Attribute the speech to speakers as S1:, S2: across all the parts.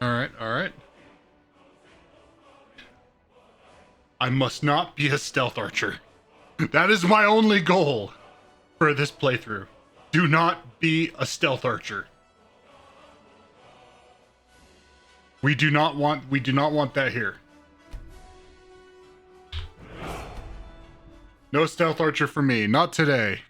S1: All right, all right. I must not be a stealth archer. That is my only goal for this playthrough. Do not be a stealth archer. We do not want that here. No stealth archer for me, not today.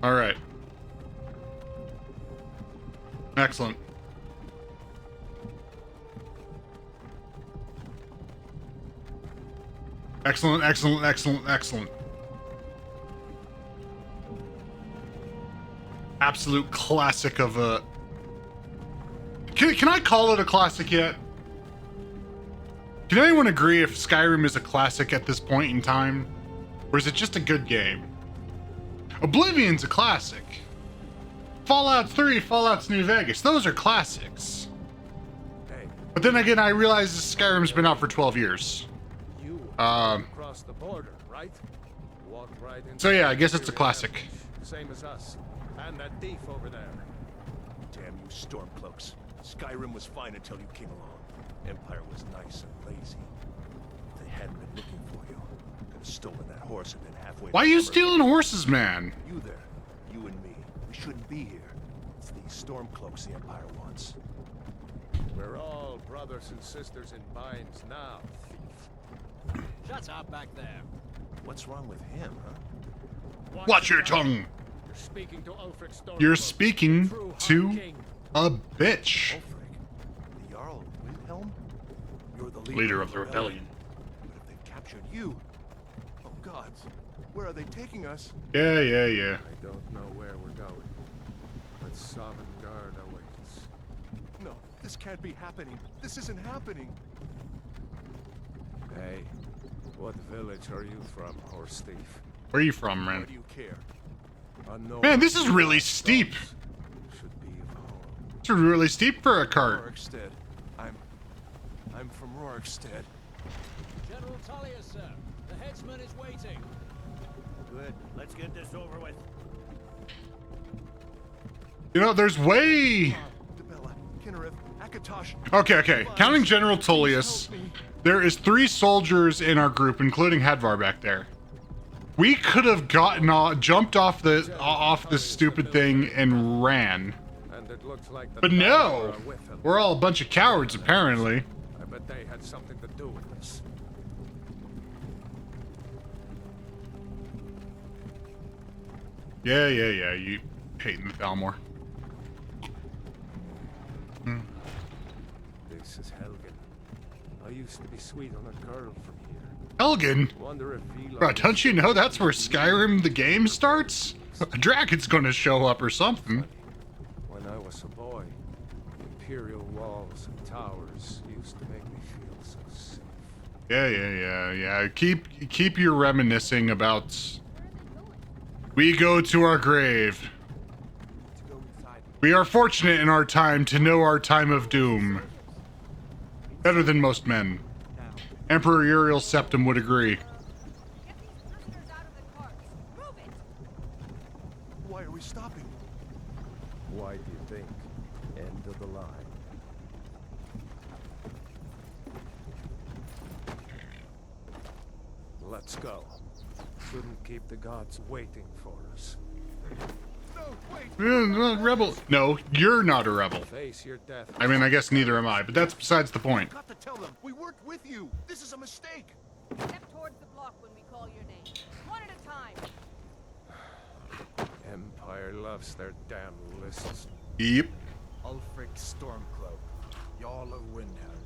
S1: All right. Excellent. Excellent, excellent, excellent, excellent. Absolute classic of a... Can I call it a classic yet? Can anyone agree if Skyrim is a classic at this point in time? Or is it just a good game? Oblivion's a classic. Fallout 3, Fallout's New Vegas, those are classics.
S2: Hey,
S1: But then again, I realize Skyrim's been out for 12 years.
S2: you
S1: Um,
S2: across the border, right? Walked right into
S1: So yeah, I guess it's a classic.
S2: Same as us. And that thief over there.
S3: Damn you Stormcloaks. Skyrim was fine until you came along. Empire was nice and lazy. If they hadn't been looking for you, could have stolen that horse and been halfway.
S1: Why are you stealing horses, man?
S3: You there, you and me. We shouldn't be here. It's these Stormcloaks the Empire wants.
S2: We're all brothers and sisters in binds now, thief.
S4: Shut up back there.
S3: What's wrong with him, huh?
S1: Watch your tongue.
S2: You're speaking to Ulfric Stormcloak.
S1: You're speaking
S2: True
S1: to
S2: High King.
S1: a bitch.
S3: Ulfric, the Jarl Wilhelm? You're the
S1: Leader of the rebellion.
S3: But if they've captured you... Oh gods, where are they taking us?
S1: Yeah.
S2: I don't know where we're going, but Sovngarde awaits.
S3: No, this can't be happening. This isn't happening.
S2: Hey, what village are you from, horse thief?
S1: Where are you from,
S3: Why
S1: man?
S3: do you care?
S2: Unknown
S1: Man, this is really steep.
S2: should be of home.
S1: It's really steep for a cart.
S3: Rorikstead. I'm from Rorikstead.
S4: General Tullius, sir. The headsman is waiting.
S5: Good. Let's get this over with.
S1: You know, there's way...
S3: Debella, Kinnereth, Akatosh.
S1: Okay. Counting General Tullius, there is 3 soldiers in our group, including Hadvar back there. We could have jumped off the stupid thing and ran.
S2: And it looks like the
S1: But no!
S2: Thalmor are with him.
S1: We're all a bunch of cowards, apparently.
S2: I bet they had something to do with this.
S1: Yeah, you hating the Thalmor.
S2: This is Helgen. I used to be sweet on a girl from here.
S1: Elgin?
S2: Wonder if Vila...
S1: Bro, don't you know that's where Skyrim the game starts? A dragon's gonna show up or something.
S2: When I was a boy, imperial walls and towers used to make me feel so safe.
S1: Yeah. Keep your reminiscing about... We go to our grave. We are fortunate in our time to know our time of doom. Better than most men. Emperor Uriel's septum would agree.
S3: Why are we stopping?
S2: Why do you think? End of the line. Let's go. Shouldn't keep the gods waiting for us.
S3: No, wait!
S1: Rebel. No, you're not a rebel.
S2: Face your death.
S1: I mean, I guess neither am I, but that's besides the point.
S3: Got to tell them. We worked with you. This is a mistake.
S6: Step towards the block when we call your name. One at a time.
S2: Empire loves their damn lists.
S1: Yep.
S7: Ulfric Stormcloak, Jarl of Windhelm.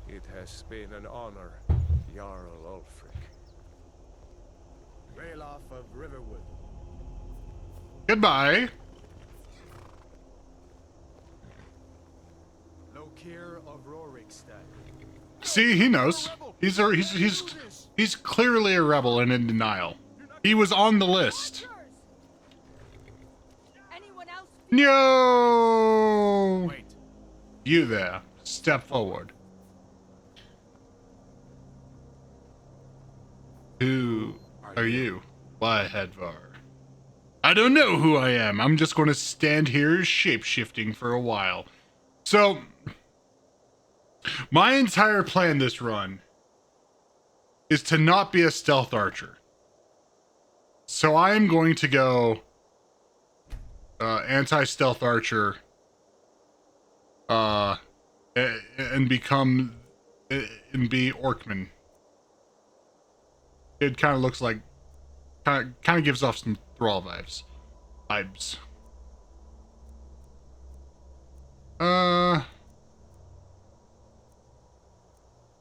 S2: It has been an honor, Jarl Ulfric.
S7: Ralof of Riverwood.
S1: Goodbye.
S7: Lokir of Rorikstead.
S1: See, he knows. He's clearly a rebel and in denial.
S3: You're not
S1: He was on the list.
S6: Anyone else?
S1: No!
S7: Wait.
S1: You there. Step forward. Who are you? Why, Hedvar? I don't know who I am. I'm just going to stand here shape-shifting for a while. So, my entire plan this run is to not be a stealth archer. So I am going to go anti-stealth archer and become and be Orkman. It kind of looks like kind of gives off some Thrall vibes. I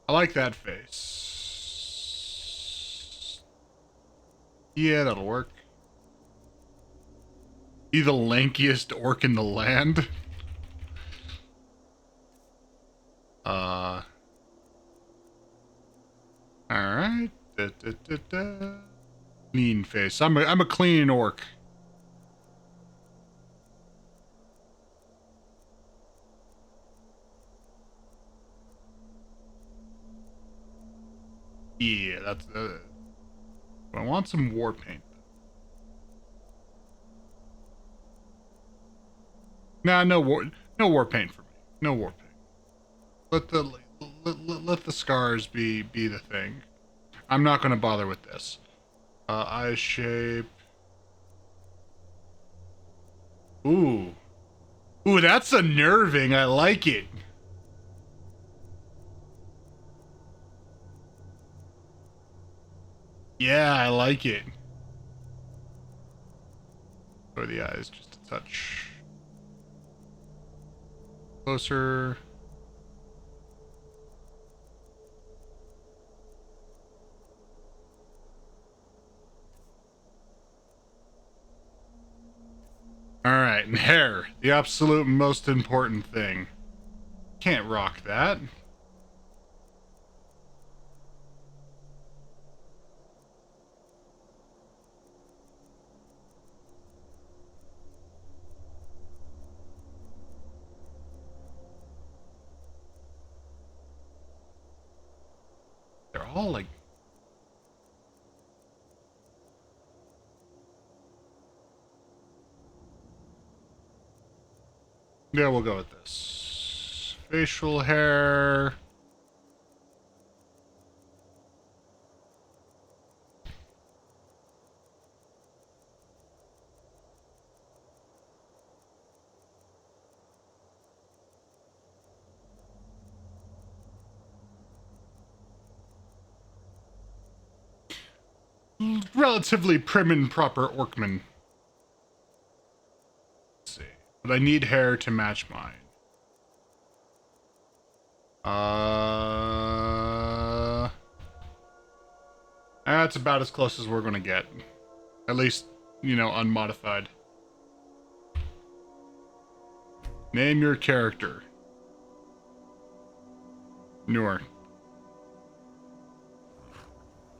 S1: like that face. Yeah, that'll work. Be the lankiest orc in the land. All right. Clean face. I'm a clean orc. Yeah, that's I want some war paint. Nah, no war paint for me. No war paint. Let the scars be the thing. I'm not gonna bother with this. Eye shape. Ooh, that's unnerving. I like it. Yeah, I like it. Or the eyes just a touch closer. All right, and hair, the absolute most important thing. Can't rock that. They're all like... Yeah, we'll go with this. Facial hair. Relatively prim and proper Orkman. Let's see. But I need hair to match mine. That's about as close as we're gonna get. At least, you know, unmodified. Name your character. Noor.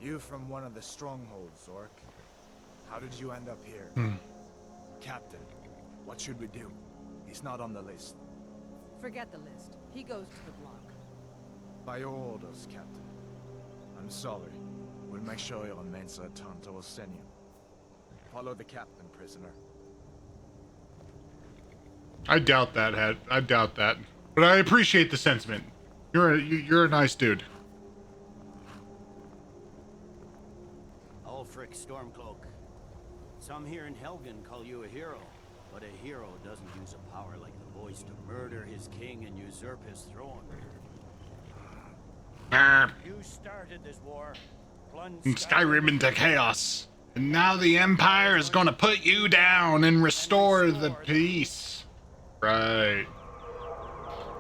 S7: You from one of the strongholds, Orc. How did you end up here? Captain, what should we do? He's not on the list.
S6: Forget the list. He goes to the block.
S7: By your orders, Captain. I'm sorry. We'll make sure your men's return to Osenium. Follow the captain, prisoner.
S1: I doubt that, I doubt that. But I appreciate the sentiment. You're a nice dude.
S5: Ulfric Stormcloak. Some here in Helgen call you a hero, but a hero doesn't use a power like the voice to murder his king and usurp his throne. You started this war. Plunged
S1: Skyrim into chaos. And now the Empire is gonna put you down and restore the peace. Right.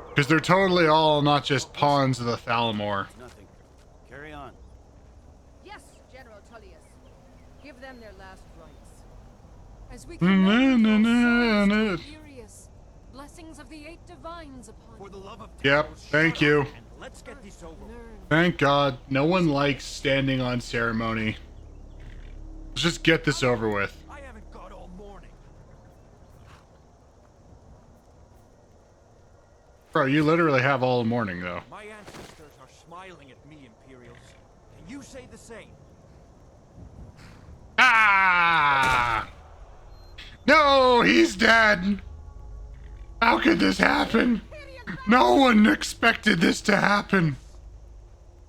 S1: Because they're totally all not just pawns of the Thalamor.
S5: Nothing. Carry on.
S6: Yes, General Tullius. Give them their last rites.
S8: As we
S1: No.
S8: furious, blessings of the eight divines upon
S5: For the love of
S1: Yep, thank you.
S5: and let's get this over with.
S8: learn.
S1: Thank God. No one likes standing on ceremony. Let's just get this over with.
S3: I haven't got all morning.
S1: Bro, you literally have all morning, though.
S3: My ancestors are smiling at me, Imperials. Can you say the same?
S1: Ah! No, he's dead. How could this happen? No one expected this to happen.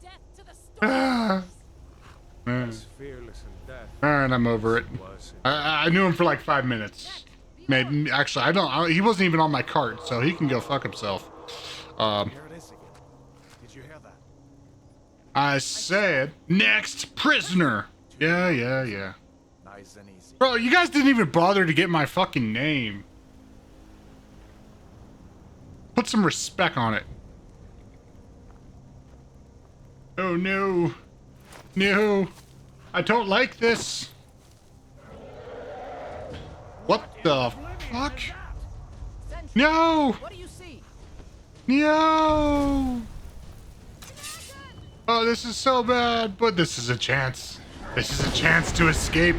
S8: Death to the storm.
S1: Ah.
S2: As fearless in death
S1: Alright, I'm over it.
S2: was
S1: I knew him for like 5 minutes. Maybe, actually, he wasn't even on my cart, so he can go fuck himself.
S7: Here it is again. Did you hear that?
S1: I said, next prisoner. Yeah.
S7: Nice and easy.
S1: Bro, you guys didn't even bother to get my fucking name. Put some respect on it. Oh no. No. I don't like this. What the fuck?
S6: Sentry,
S1: No!
S6: what do you see?
S1: No! Oh, this is so bad, but this is a chance. This is a chance to escape.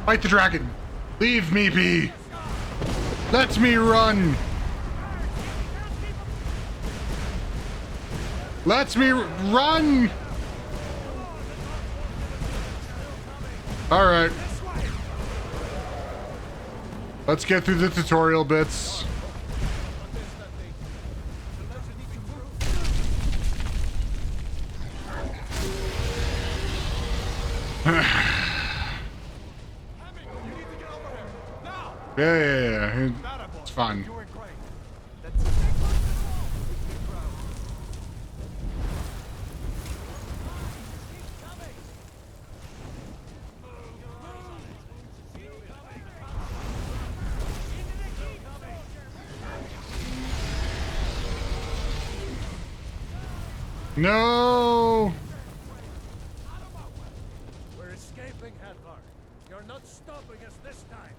S1: Fight the dragon. Leave me be. Let me run. Let me run. All right. Let's get through the tutorial bits. Yeah. It's fine. No!
S2: We're escaping, Hadvar. You're not stopping us this time.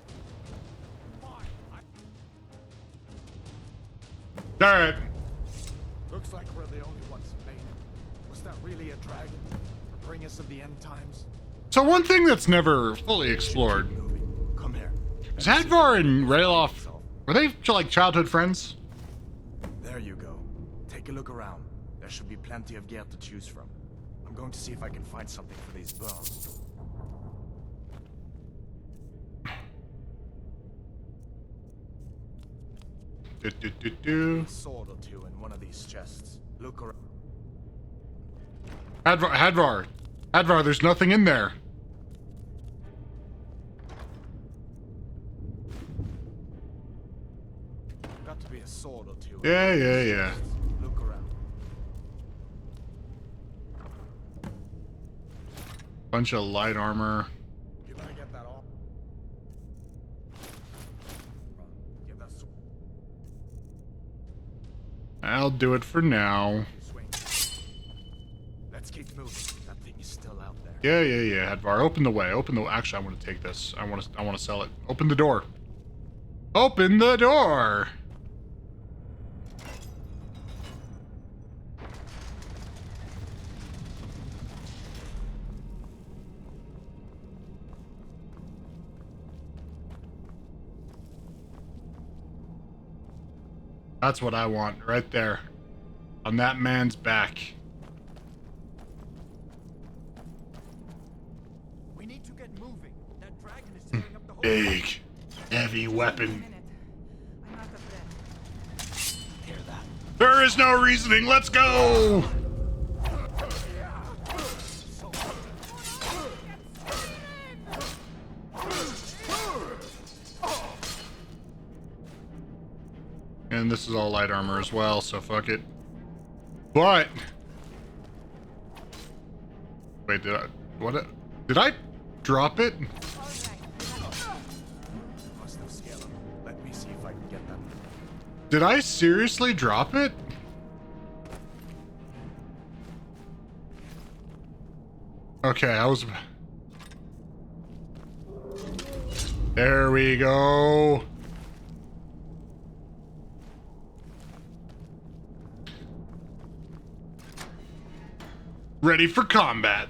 S1: Alright.
S7: Looks like we're the only ones who made it. Was that really a dragon? A bringers of the end times?
S1: So one thing that's never fully explored.
S7: Come here.
S1: Is Hadvar and Rayloff, were they like childhood friends?
S7: There you go. Take a look around. There should be plenty of gear to choose from. I'm going to see if I can find something for these burns. A sword or two in one of these chests. Look around.
S1: Hadvar, there's nothing in there.
S7: Got to be a sword or two.
S1: Yeah.
S7: Look around.
S1: Bunch of light armor.
S7: You better get that off. Get that sword.
S1: I'll do it for now.
S7: Swing. Let's keep moving. That thing is still out there.
S1: Yeah. Hadvar, open the way. Actually, I want to take this. I want to sell it. Open the door. Open the door. That's what I want, right there. On that man's back.
S3: We need to get moving. That dragon is tearing up the whole
S1: Big, heavy weapon.
S6: I'm out of breath.
S5: Hear that?
S1: There is no reasoning. Let's go. And this is all light armor as well, so fuck it. But wait, did I drop it?
S7: Must have scaled them. Let me see if I can get them.
S1: Did I seriously drop it? Okay, I was... There we go. Ready for combat.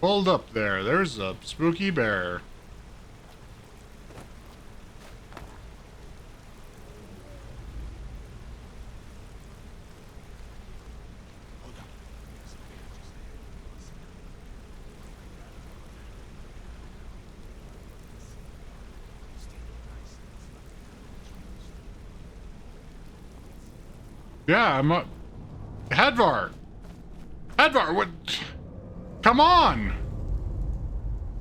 S1: Hold up there. There's a spooky bear. Yeah, I'm a... Hadvar! Hadvar, what? Come on!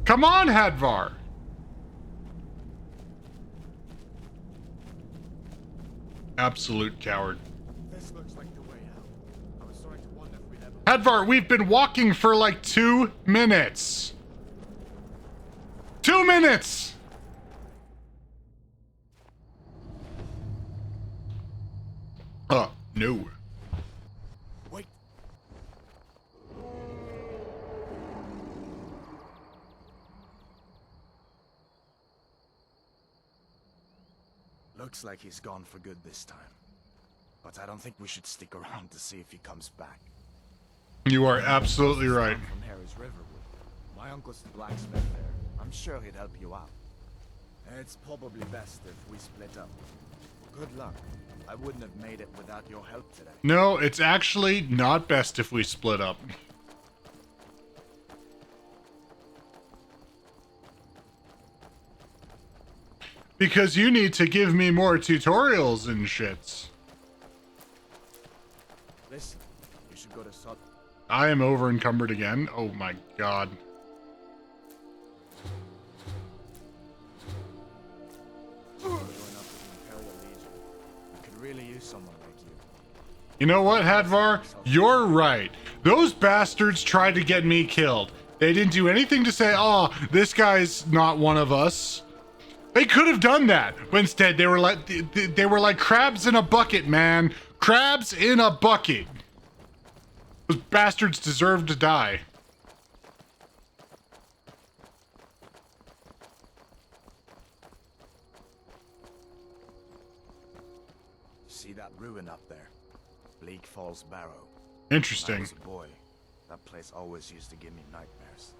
S1: Come on, Hadvar! Absolute coward.
S7: This looks like the way out. I was starting to wonder if we'd ever...
S1: Hadvar, we've been walking for like 2 minutes. 2 minutes! No.
S7: Wait. Looks like he's gone for good this time. But I don't think we should stick around to see if he comes back.
S1: You are absolutely right.
S7: From Harry's Riverwood. My uncle's the blacksmith there. I'm sure he'd help you out. It's probably best if we split up. Good luck. I wouldn't have made it without your help today.
S1: No, it's actually not best if we split up. Because you need to give me more tutorials and shits.
S7: Listen, you should go to Sod.
S1: I am over encumbered again. Oh my god.
S7: Join up with the Imperial Legion. I could really use someone like you.
S1: You know what, Hadvar? You're right. Those bastards tried to get me killed. They didn't do anything to say, oh, this guy's not one of us. They could have done that, but instead they were like crabs in a bucket, man. Crabs in a bucket. Those bastards deserve to die.
S7: See that ruin up there? Bleak Falls Barrow. When I
S1: Interesting.
S7: was a boy, that place always used to give me nightmares.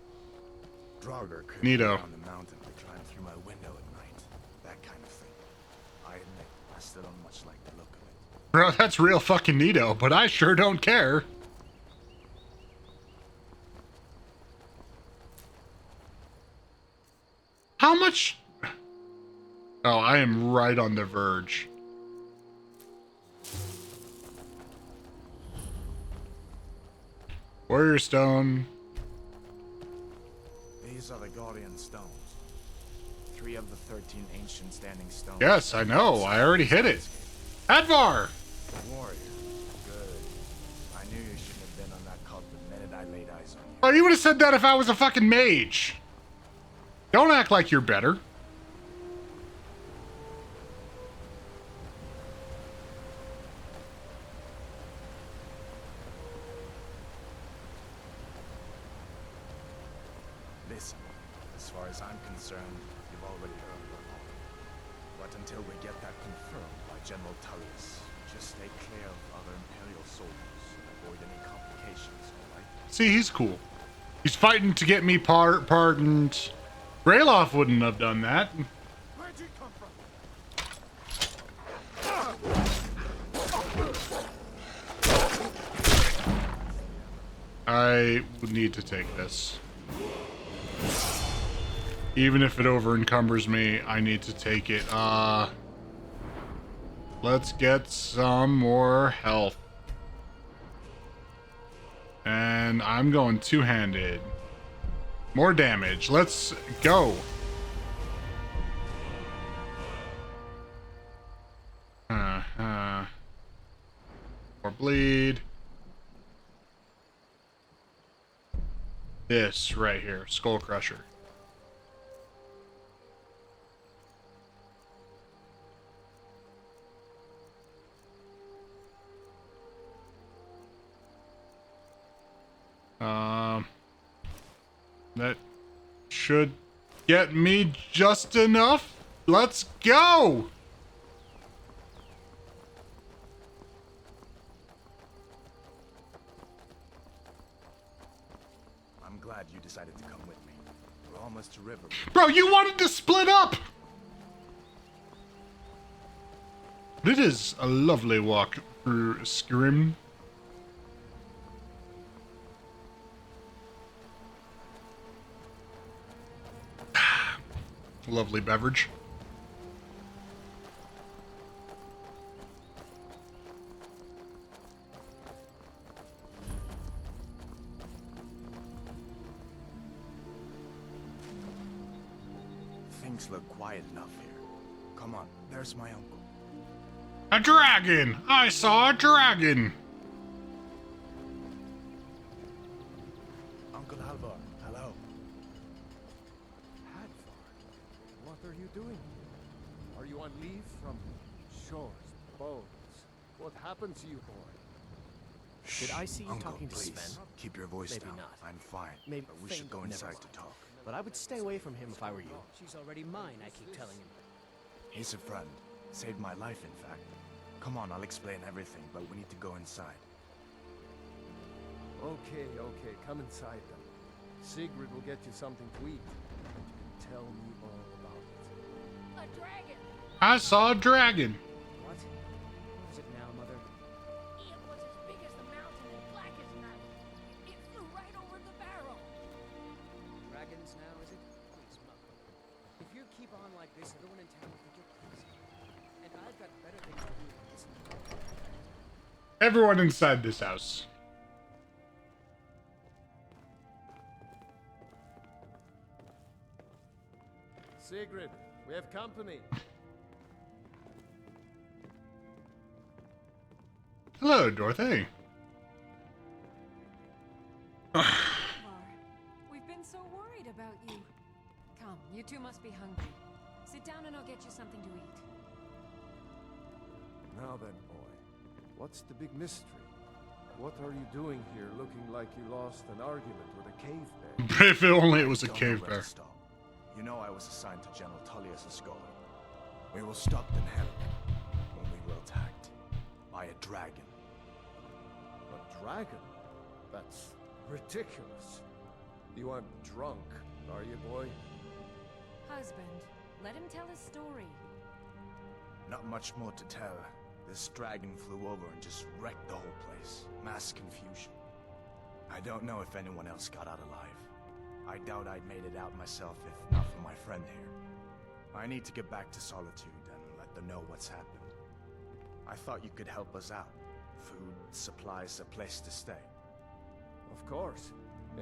S7: Draugr could
S1: Neato.
S7: on the mountain to climb through my window at night. That kind of thing. I admit, I still don't much like the look of it.
S1: Bro, that's real fucking neato, but I sure don't care. How much? Oh, I am right on the verge. Warrior Stone.
S7: These are the Guardian Stones. 3 of the 13 ancient standing stones.
S1: Yes, I know. I already hit it. Hadvar!
S7: Warrior. Good. I knew you shouldn't have been on that cult the minute I laid eyes on you.
S1: Oh, you would have said that if I was a fucking mage. Don't act like you're better.
S7: Listen, as far as I'm concerned, you've already earned your honor. But until we get that confirmed by General Tullius, just stay clear of other Imperial soldiers and avoid any complications, alright?
S1: See, he's cool. He's fighting to get me pardoned. Rayloff wouldn't have done that.
S7: Where'd you come from?
S1: I would need to take this. Even if it over encumbers me, I need to take it. Let's get some more health. And I'm going two-handed. More damage. Let's go. More bleed. This right here, Skull Crusher. That should get me just enough. Let's go!
S7: I'm I'm glad you decided to come with me. We're almost to River.
S1: Bro, you wanted to split up! It is a lovely walk through Skyrim. Lovely beverage.
S7: Things look quiet enough here. Come on, there's my uncle.
S1: A dragon! I saw a dragon!
S7: Uncle Halvar, hello.
S2: Hadvar, what are you doing here? Are you on leave from shores, boats? What happened to you, boy?
S9: Did I see you
S7: Uncle,
S9: talking to
S7: please.
S9: Sven?
S7: Keep your voice
S9: Maybe
S7: down.
S9: not.
S7: I'm fine.
S9: Maybe
S7: but we should go
S9: never
S7: inside
S9: mind.
S7: to talk.
S9: But I would stay away from him if I were you.
S4: She's already mine, I keep telling him.
S7: He's a friend. Saved my life, in fact. Come on, I'll explain everything, but we need to go inside.
S2: Okay, come inside then. Sigrid will get you something to eat. And you can tell me all about it.
S6: A dragon!
S1: I saw a dragon.
S4: What? What is it now, Mother?
S6: It was as big as the mountain and black as night. It flew right over the barrel.
S4: Dragons now, is it? Please, Mother. If you keep on like this, everyone in town will think you're crazy. And I've got better things to do than listen to you.
S1: Everyone inside this house.
S2: Sigrid, we have company.
S1: Hello, Dorothy.
S8: Var, we've been so worried about you. Come, you two must be hungry. Sit down and I'll get you something to eat.
S2: Now then, boy, what's the big mystery? What are you doing here looking like you lost an argument with a cave bear?
S1: If only it was a
S7: Don't know
S1: cave
S7: where to
S1: bear.
S7: stop. You know I was assigned to General Tullius' guard. We were stopped in hell when we were attacked by a dragon.
S2: A dragon? That's ridiculous. You aren't drunk, are you, boy?
S8: Husband, let him tell his story.
S7: Not much more to tell. This dragon flew over and just wrecked the whole place. Mass confusion. I don't know if anyone else got out alive. I doubt I'd made it out myself if not for my friend here. I need to get back to Solitude and let them know what's happened. I thought you could help us out. Food, supplies, a place to stay.
S2: Of course.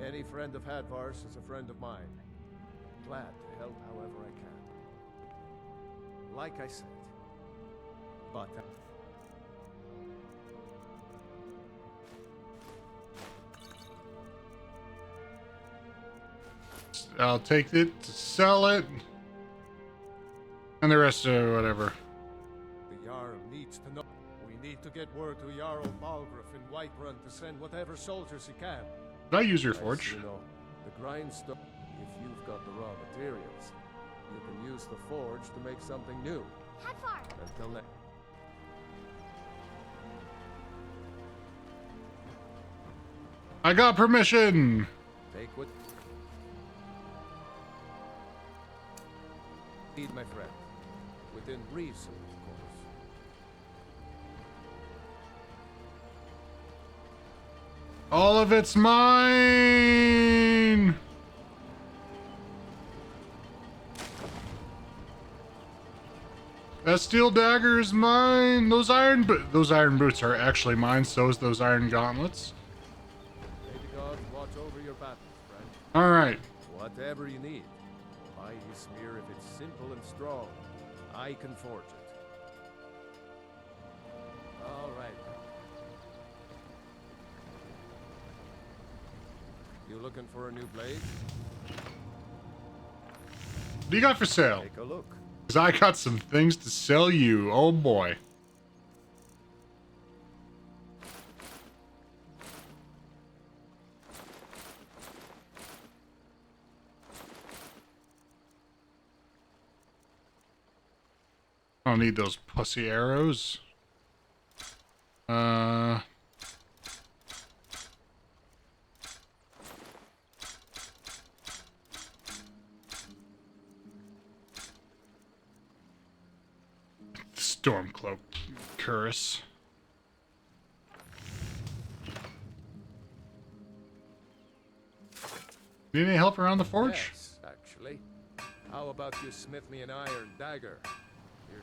S2: Any friend of Hadvar's is a friend of mine. Glad to help however I can. Like I said. But...
S1: I'll take it, sell it, and the rest of whatever.
S2: The Jarl needs to know. We need to get word to Jarl Balgruuf in Whiterun to send whatever soldiers he can.
S1: Did I use your
S2: As
S1: forge?
S2: you know, the grindstone. If you've got the raw materials, you can use the forge to make something new.
S6: Hadvar!
S2: Until next.
S1: I got permission!
S2: Take what need, my friend. Within reason, of course.
S1: All of it's mine! That steel dagger is mine! Those iron boots are actually mine, so is those iron gauntlets.
S2: May the gods watch over your battles, friend.
S1: Alright.
S2: Whatever you need. My Ysmir, if it's simple and strong, I can forge it. All right. You looking for a new blade?
S1: What do you got for sale?
S2: Take a look.
S1: Because I got some things to sell you. Oh boy. I don't need those pussy arrows. Stormcloak curse. Need any help around the forge?
S2: Yes, actually. How about you smith me an iron dagger? Here.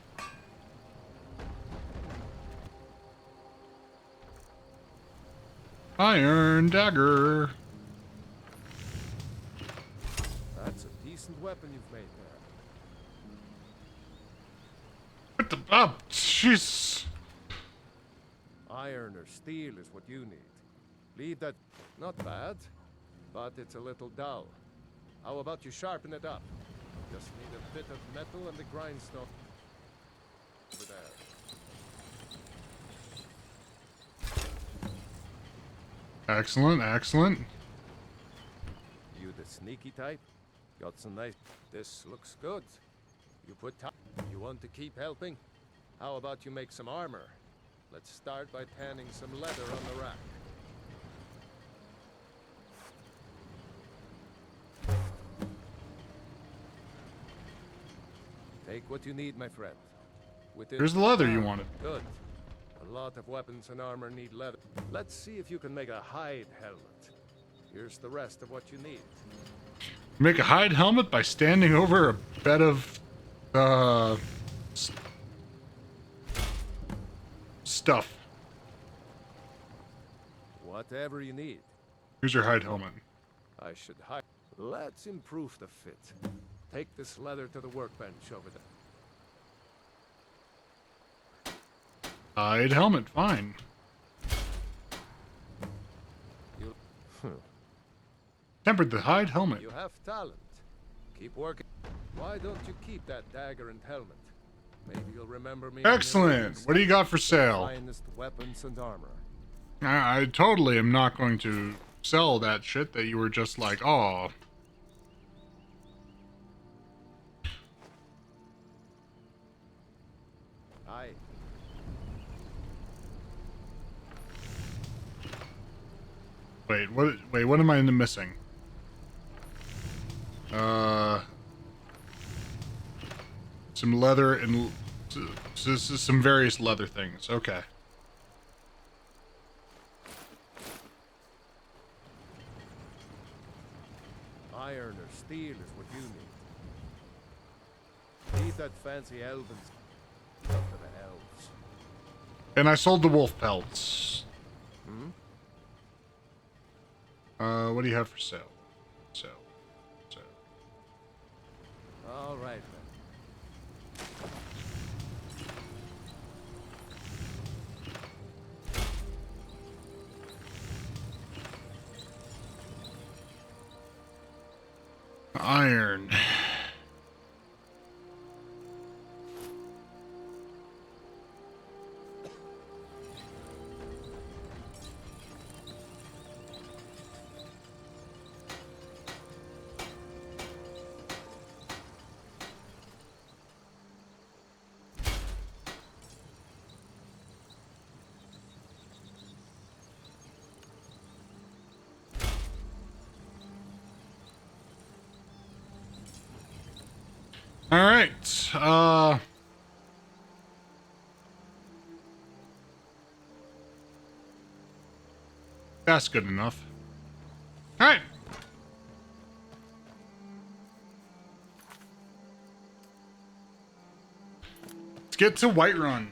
S1: Iron dagger.
S2: That's a decent weapon you've made there.
S1: What the? Oh, jeez.
S2: Iron or steel is what you need. Leave that. Not bad, but it's a little dull. How about you sharpen it up? Just need a bit of metal and the grindstone over there.
S1: Excellent, excellent.
S2: You the sneaky type? Got some nice. This looks good. You put time. You want to keep helping? How about you make some armor? Let's start by tanning some leather on the rack. Take what you need, my friend.
S1: Here's the leather you wanted.
S2: Good. A lot of weapons and armor need leather. Let's see if you can make a hide helmet. Here's the rest of what you need.
S1: Make a hide helmet by standing over a bed of stuff.
S2: Whatever you need.
S1: Here's your hide helmet.
S2: I should hide. Let's improve the fit. Take this leather to the workbench over there.
S1: Hide helmet, fine.
S2: You,
S1: Tempered the hide helmet.
S2: you have talent. Keep working. Why don't you keep that dagger and helmet? Maybe you'll remember me.
S1: Excellent. What do you got for sale?
S2: Finest weapons and armor.
S1: I totally am not going to sell that shit that you were just like, oh.
S2: Aye.
S1: Wait, what am I missing? Some leather and some various leather things. Okay.
S2: Iron or steel is what you need. Leave that fancy elven stuff to the elves.
S1: And I sold the wolf pelts.
S2: Hmm?
S1: What do you have for sale?
S2: All right then.
S1: Iron. All right. That's good enough. All right. Let's get to Whiterun.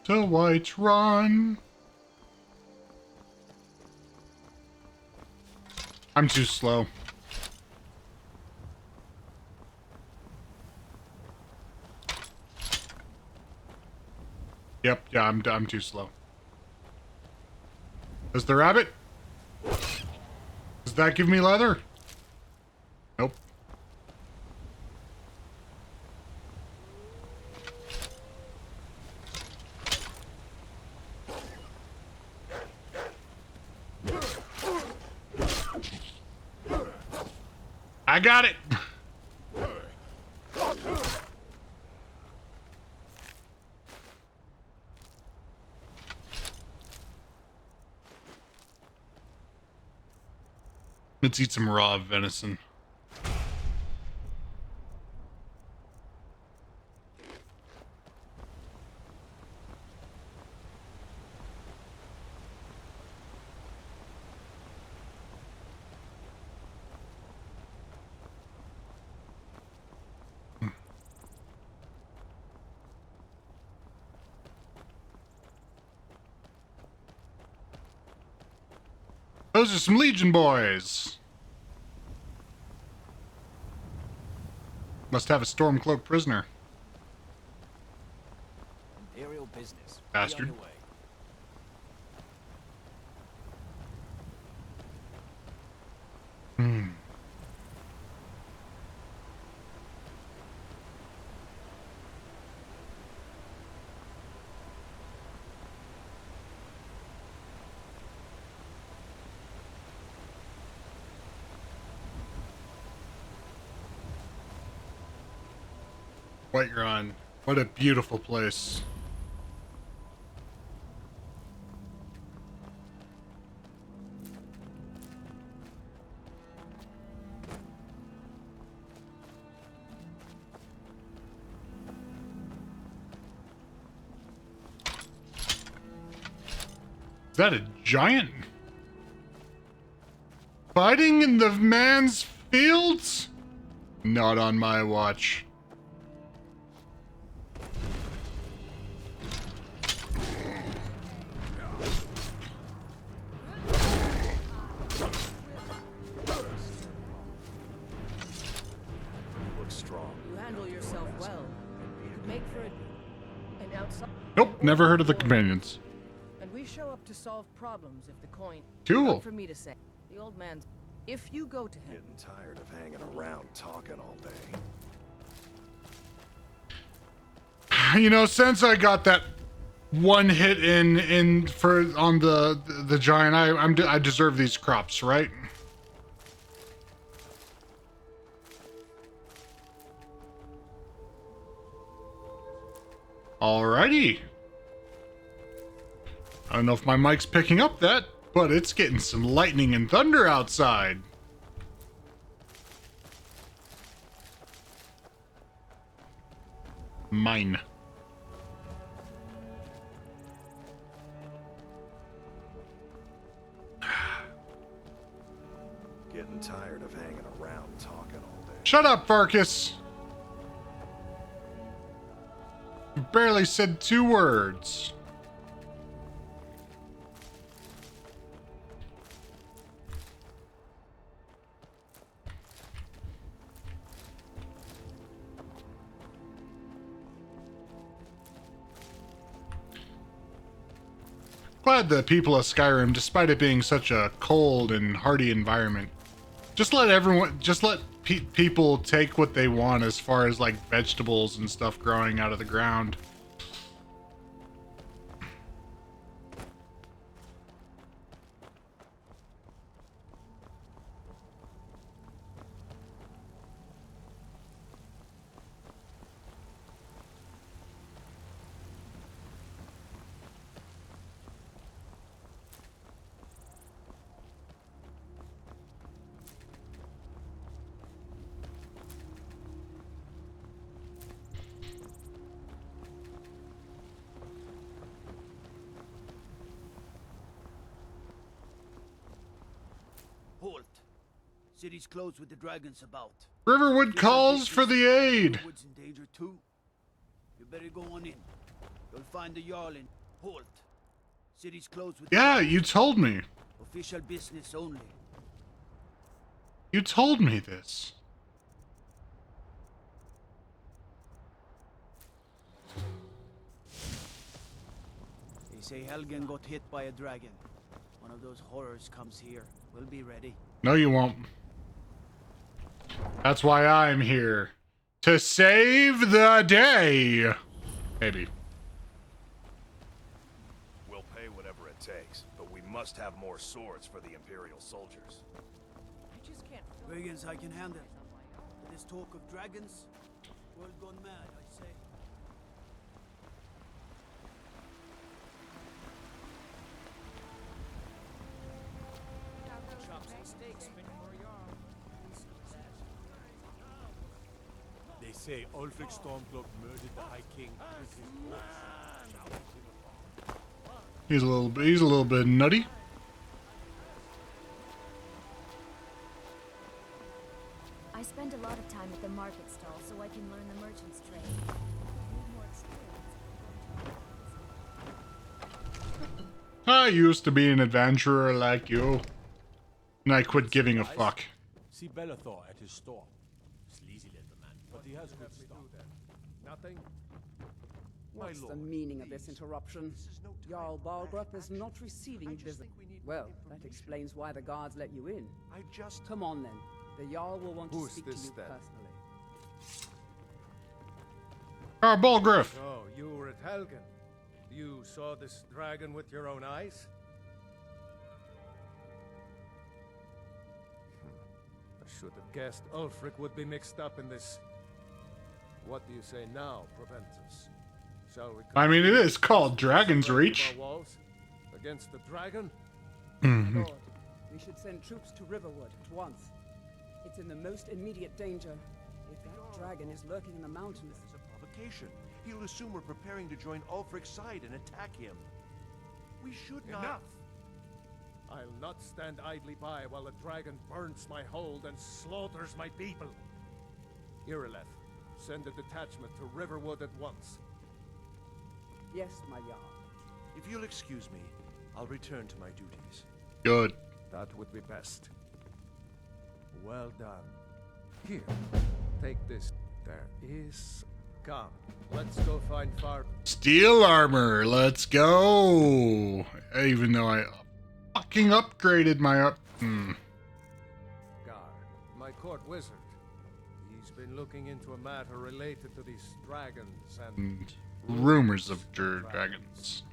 S1: To Whiterun. I'm too slow. Yep, yeah, I'm too slow. Does the rabbit? Does that give me leather? Nope. I got it. Let's eat some raw venison. Those are some Legion boys. Must have a Stormcloak prisoner.
S5: Imperial business.
S1: Bastard.
S5: Be on your way.
S1: What you're on. What a beautiful place. Is that a giant? Fighting in the man's fields? Not on my watch.
S4: You handle yourself well. Make for an outside.
S1: Nope, never heard of the companions.
S4: And we show up to solve problems if the coin.
S1: Cool.
S4: Not for me to say. The old man's. If you go to him.
S3: Getting tired of hanging around talking all day.
S1: You know, since I got that one hit in for on the giant, I deserve these crops, right? Alrighty. I don't know if my mic's picking up that, but it's getting some lightning and thunder outside. Mine.
S3: Getting tired of hanging around talking all day.
S1: Shut up, Farkas. You barely said 2 words. Glad the people of Skyrim, despite it being such a cold and hardy environment, just let people take what they want as far as like vegetables and stuff growing out of the ground.
S5: Halt. City's closed with the dragons about.
S1: Riverwood calls for the aid.
S5: Riverwood's in danger too. You better go on in. You'll find the Jarl in. Halt. City's closed with the
S1: Yeah,
S5: dragons.
S1: you told me.
S5: Official business only.
S1: You told me this.
S5: They say Helgen got hit by a dragon. One of those horrors comes here. We'll be ready.
S1: No, you won't. That's why I'm here. To save the day. Maybe.
S3: We'll pay whatever it takes, but we must have more swords for the Imperial soldiers.
S4: I just can't.
S5: Dragons I can handle. There's talk of dragons. World gone mad, I say.
S4: Chops and steaks fit for a yarn.
S3: They say Ulfric Stormcloak murdered the High King with his horse.
S1: He's a little bit nutty.
S10: I spend a lot of time at the market stall so I can learn the merchant's trade. Need more experience.
S1: I used to be an adventurer like you. And I quit giving a fuck.
S3: See Bellathor at his store. Sleazy little man, but he has good stuff.
S2: Nothing?
S11: What's
S3: My
S11: the
S3: lord,
S11: meaning of
S3: please.
S11: this interruption?
S3: This is no time
S11: Jarl
S3: for
S11: Balgrup is
S3: flashbacks.
S11: not receiving
S3: I just
S11: visit.
S3: think we need
S11: Well,
S3: more
S11: that
S3: information.
S11: explains why the guards let you in.
S3: I just
S11: Come on then. The Jarl will want
S2: Who's
S11: to speak to
S2: this
S11: you
S2: then?
S11: personally.
S1: Balgriff.
S2: Oh, you were at Helgen. You saw this dragon with your own eyes? I should have guessed Ulfric would be mixed up in this. What do you say now, Proventus? Shall we?
S1: I mean, it is called Dragon's Reach.
S2: Our walls against the dragon?
S1: Mhm.
S11: Lord, we should send troops to Riverwood at once. It's in the most immediate danger. If that dragon is lurking in the mountains,
S3: It's a provocation. He'll assume we're preparing to join Ulfric's side and attack him. We should not.
S2: Enough! I'll not stand idly by while the dragon burns my hold and slaughters my people. Irileth, send a detachment to Riverwood at once.
S11: yes, my Jarl.
S3: If you'll excuse me, I'll return to my duties.
S1: Good.
S2: That would be best. Well done. Here, take this. There is... Come, let's go find Far...
S1: Steel armor. Let's go. Even though I fucking upgraded my
S2: Gar, my court wizard. He's been looking into a matter related to these dragons and...
S1: rumors of dragons.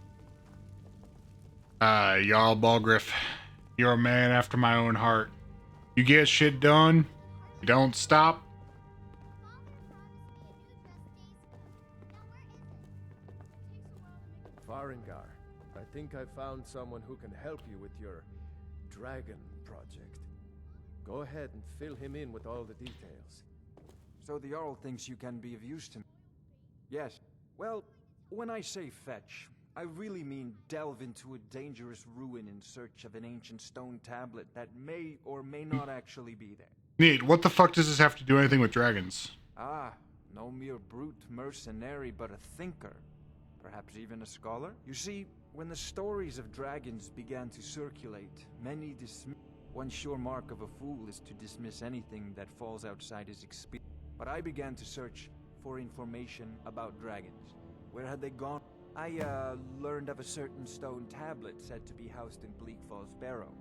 S1: Jarl Balgriff, you're a man after my own heart. You get shit done. You don't stop.
S2: Farengar, I think I found someone who can help you with your dragon project. Go ahead and fill him in with all the details.
S12: So the Jarl thinks you can be of use to me? Yes. Well, when I say fetch, I really mean delve into a dangerous ruin in search of an ancient stone tablet that may or may not actually be there.
S1: Neat. What the fuck does this have to do anything with dragons?
S12: Ah, no mere brute mercenary, but a thinker. Perhaps even a scholar? You see, when the stories of dragons began to circulate, many one sure mark of a fool is to dismiss anything that falls outside his experience. But I began to search for information about dragons. Where had they gone? I learned of a certain stone tablet said to be housed in Bleak Falls Barrow.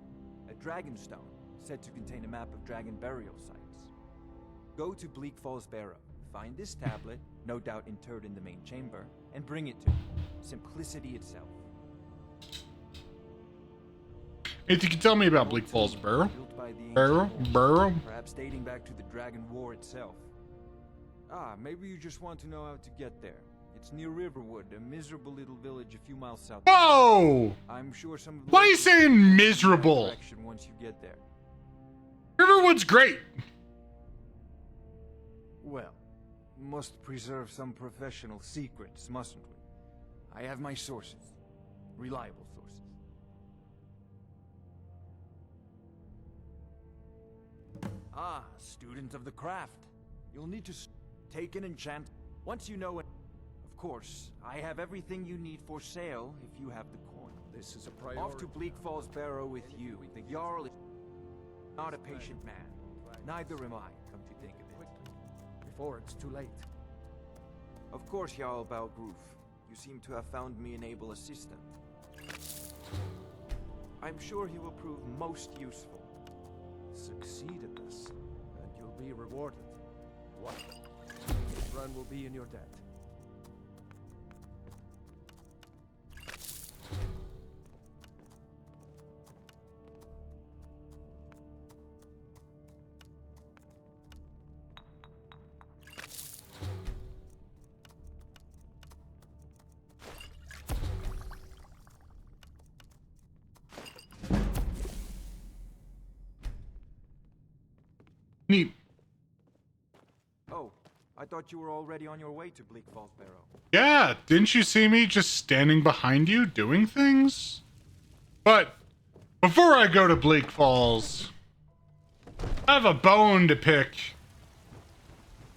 S12: A dragon stone said to contain a map of dragon burial sites. Go to Bleak Falls Barrow, find this tablet, no doubt interred in the main chamber, and bring it to me. Simplicity itself.
S1: If you can tell me about Bleak Falls Barrow.
S12: Built by the ancient
S1: Barrow?
S12: Norse,
S1: Barrow?
S12: Perhaps dating back to the Dragon War itself. Ah, maybe you just want to know how to get there. It's near Riverwood, a miserable little village a few miles south.
S1: Whoa!
S12: I'm sure some of the
S1: Why are you
S12: locals
S1: saying
S12: will
S1: miserable?
S12: direction once you get there.
S1: Riverwood's great.
S12: Well, must preserve some professional secrets, mustn't we? I have my sources. Reliable sources. Ah, student of the craft. You'll need to take an enchant. Once you know it. Of course, I have everything you need for sale if you have the coin.
S2: This is a priority.
S12: Off to Bleak Falls Barrow with you. The Jarl is not a patient man. Neither am I, come to think of it.
S2: Before it's too late.
S12: Of course, Jarl Balgruf. You seem to have found me an able assistant. I'm sure he will prove most useful.
S2: Succeed at this, and you'll be rewarded. What? This run will be in your debt.
S12: thought you were already on your way to Bleak Falls Barrow.
S1: Yeah, didn't you see me just standing behind you doing things? But before I go to Bleak Falls, I have a bone to pick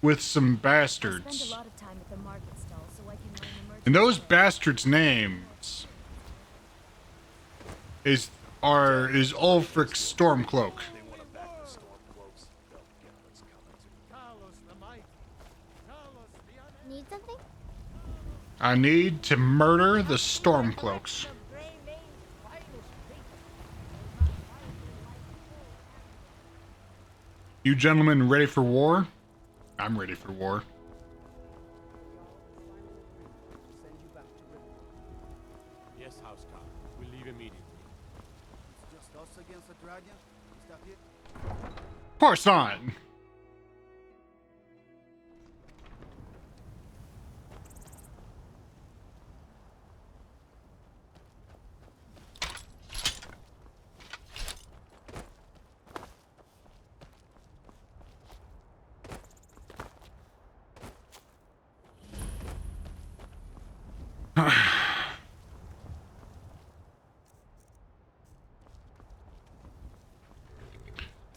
S1: with some bastards.
S10: I spend a lot of time at the market stall so I can learn the merchant
S1: And those
S10: trade.
S1: bastards' names is Ulfric Stormcloak.
S3: They want to back the Stormcloaks. They'll get what's coming to them.
S2: Carlos the Mighty. Carlos the
S10: Need something?
S1: I need to murder the Stormcloaks. You gentlemen ready for war? I'm ready for war.
S11: Send you back to Riverwood.
S3: Yes, Housecarl. We'll leave immediately.
S5: It's just us against the dragon? Is that it?
S1: Of course not.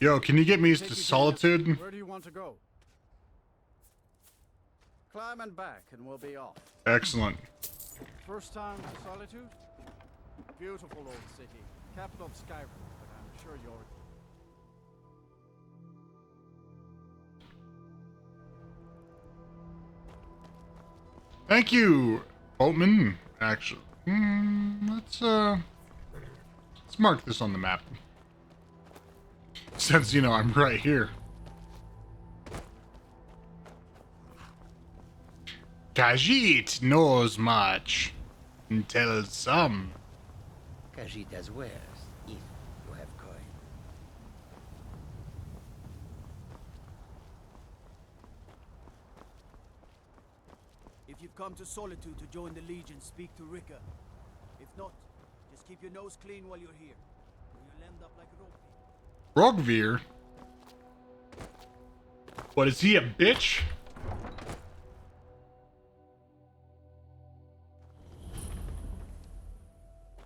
S1: Yo, can you get me to Solitude?
S5: Where do you want to go? Climb and back and we'll be off.
S1: Excellent.
S5: First time to Solitude? Beautiful old city. Capital of Skyrim, but I'm sure you're...
S1: Thank you, Boatman. Actually, let's mark this on the map. Since, you know, I'm right here. Khajiit knows much and tells some.
S13: Khajiit has wares, if you have coin.
S5: If you've come to Solitude to join the Legion, speak to Rika. If not, just keep your nose clean while you're here. Or you'll end up like Rope.
S1: Rogvir? What, is he a bitch?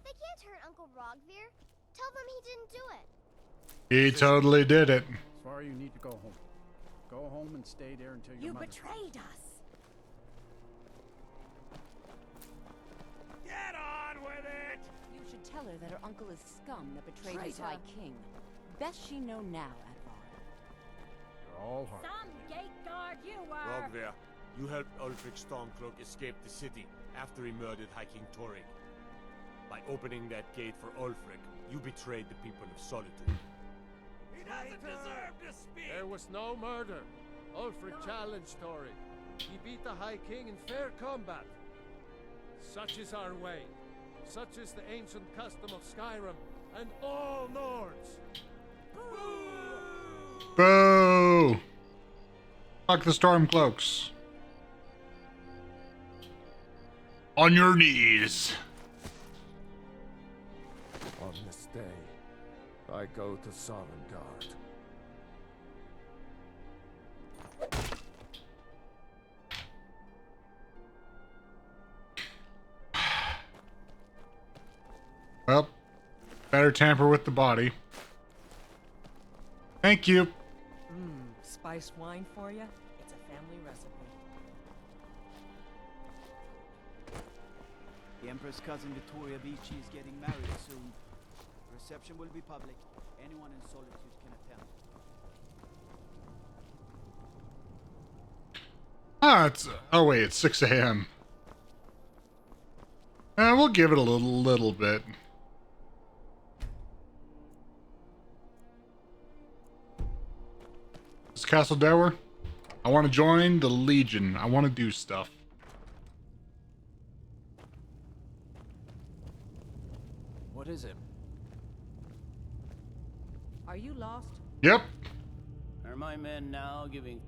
S10: They can't hurt Uncle Rogvir. Tell them he didn't do it.
S1: He totally did it.
S5: Sorry, you need to go home. Go home and stay there until your
S6: You
S5: mother...
S6: betrayed us.
S3: Get on with it!
S14: You should tell her that her uncle is scum that betrayed his High King. Best she know now, Advar.
S5: You're all hard.
S6: Some gate guard you were.
S3: Rogver, you helped Ulfric Stormcloak escape the city after he murdered High King Torrig. By opening that gate for Ulfric, you betrayed the people of Solitude. He doesn't deserve to speak!
S2: There was no murder. Ulfric challenged Torrig. He beat the High King in fair combat. Such is our way. Such is the ancient custom of Skyrim and all Nords.
S1: Boo! Fuck the Stormcloaks. On your knees.
S2: On this day, I go to Sovngarde.
S1: Well, better tamper with the body. Thank you.
S11: Spiced wine for you? It's a family recipe.
S5: The Empress' cousin Vittoria Vici is getting married soon. The reception will be public. Anyone in Solitude can attend.
S1: Ah, oh wait, it's 6 a.m. We'll give it a little bit. This is Castle Dower. I want to join the Legion. I want to do stuff.
S5: What is it?
S11: Are you lost?
S1: Yep.
S5: Are my men now giving...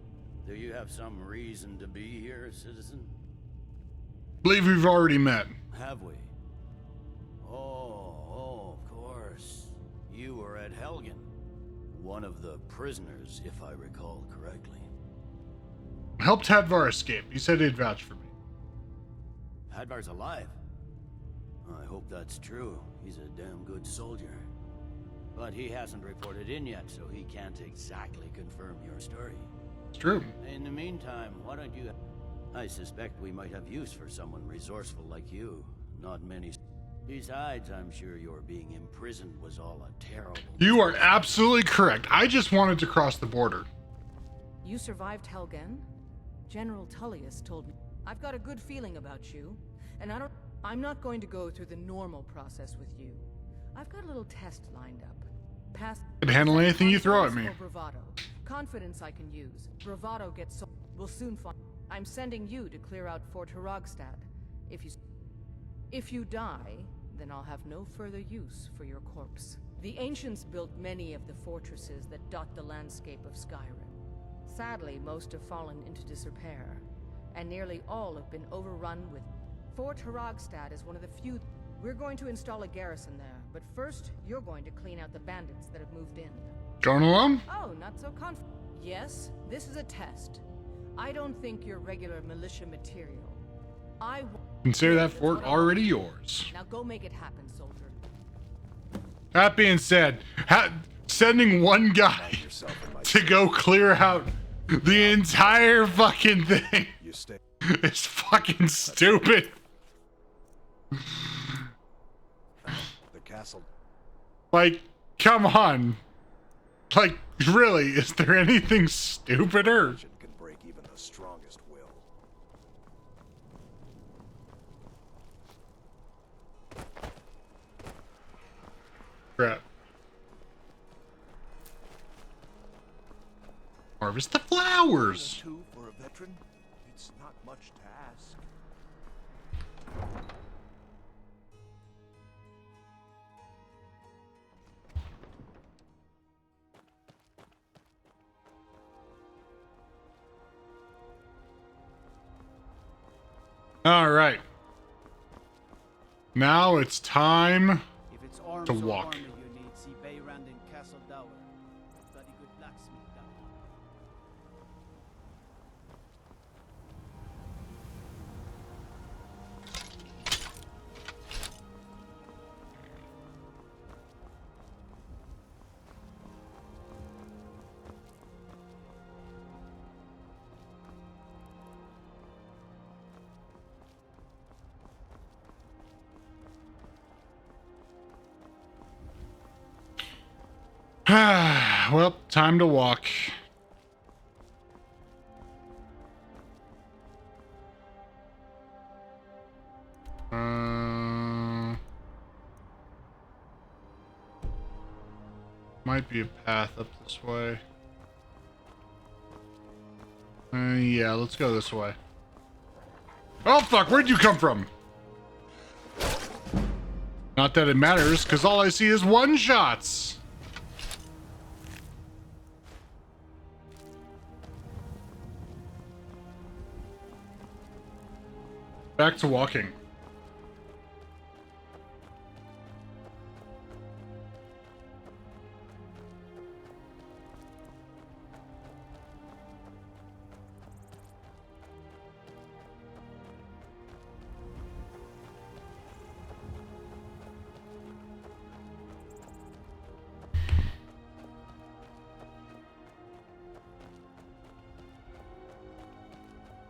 S5: Do you have some reason to be here, citizen?
S1: Believe we've already met.
S5: Have we? Oh, of course. You were at Helgen. One of the prisoners, if I recall correctly.
S1: Helped Hadvar escape. He said he'd vouch for me.
S15: Hadvar's alive. I hope that's true. He's a damn good soldier. But he hasn't reported in yet, so he can't exactly confirm your story.
S1: It's true.
S15: In the meantime, why don't you... I suspect we might have use for someone resourceful like you. Not many... Besides, I'm sure your being imprisoned was all a terrible...
S1: You are absolutely correct. I just wanted to cross the border.
S16: You survived Helgen? General Tullius told me. I've got a good feeling about you, and I'm not going to go through the normal process with you. I've got a little test lined up. Pass.
S1: I'd handle anything you throw at me.
S16: Bravado. Confidence I can use. Bravado gets so. We'll soon find. I'm sending you to clear out Fort Herogstad. If you die, then I'll have no further use for your corpse. The ancients built many of the fortresses that dot the landscape of Skyrim. Sadly, most have fallen into disrepair, and nearly all have been overrun with... Fort Herogstad is one of the few... We're going to install a garrison there, but first, you're going to clean out the bandits that have moved in.
S1: Going along?
S16: Oh, not so confident. Yes, this is a test. I don't think you're regular militia material.
S1: Consider that fort already yours.
S16: Now go make it happen, soldier.
S1: That being said, sending one guy to go clear out the entire fucking thing is fucking stupid.
S7: The castle.
S1: Like, come on. Like, really, is there anything stupider?
S7: Can break even the strongest will.
S1: Crap. Harvest the flowers.
S7: Two for a veteran? It's not much to ask.
S1: All right. Now it's time
S5: If it's arms
S1: to
S5: or
S1: walk.
S5: armor you need, see Beyrand in Castle Dower. Bloody good blacksmith down there.
S1: Well, time to walk. Might be a path up this way. Yeah, let's go this way. Oh fuck, where'd you come from? Not that it matters, because all I see is one-shots. Back to walking.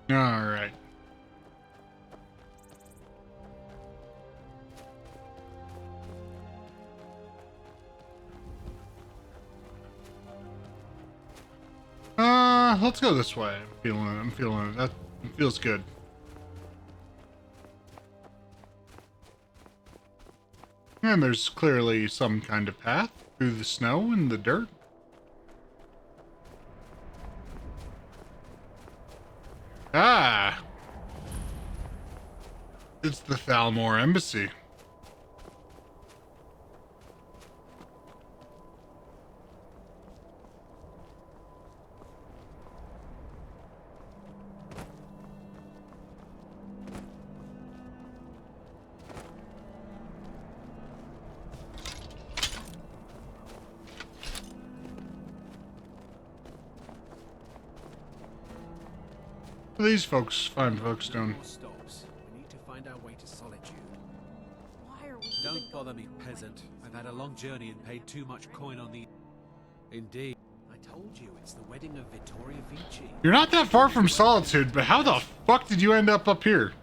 S1: All right. Let's go this way. I'm feeling it. That feels good. And there's clearly some kind of path through the snow and the dirt. Ah! It's the Thalmor Embassy. What are these folks, fine folks, doing?
S17: More stops. We need to find our way to Solitude.
S6: Why are we
S17: Don't bother me, peasant. I've had a long journey and paid too much coin on the... Indeed. I told you, it's the wedding of Vittoria Vici.
S1: You're not that far from Solitude, but how the fuck did you end up here?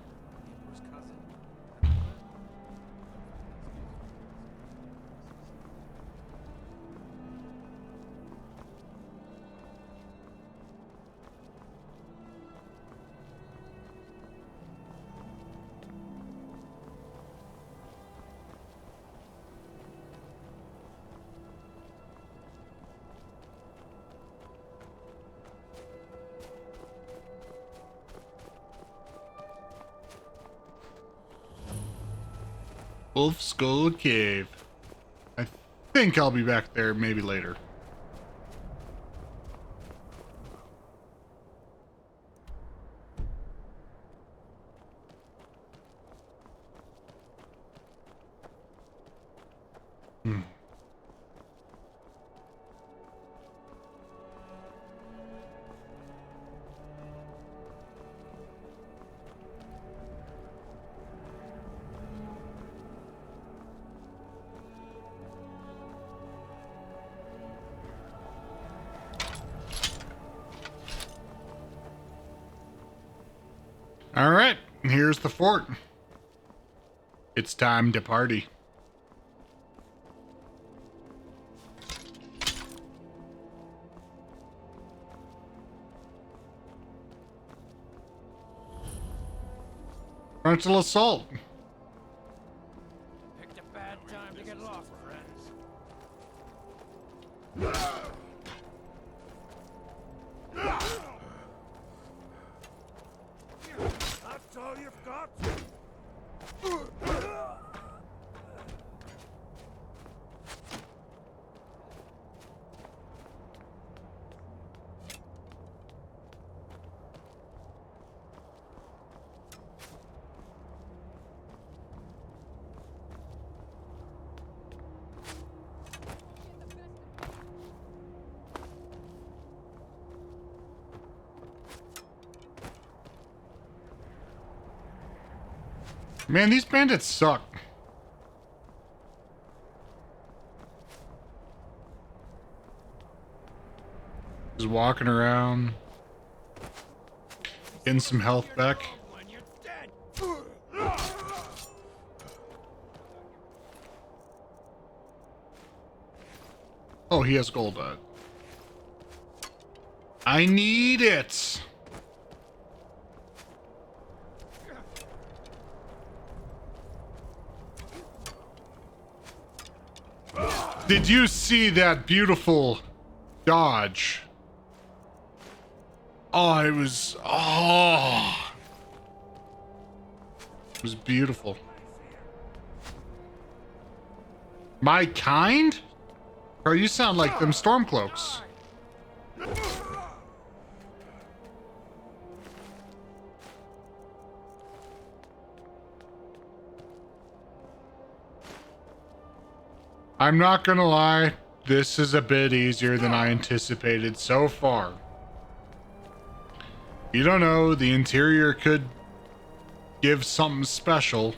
S1: Wolf Skull Cave. I think I'll be back there maybe later. All right, here's the fort. It's time to party. Frontal assault.
S4: Picked a bad time to get lost, friends.
S3: That's all you've got?
S1: Man, these bandits suck. Just walking around, getting some health back. Oh, he has gold. I need it. Did you see that beautiful dodge? Oh, it was beautiful. My kind? Bro, you sound like them Stormcloaks. I'm not gonna lie, this is a bit easier than I anticipated so far. You don't know, the interior could give something special.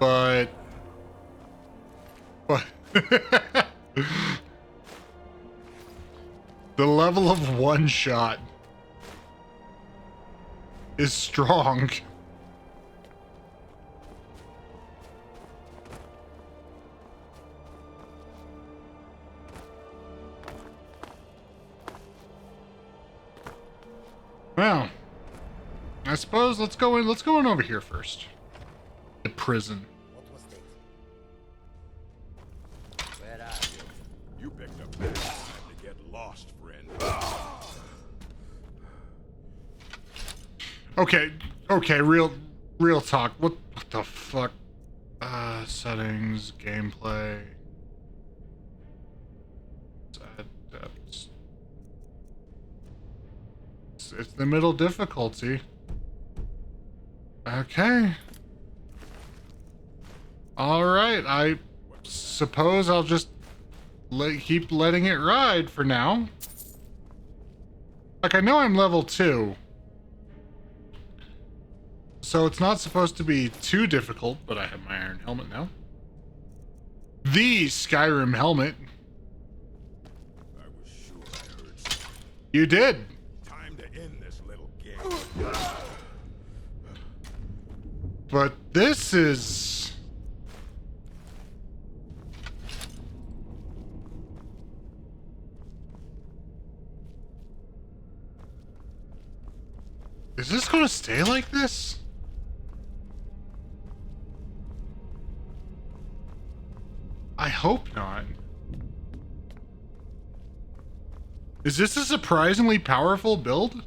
S1: But the level of one shot is strong. Well, I suppose let's go in over here first. The prison.
S13: What was that? Where are you?
S3: You picked a bad time to get lost, friend.
S1: Okay, real talk. What the fuck? Settings, gameplay. It's the middle difficulty. Okay. Alright, I suppose I'll just keep letting it ride for now. Like, I know I'm level 2. So it's not supposed to be too difficult, but I have my iron helmet now. The Skyrim helmet.
S7: I was sure I heard something.
S1: You did.
S7: Time to end this little game.
S1: But this is... Is this gonna stay like this? I hope not. Is this a surprisingly powerful build?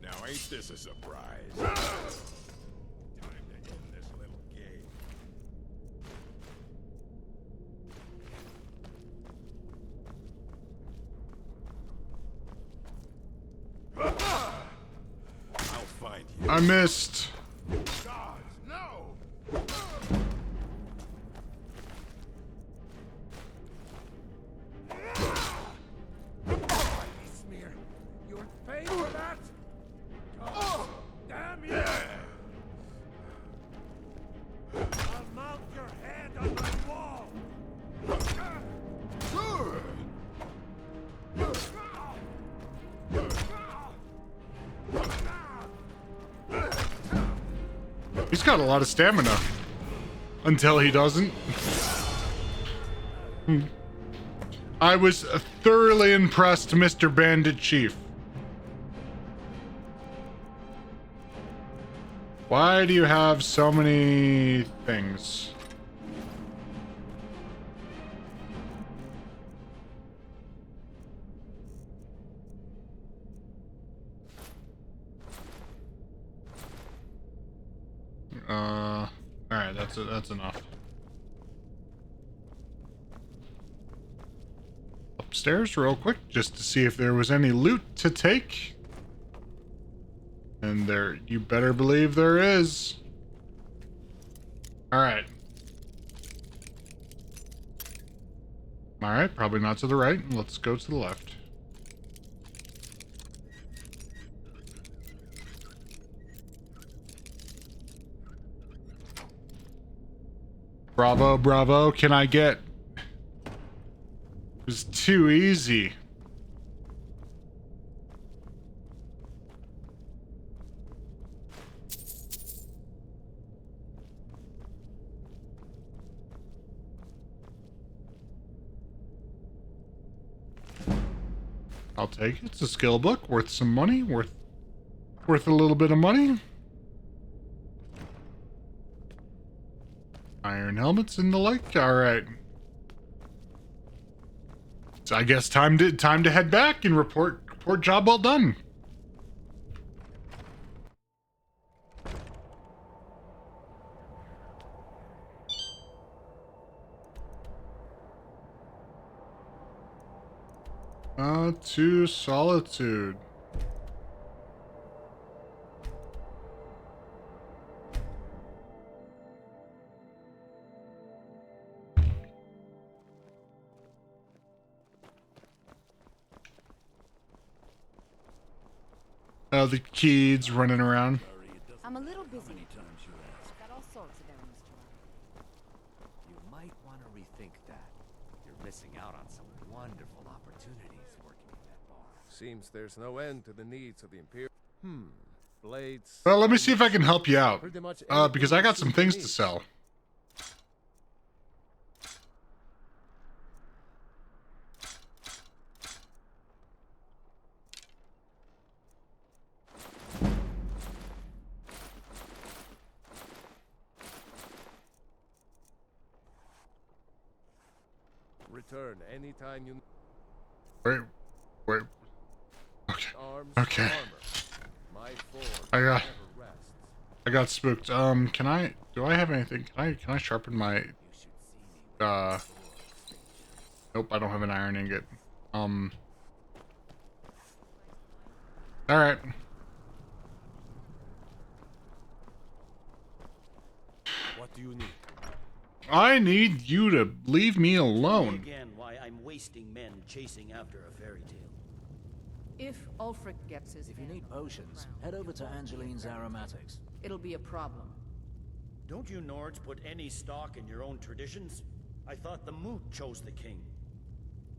S7: Now ain't this a surprise? Time to end this little game. I'll find you.
S1: I missed.
S7: Gods, no!
S3: Smear, you're paying for that? God damn you! I'll mount your head on my wall!
S1: He's got a lot of stamina. Until he doesn't. I was thoroughly impressed, Mr. Bandit Chief. Why do you have so many things? Alright, that's enough. Upstairs real quick, just to see if there was any loot to take. And there, you better believe there is. Alright. Alright, probably not to the right. Let's go to the left. Bravo, bravo. Can I get... It was too easy. I'll take it. It's a skill book, worth some money, worth a little bit of money. Iron helmets and the like. All right. So I guess time to head back and report job well done. To Solitude. The kids running around.
S14: I'm a little busy. Got all sorts of errands to run.
S18: You might want to rethink that. You're missing out on some wonderful opportunities working in that bar.
S2: Seems there's no end to the needs of the Imperial. Blades.
S1: Well, let me see if I can help you out.
S2: Pretty much
S1: Because I got some things
S2: need.
S1: to sell.
S2: Return anytime you.
S1: Wait. Okay.
S2: Arms,
S1: Okay.
S2: armor. My forge never rests.
S1: I got spooked. Do I have anything? Can I sharpen my nope, I don't have an iron ingot. All right.
S3: What do you need?
S1: I need you to leave me
S15: Tell me
S1: alone.
S15: again why I'm wasting men chasing after a fairy tale.
S16: If Ulfric gets his
S19: If you
S16: hand
S19: need
S16: on the
S19: potions,
S16: crown,
S19: head over
S16: it
S19: to
S16: won't be a
S19: Angeline's
S16: fairy tale.
S19: Aromatics.
S16: It'll be a problem.
S15: Don't you Nords put any stock in your own traditions? I thought the Moot chose the king.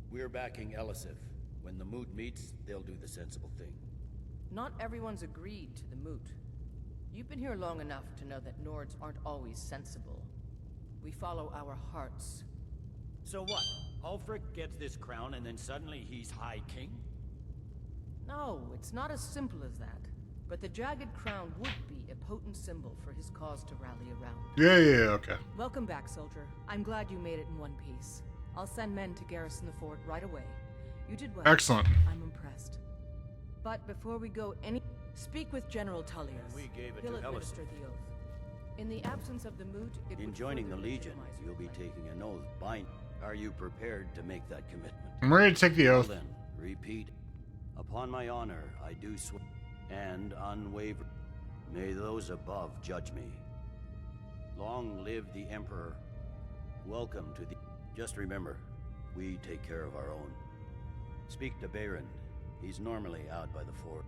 S15: We're backing Elisif. When the Moot meets, they'll do the sensible thing.
S16: Not everyone's agreed to the moot. You've been here long enough to know that Nords aren't always sensible. We follow our hearts.
S15: So what? Ulfric gets this crown and then suddenly he's High King?
S16: No, it's not as simple as that. But the Jagged Crown would be a potent symbol for his cause to rally around.
S1: Yeah, okay.
S16: Welcome back, soldier. I'm glad you made it in one piece. I'll send men to garrison the fort right away. You did well.
S1: Excellent.
S16: I'm impressed. But before we go speak with General Tullius.
S15: We gave it
S16: He'll
S15: to
S16: administer the oath. In the absence of the moot, it
S15: In
S16: would
S15: joining the
S16: further
S15: Legion,
S16: legitimize
S15: you'll be taking an oath. Are you prepared to make that commitment?
S1: I'm ready to take the oath.
S15: Well then, repeat. Upon my honor, I do swear, and unwavering. May those above judge me. Long live the Emperor. Welcome to the... Just remember, we take care of our own. Speak to Bayron. He's normally out by the fort.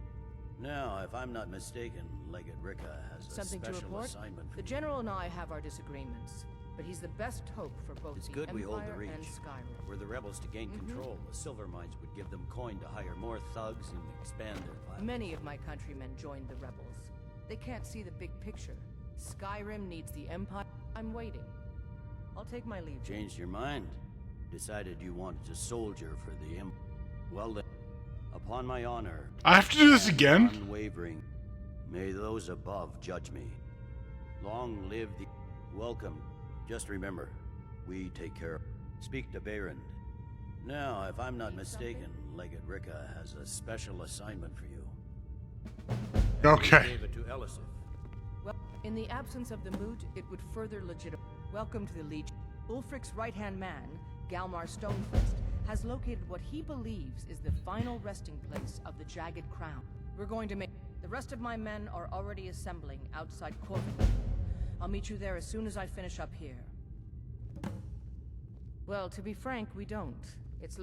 S15: Now, if I'm not mistaken, Legate Ricka has a
S16: Something to
S15: special
S16: report?
S15: assignment for
S16: The
S15: you.
S16: General and I have our disagreements, but he's the best hope for both
S15: It's
S16: the
S15: good we
S16: Empire
S15: hold the Reach.
S16: and Skyrim.
S15: Were the rebels to gain control, the silver mines would give them coin to hire more thugs and expand their violence.
S16: Many of my countrymen joined the rebels. They can't see the big picture. Skyrim needs the Empire. I'm waiting. I'll take my leave.
S15: Changed your mind? Decided you wanted to soldier for the Empire? Well then, upon my honor...
S1: I have to do this again?
S15: Unwavering. May those above judge me. Long live the... Welcome. Just remember, we take care of... Speak to Bayron. Now, if I'm not mistaken, Legate Ricka has a special assignment for you.
S1: Okay.
S15: And we gave it to Elisif.
S16: Well, in the absence of the moot, it would further legitimize. Welcome to the Legion. Ulfric's right-hand man, Galmar Stonefist, has located what he believes is the final resting place of the Jagged Crown. We're going to make... The rest of my men are already assembling outside Corvin. I'll meet you there as soon as I finish up here. Well, to be frank, we don't. It's...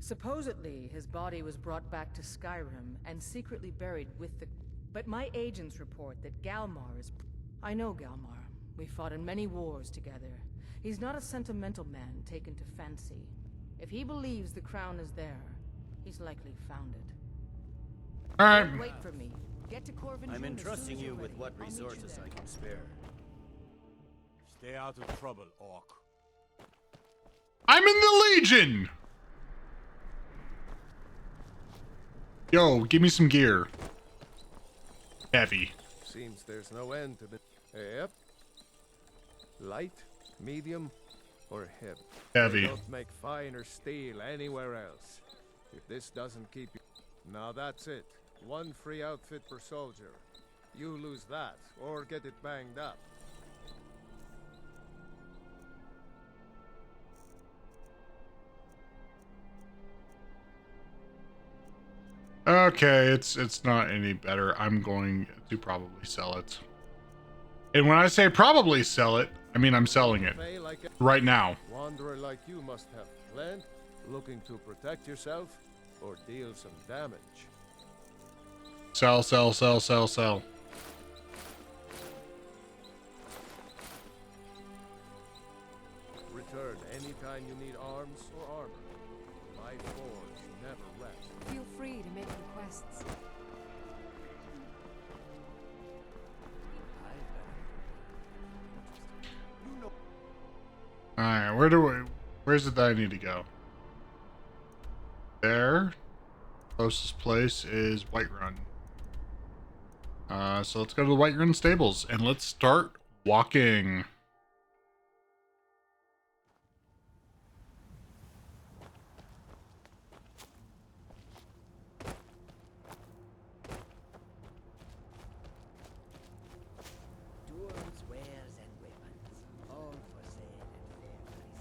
S16: Supposedly, his body was brought back to Skyrim and secretly buried with the... But my agents report that Galmar is... I know Galmar. We fought in many wars together. He's not a sentimental man taken to fancy. If he believes the crown is there, he's likely found it.
S1: Alright.
S16: Wait for me. Get to Corvin.
S15: I'm entrusting you with what resources I can spare.
S3: Stay out of trouble, Orc.
S1: I'm in the Legion! Yo, give me some gear. Heavy.
S2: Seems there's no end to the... Yep. Light, medium, or heavy.
S1: Heavy.
S2: They don't make finer steel anywhere else. If this doesn't keep you... Now that's it. One free outfit per soldier. You lose that, or get it banged up.
S1: Okay, it's not any better. I'm going to probably sell it. And when I say probably sell it, I mean I'm selling it. Right now.
S2: Wanderer like you must have land, looking to protect yourself, or deal some damage.
S1: Sell, sell, sell, sell, sell.
S2: Return anytime you need arms or armor. My forge never rests.
S8: Feel free to make requests.
S1: Alright, where's it that I need to go? There. Closest place is Whiterun. So let's go to the Whiterun stables and let's start walking.
S13: Dwarves, wares, and weapons, all for sale at fair prices.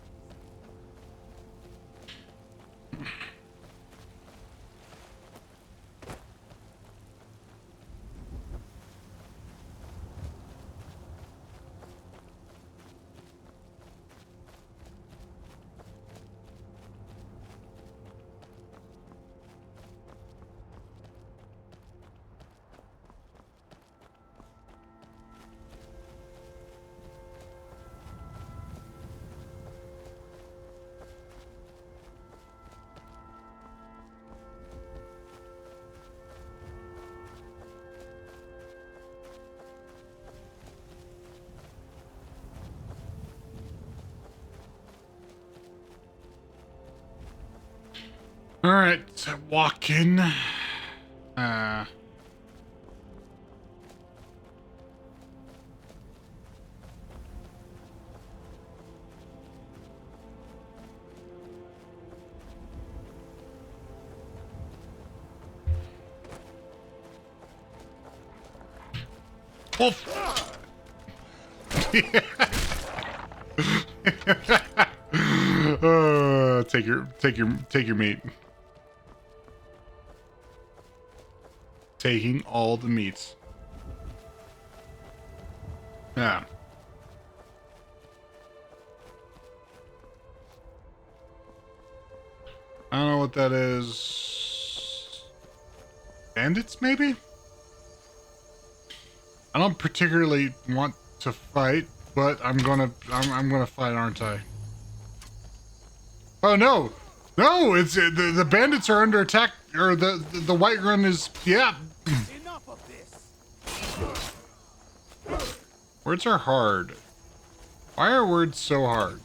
S1: All right, walk in. Take your meat. Taking all the meats. Yeah. I don't know what that is. Bandits, maybe? I don't particularly want to fight, but I'm gonna fight, aren't I? Oh no! No, it's the bandits are under attack, or the white run is, yeah.
S3: Enough of this.
S1: Words are hard. Why are words so hard?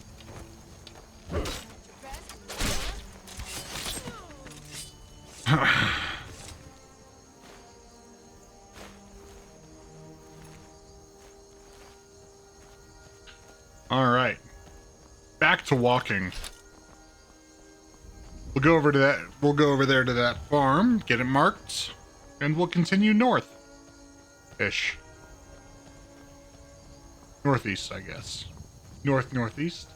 S1: All right, back to walking. We'll go over to that. We'll go over there to that farm, get it marked, and we'll continue north-ish. Northeast, I guess. Northeast.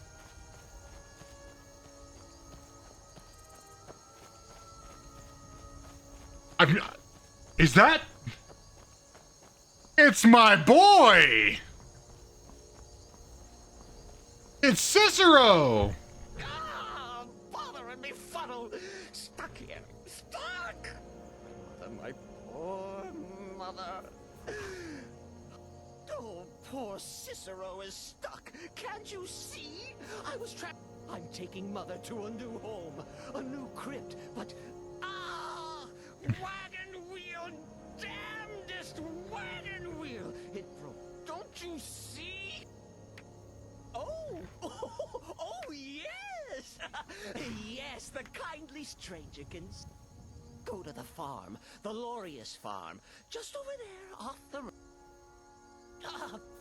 S1: Is that? It's my boy! It's Cicero!
S13: Ah, bother and befuddle! Stuck here! Stuck! My poor mother. Oh, poor Cicero is stuck. Can't you see? I was trapped. I'm taking mother to a new home, a new crypt, but wagon wheel, damnedest wagon wheel! It broke. Don't you see? Oh, yes! Yes, the kindly stranger can go to the farm, the Lorius farm, just over there off the road.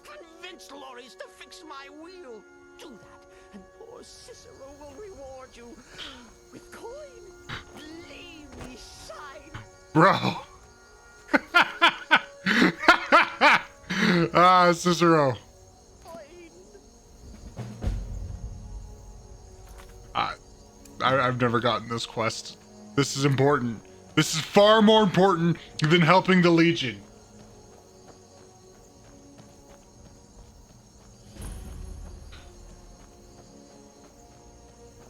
S13: Convince Lorius to fix my wheel. Do that, and poor Cicero will reward you with coin. Leave me side.
S1: Bro. Cicero. I've never gotten this quest. This is important. This is far more important than helping the Legion.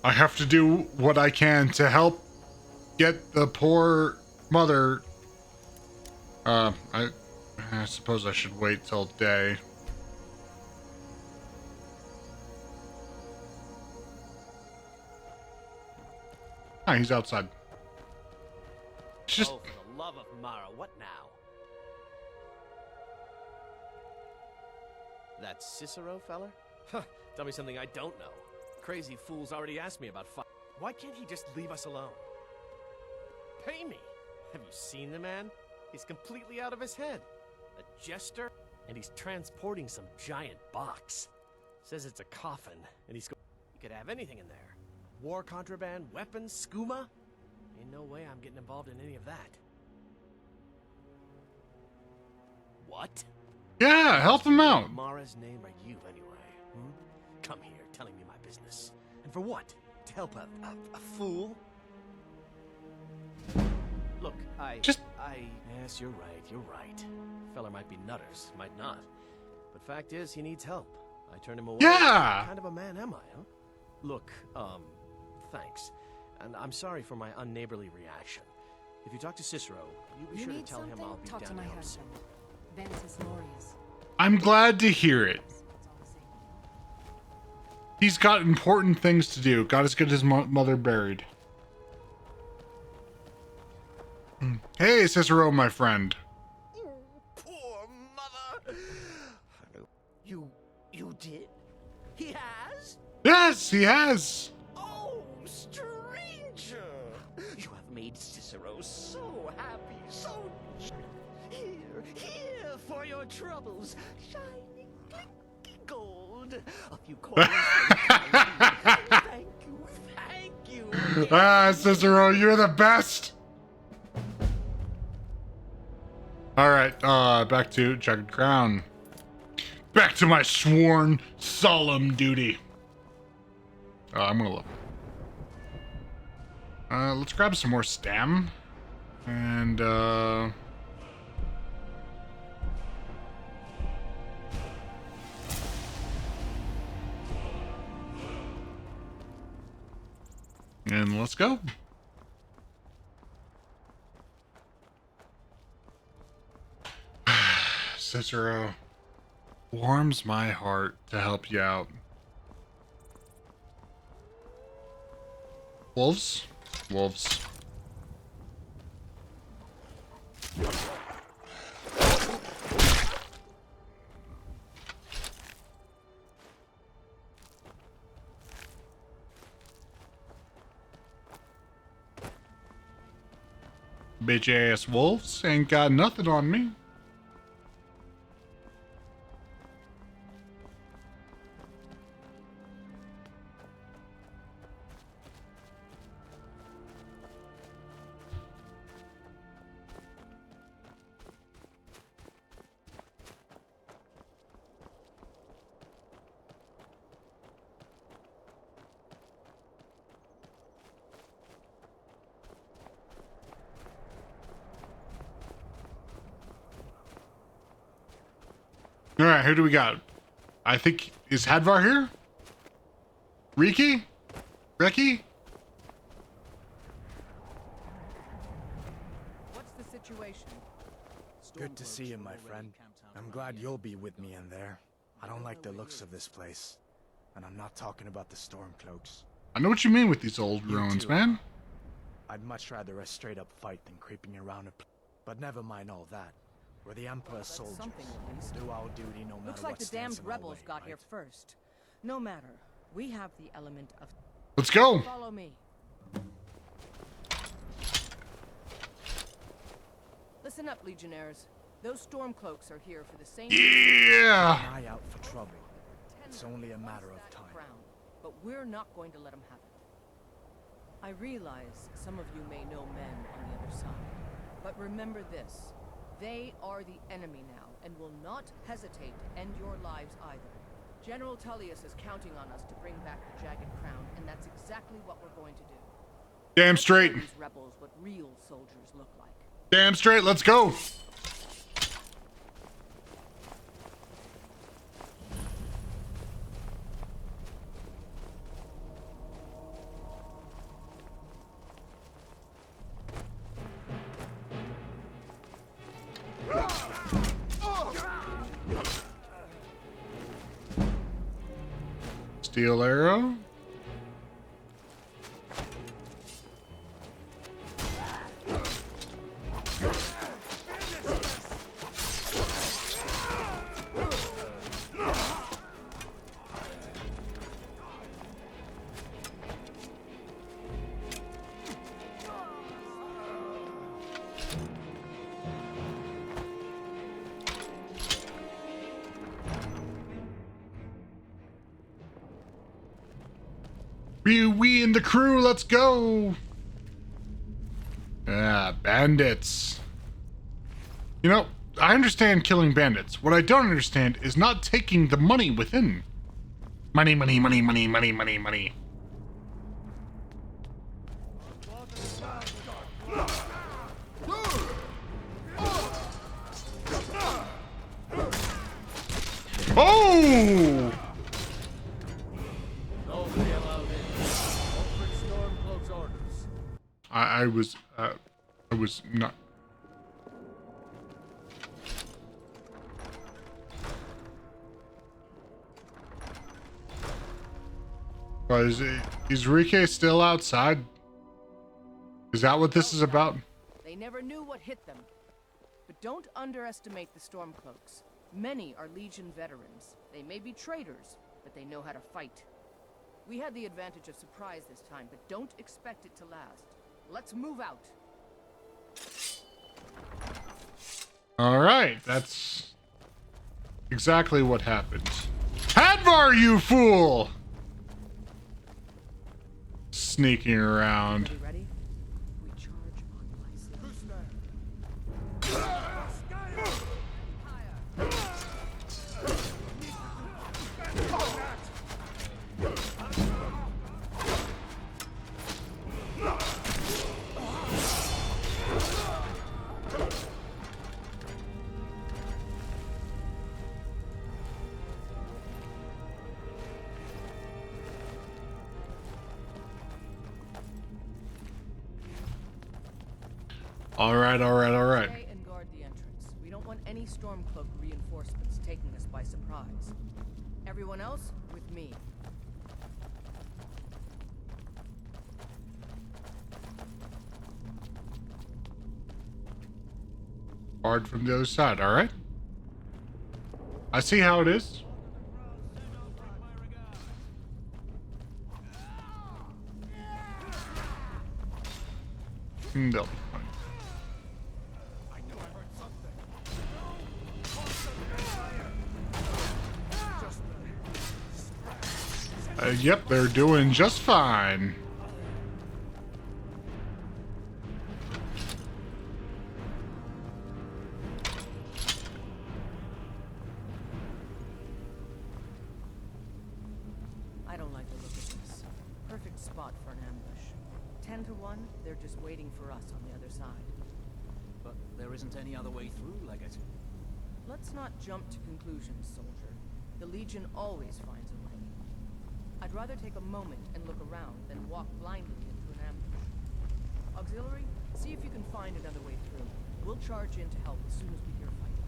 S1: I have to do what I can to help get the poor mother. I suppose I should wait till day. Ah, he's outside. Just...
S13: Oh, for the love of Mara, what now?
S9: That Cicero feller? Huh, tell me something I don't know. Crazy fool's already asked me about Why can't he just leave us alone? Pay me! Have you seen the man? He's completely out of his head. A jester, and he's transporting some giant box. Says it's a coffin, and he's he could have anything in there. War contraband, weapons, skooma? Ain't no way I'm getting involved in any of that. What?
S1: Yeah, help him out.
S9: Mara's name are you anyway? Hmm? Come here, telling me my business. And for what? To help a fool? Look, yes, you're right. Feller might be nutters, might not. But fact is, he needs help. I turned him away.
S1: Yeah!
S9: What kind of a man am I, huh? Look, thanks. And I'm sorry for my unneighborly reaction. If you talk to Cicero, you be sure to tell him I'll be
S8: Talk
S9: down
S8: to my
S9: to help
S8: husband, Ventus Lorius.
S1: I'm glad to hear it. He's got important things to do. Gotta get his mother buried. Hey, Cicero, my friend.
S13: Poor mother. You did? He has?
S1: Yes, he has.
S13: Oh, stranger! You your troubles. Shining, clinky gold. A few coins. Thank you.
S1: Ah, Cicero, you're the best. All right, back to Jagged Crown. Back to my sworn solemn duty. I'm gonna look. Let's grab some more stam. And, and let's go. Cicero, warms my heart to help you out. Wolves? Wolves. Bitch ass wolves ain't got nothing on me. All right, who do we got? I think, is Hadvar here? Riki? Reki?
S16: What's the situation?
S7: Good to see you, my friend. I'm glad you'll be with me in there. I don't like the looks of this place. And I'm not talking about the Stormcloaks.
S1: I know what you mean with these old ruins, man.
S7: I'd much rather a straight-up fight than creeping around but never mind all that. We're the Emperor's soldiers. Do our duty no matter
S16: Looks like
S7: what
S16: the
S7: stands
S16: damned
S7: in our
S16: rebels
S7: way,
S16: got
S7: right?
S16: here first. No matter. We have the element of...
S1: Let's go.
S16: Follow me. Listen up, Legionnaires. Those Stormcloaks are here for the same...
S1: Yeah!
S7: An eye out for trouble. It's only a matter of time.
S16: But we're not going to let them have it. I realize some of you may know men on the other side. But remember this. They are the enemy now, and will not hesitate to end your lives either. General Tullius is counting on us to bring back the Jagged Crown, and that's exactly what we're going to do.
S1: Damn
S16: Let's
S1: straight.
S16: show these rebels what real soldiers look like.
S1: Damn straight, let's go. Steel arrow. We and the crew, let's go. Ah, bandits. You know, I understand killing bandits. What I don't understand is not taking the money within. Money, money, money, money, money, money, money. Oh! I was not. Is Rike still outside? Is that what this is about?
S16: They never knew what hit them. But don't underestimate the Stormcloaks. Many are Legion veterans. They may be traitors, but they know how to fight. We had the advantage of surprise this time, but don't expect it to last. Let's move out.
S1: All right, that's exactly what happened. Hadvar, you fool! Sneaking around.
S4: Ready? We charge on myself.
S1: All right.
S16: Stay and guard the entrance. We don't want any Stormcloak reinforcements taking us by surprise. Everyone else, with me.
S1: Hard from the other side, all right? I see how it is. They'll be fine. Yep, they're doing just fine.
S16: I don't like the look of this. Perfect spot for an ambush. 10 to 1, they're just waiting for us on the other side.
S19: But there isn't any other way through, Leggett.
S16: Let's not jump to conclusions, soldier. The Legion always finds a way. I'd rather take a moment and look around than walk blindly into an ambush. Auxiliary, see if you can find another way through. We'll charge in to help as soon as we hear fighting.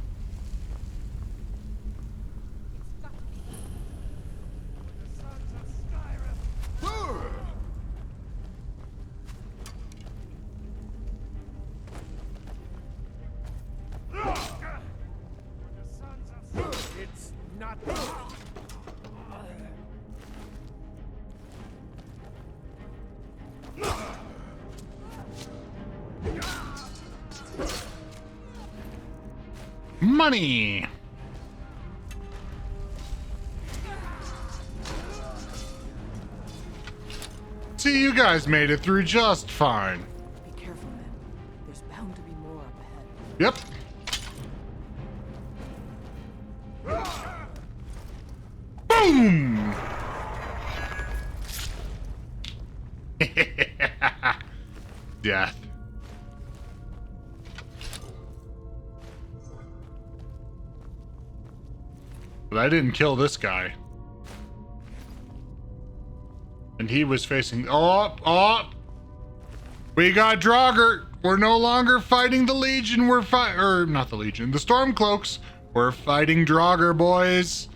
S3: It's not.
S1: Money! See, you guys made it through just fine.
S16: Be careful, men. There's bound to be more up ahead.
S1: Yep. Boom! Death. But I didn't kill this guy. And he was facing... Oh! We got Draugr! We're no longer fighting the Legion, we're not the Legion, the Stormcloaks. We're fighting Draugr, boys.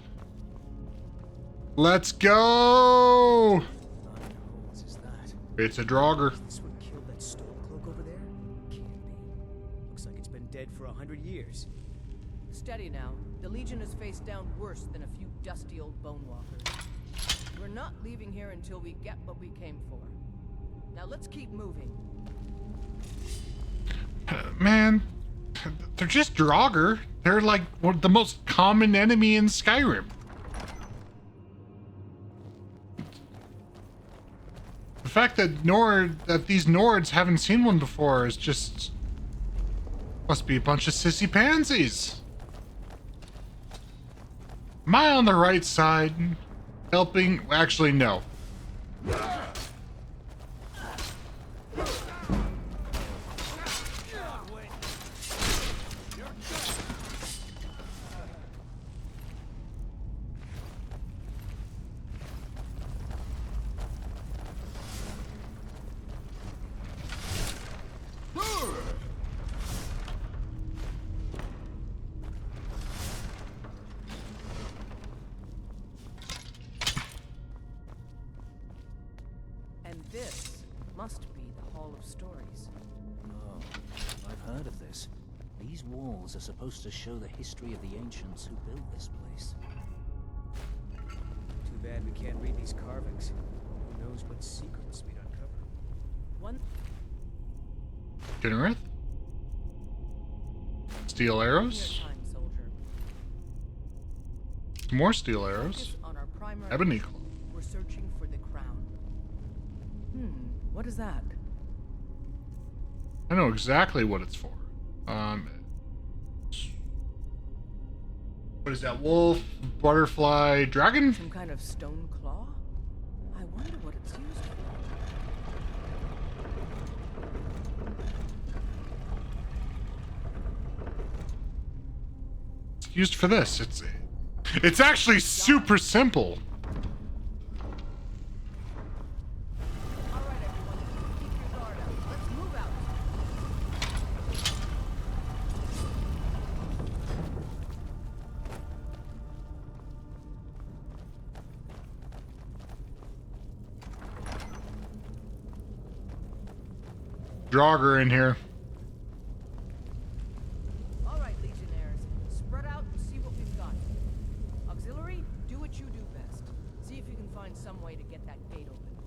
S1: Let's go!
S4: What is that?
S1: It's a Draugr.
S4: Is this what killed that Stormcloak over there? Can't be. Looks like it's been dead for 100 years.
S16: Steady now. The Legion has faced down worse than a few dusty old bone walkers. We're not leaving here until we get what we came for. Now let's keep moving.
S1: Man, they're just Draugr. They're like the most common enemy in Skyrim. The fact that these Nords haven't seen one before is just... must be a bunch of sissy pansies. Am I on the right side? Helping? Actually, no.
S16: And this must be the Hall of Stories.
S19: Oh, I've heard of this. These walls are supposed to show the history of the ancients who built this place.
S4: Too bad we can't read these carvings. Who knows what secrets we'd uncover.
S16: One.
S1: Genereth? Steel arrows?
S16: Time, soldier.
S1: Some more steel arrows.
S16: Focus on our primary
S1: Ebony
S16: mission.
S1: claw.
S16: We're searching for the crown. What is that?
S1: I know exactly what it's for. What is that? Wolf, butterfly, dragon?
S16: Some kind of stone claw? I wonder what it's used for.
S1: It's used for this. It's actually super simple. Jogger in here.
S16: All right, Legionnaires, spread out and see what we've got. Auxiliary, do what you do best. See if you can find some way to get that gate open.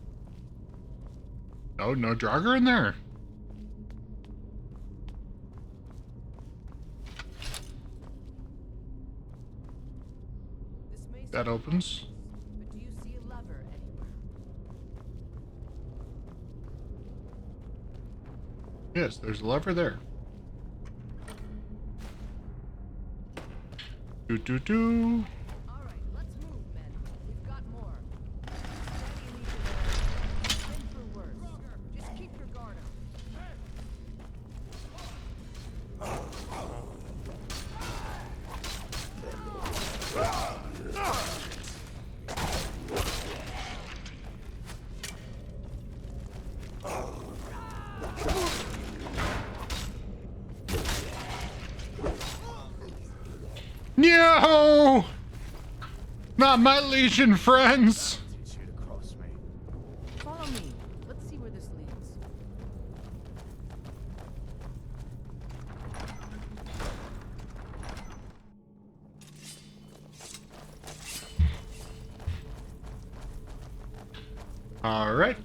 S1: Oh, no Jogger in there. That opens.
S16: But do you see a lever anywhere?
S1: Yes, there's a lever there. Do.
S16: All right, let's move, men. We've got more. Steady, Legionnaires. Think for worse. Just keep your guard up.
S1: No! Not my Legion friends!
S16: Follow me. Let's see where this leads.
S1: All right.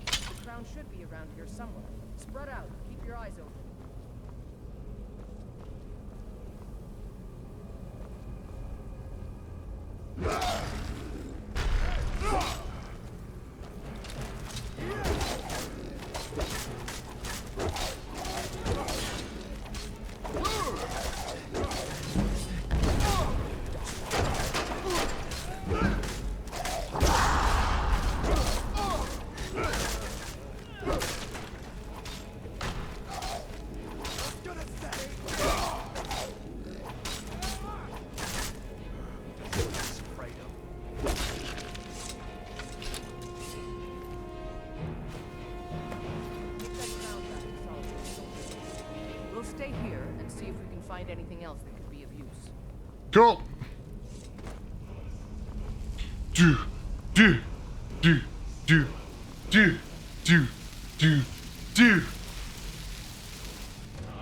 S16: The crown should be around here somewhere. Spread out. Keep your eyes open. We'll stay here and see if we can find anything else that could be of use.
S1: Cool. Do.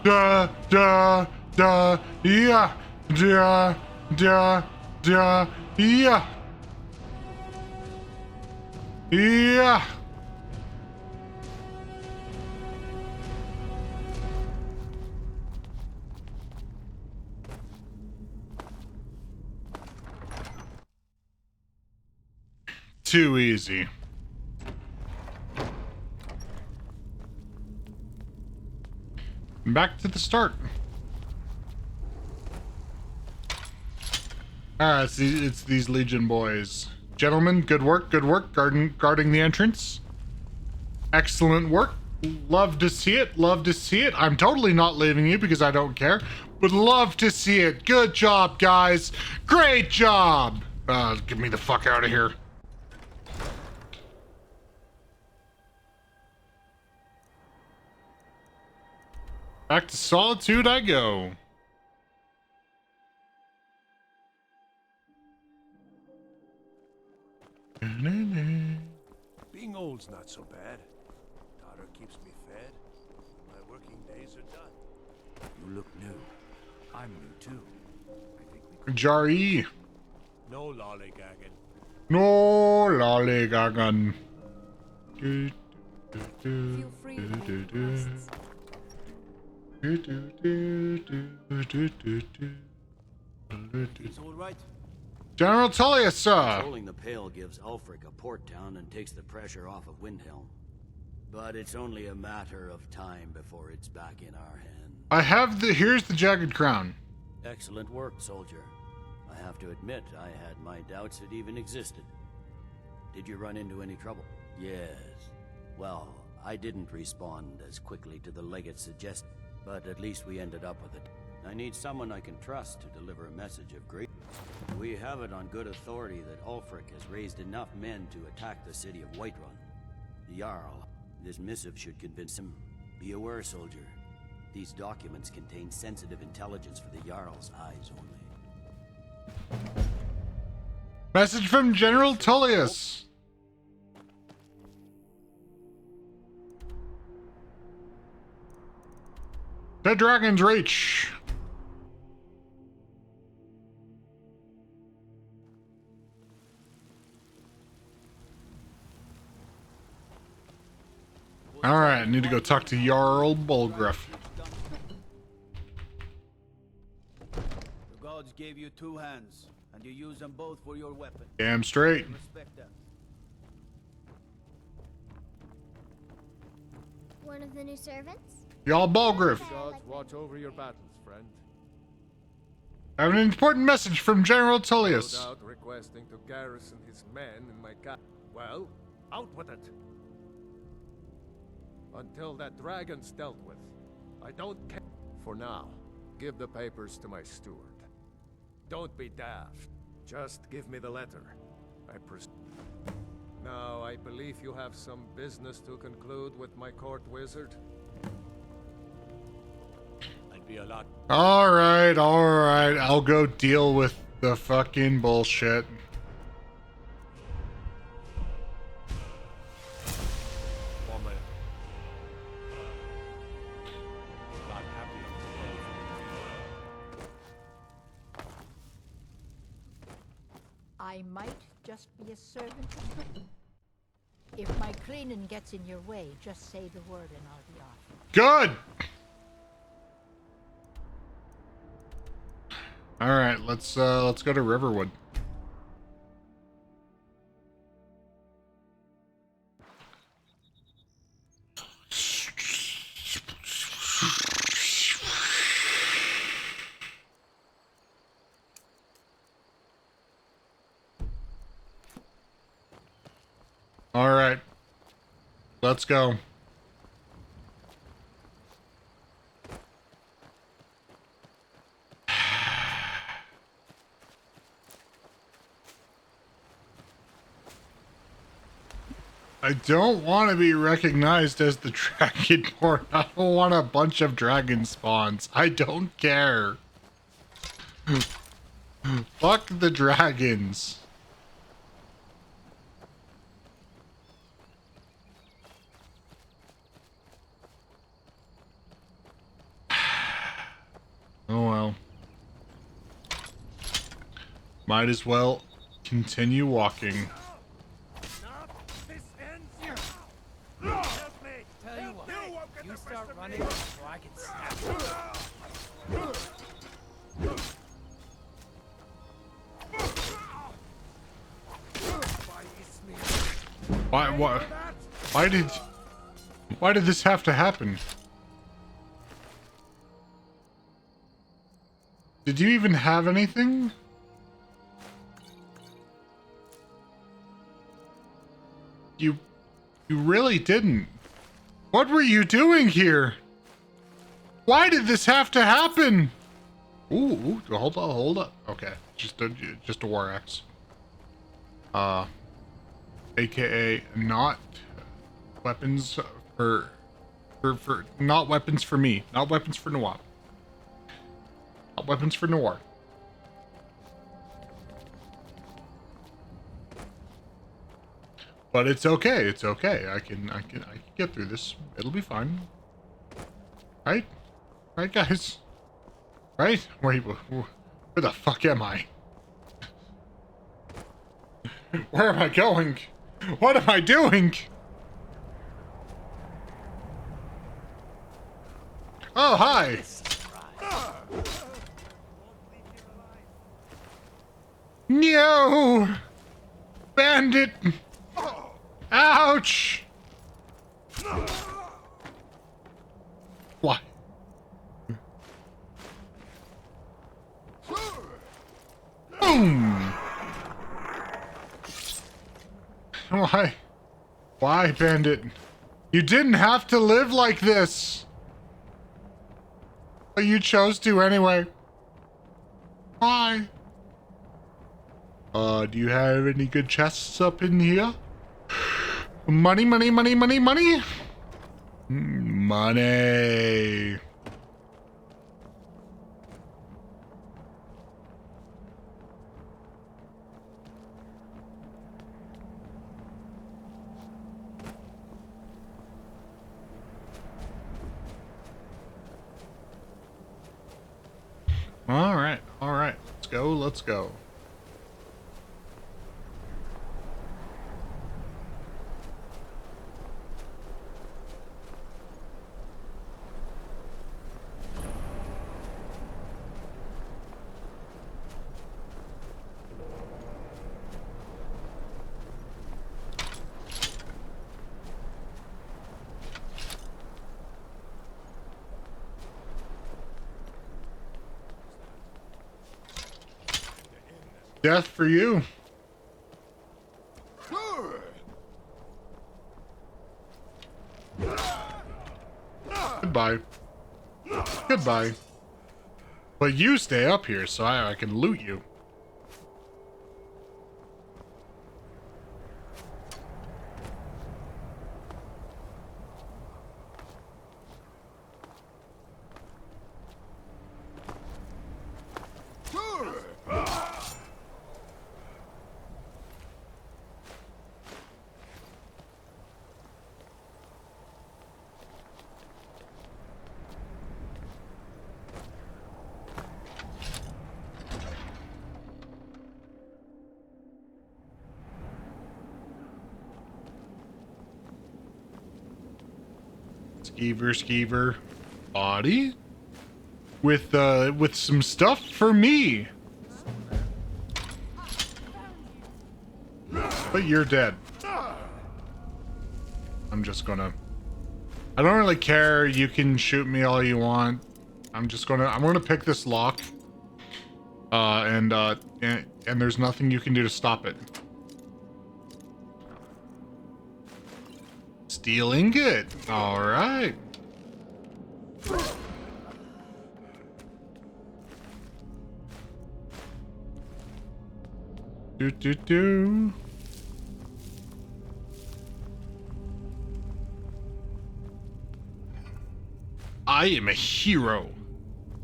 S1: Da, yeah. Yeah. Yeah. Too easy. Back to the start. It's these Legion boys. Gentlemen, good work guarding the entrance. Excellent work. Love to see it. I'm totally not leaving you because I don't care, but love to see it. Good job, guys. Great job. Get me the fuck out of here. Back to Solitude I go.
S3: Being old's not so bad. Daughter keeps me fed. My working days are done.
S18: You look new. I'm new too. I think we
S1: Jari.
S3: No lollygagging.
S1: No lollygagging.
S8: Feel free to make requests.
S5: It's all right.
S1: General Tullius, sir.
S15: Controlling the Pale gives Ulfric a port town and takes the pressure off of Windhelm. But it's only a matter of time before it's back in our hands.
S1: I have the. Here's the jagged crown.
S15: Excellent work, soldier. I have to admit, I had my doubts it even existed. Did you run into any trouble? Yes. Well, I didn't respond as quickly to the legate suggested, but at least we ended up with it. I need someone I can trust to deliver a message of great. We have it on good authority that Ulfric has raised enough men to attack the city of Whiterun. The Jarl. This missive should convince him. Be aware, soldier. These documents contain sensitive intelligence for the Jarl's eyes only.
S1: Message from General Tullius. The Dragon's Reach. Alright, I need to go talk to Jarl Bulgriff.
S5: The gods gave you two hands, and you use them both for your weapon.
S1: Damn straight.
S5: Respect that.
S10: One of the new servants?
S1: Jarl Bulgriff.
S2: Gods watch over your battles, friend.
S1: I have an important message from General Tullius.
S2: No doubt requesting to garrison his men in my camp. Well, out with it. Until that dragon's dealt with, I don't care. For now, give the papers to my steward. Don't be daft. Just give me the letter. Now, I believe you have some business to conclude with my court wizard.
S3: I'd be a lot.
S1: Alright, I'll go deal with the fucking bullshit.
S20: I might just be a servant. If my Kreenan gets in your way, just say the word and I'll be off.
S1: Good! Alright, let's go to Riverwood. Alright. Let's go. I don't want to be recognized as the Dragonborn. I don't want a bunch of dragon spawns. I don't care. Fuck the dragons. Oh well. Might as well continue walking.
S4: Tell you what, you start running so I can snap
S1: Why did this have to happen? Did you even have anything? You really didn't. What were you doing here? Why did this have to happen? Ooh, hold up. Okay, just a war axe. AKA not weapons for not weapons for me, not weapons for Noir. Not weapons for Noir. But it's okay. It's okay. I can get through this. It'll be fine. Right? Right, guys? Right? Wait, where the fuck am I? Where am I going? What am I doing? Oh, hi. No! Bandit! Ouch! Why? Boom! Why? Why, Bandit? You didn't have to live like this! But you chose to anyway. Why? Do you have any good chests up in here? Money, money, money, money, money! Money! Alright, alright. Let's go, let's go. Death for you. Goodbye. Goodbye. But you stay up here so I can loot you. Skeever body with some stuff for me. But you're dead. I'm just gonna, I don't really care. You can shoot me all you want. I'm gonna pick this lock. And there's nothing you can do to stop it. Steel ingot. All right. Do. I am a hero,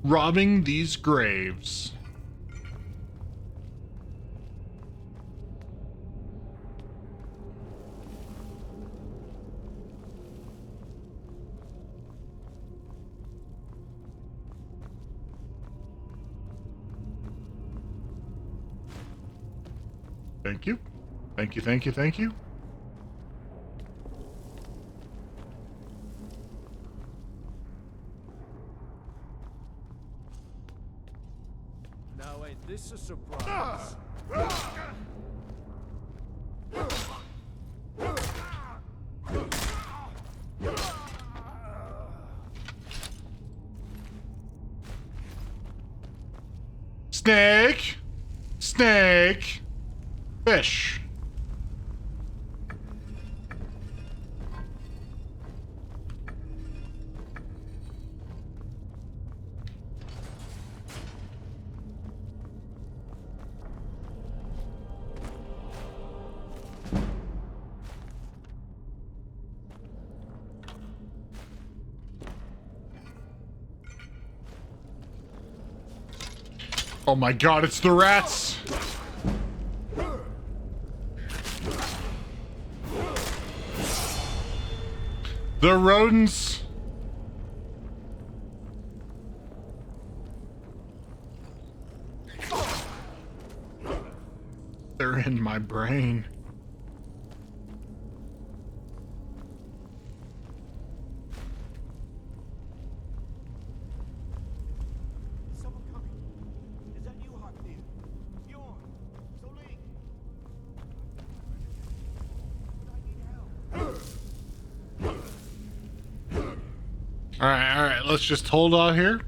S1: robbing these graves. Thank you. Thank you, thank you, thank you.
S3: Now ain't this a surprise?
S1: Snake! Snake! Fish! Oh my god, it's the rats! The rodents! They're in my brain. All right. Let's just hold out here.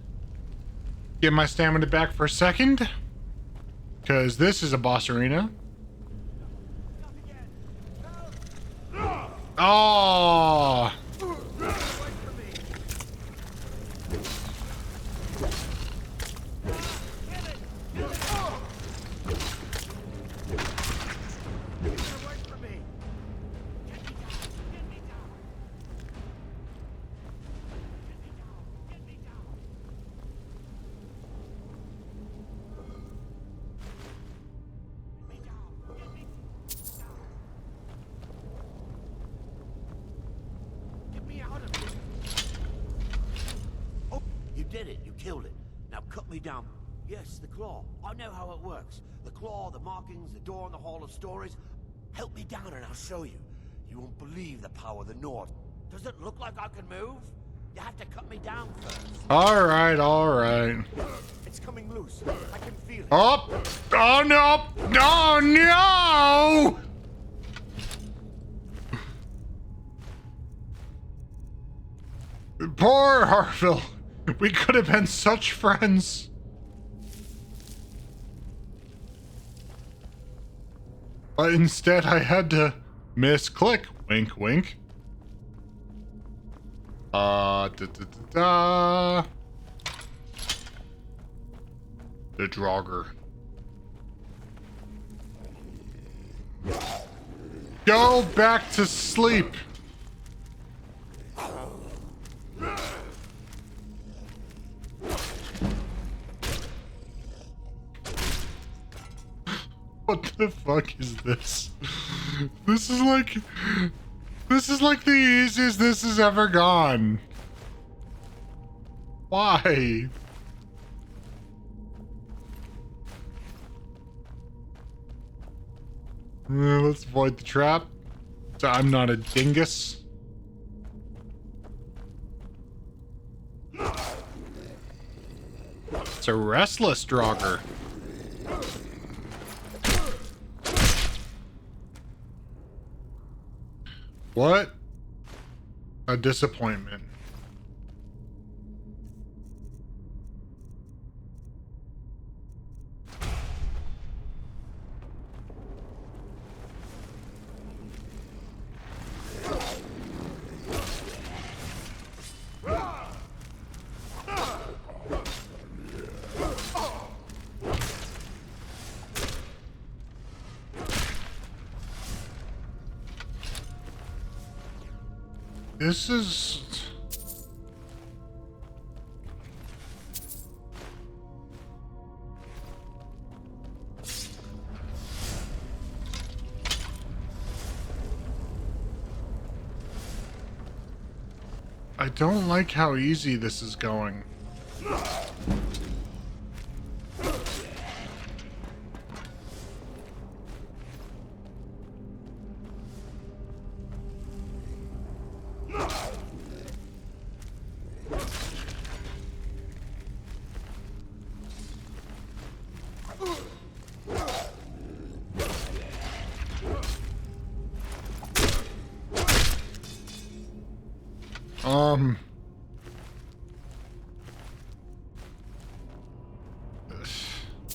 S1: Get my stamina back for a second. Because this is a boss arena. Oh!
S15: You did it. You killed it. Now cut me down. Yes, the claw. I know how it works. The claw, the markings, the door in the Hall of Stories. Help me down and I'll show you. You won't believe the power of the North. Does it look like I can move? You have to cut me down first.
S1: All right.
S3: It's coming loose. I can feel it.
S1: Oh! Oh no! Oh no! Poor Harville. We could have been such friends. But instead I had to misclick. Wink, wink. The Draugr. Go back to sleep. What the fuck is this? This is like the easiest this has ever gone. Why? Let's avoid the trap. So I'm not a dingus. It's a restless Draugr. What a disappointment. This is... I don't like how easy this is going.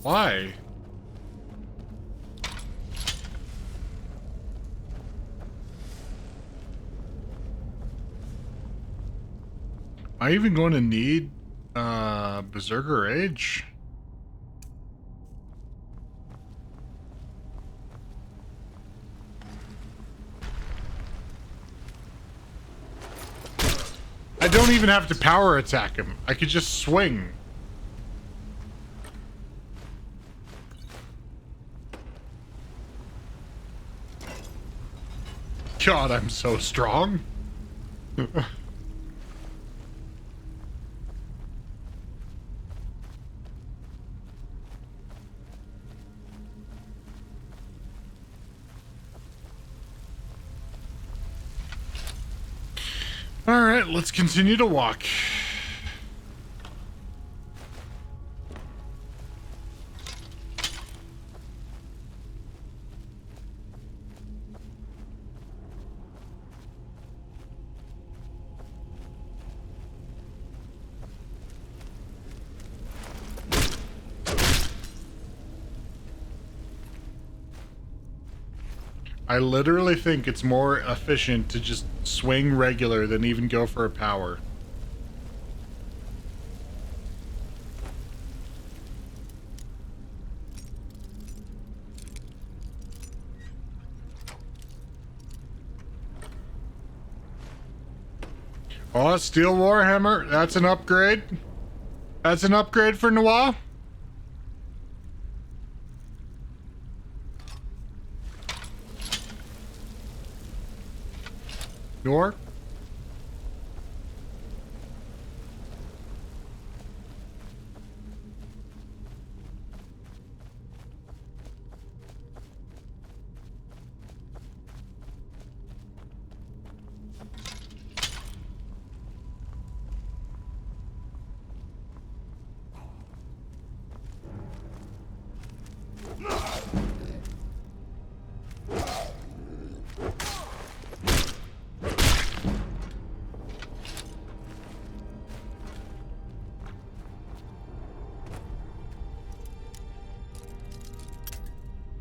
S1: Why? Am I even going to need Berserker Age? I don't even have to power attack him. I could just swing. God, I'm so strong. All right, let's continue to walk. I literally think it's more efficient to just swing regular than even go for a power. Oh, Steel Warhammer. That's an upgrade. That's an upgrade for Noir. Noir?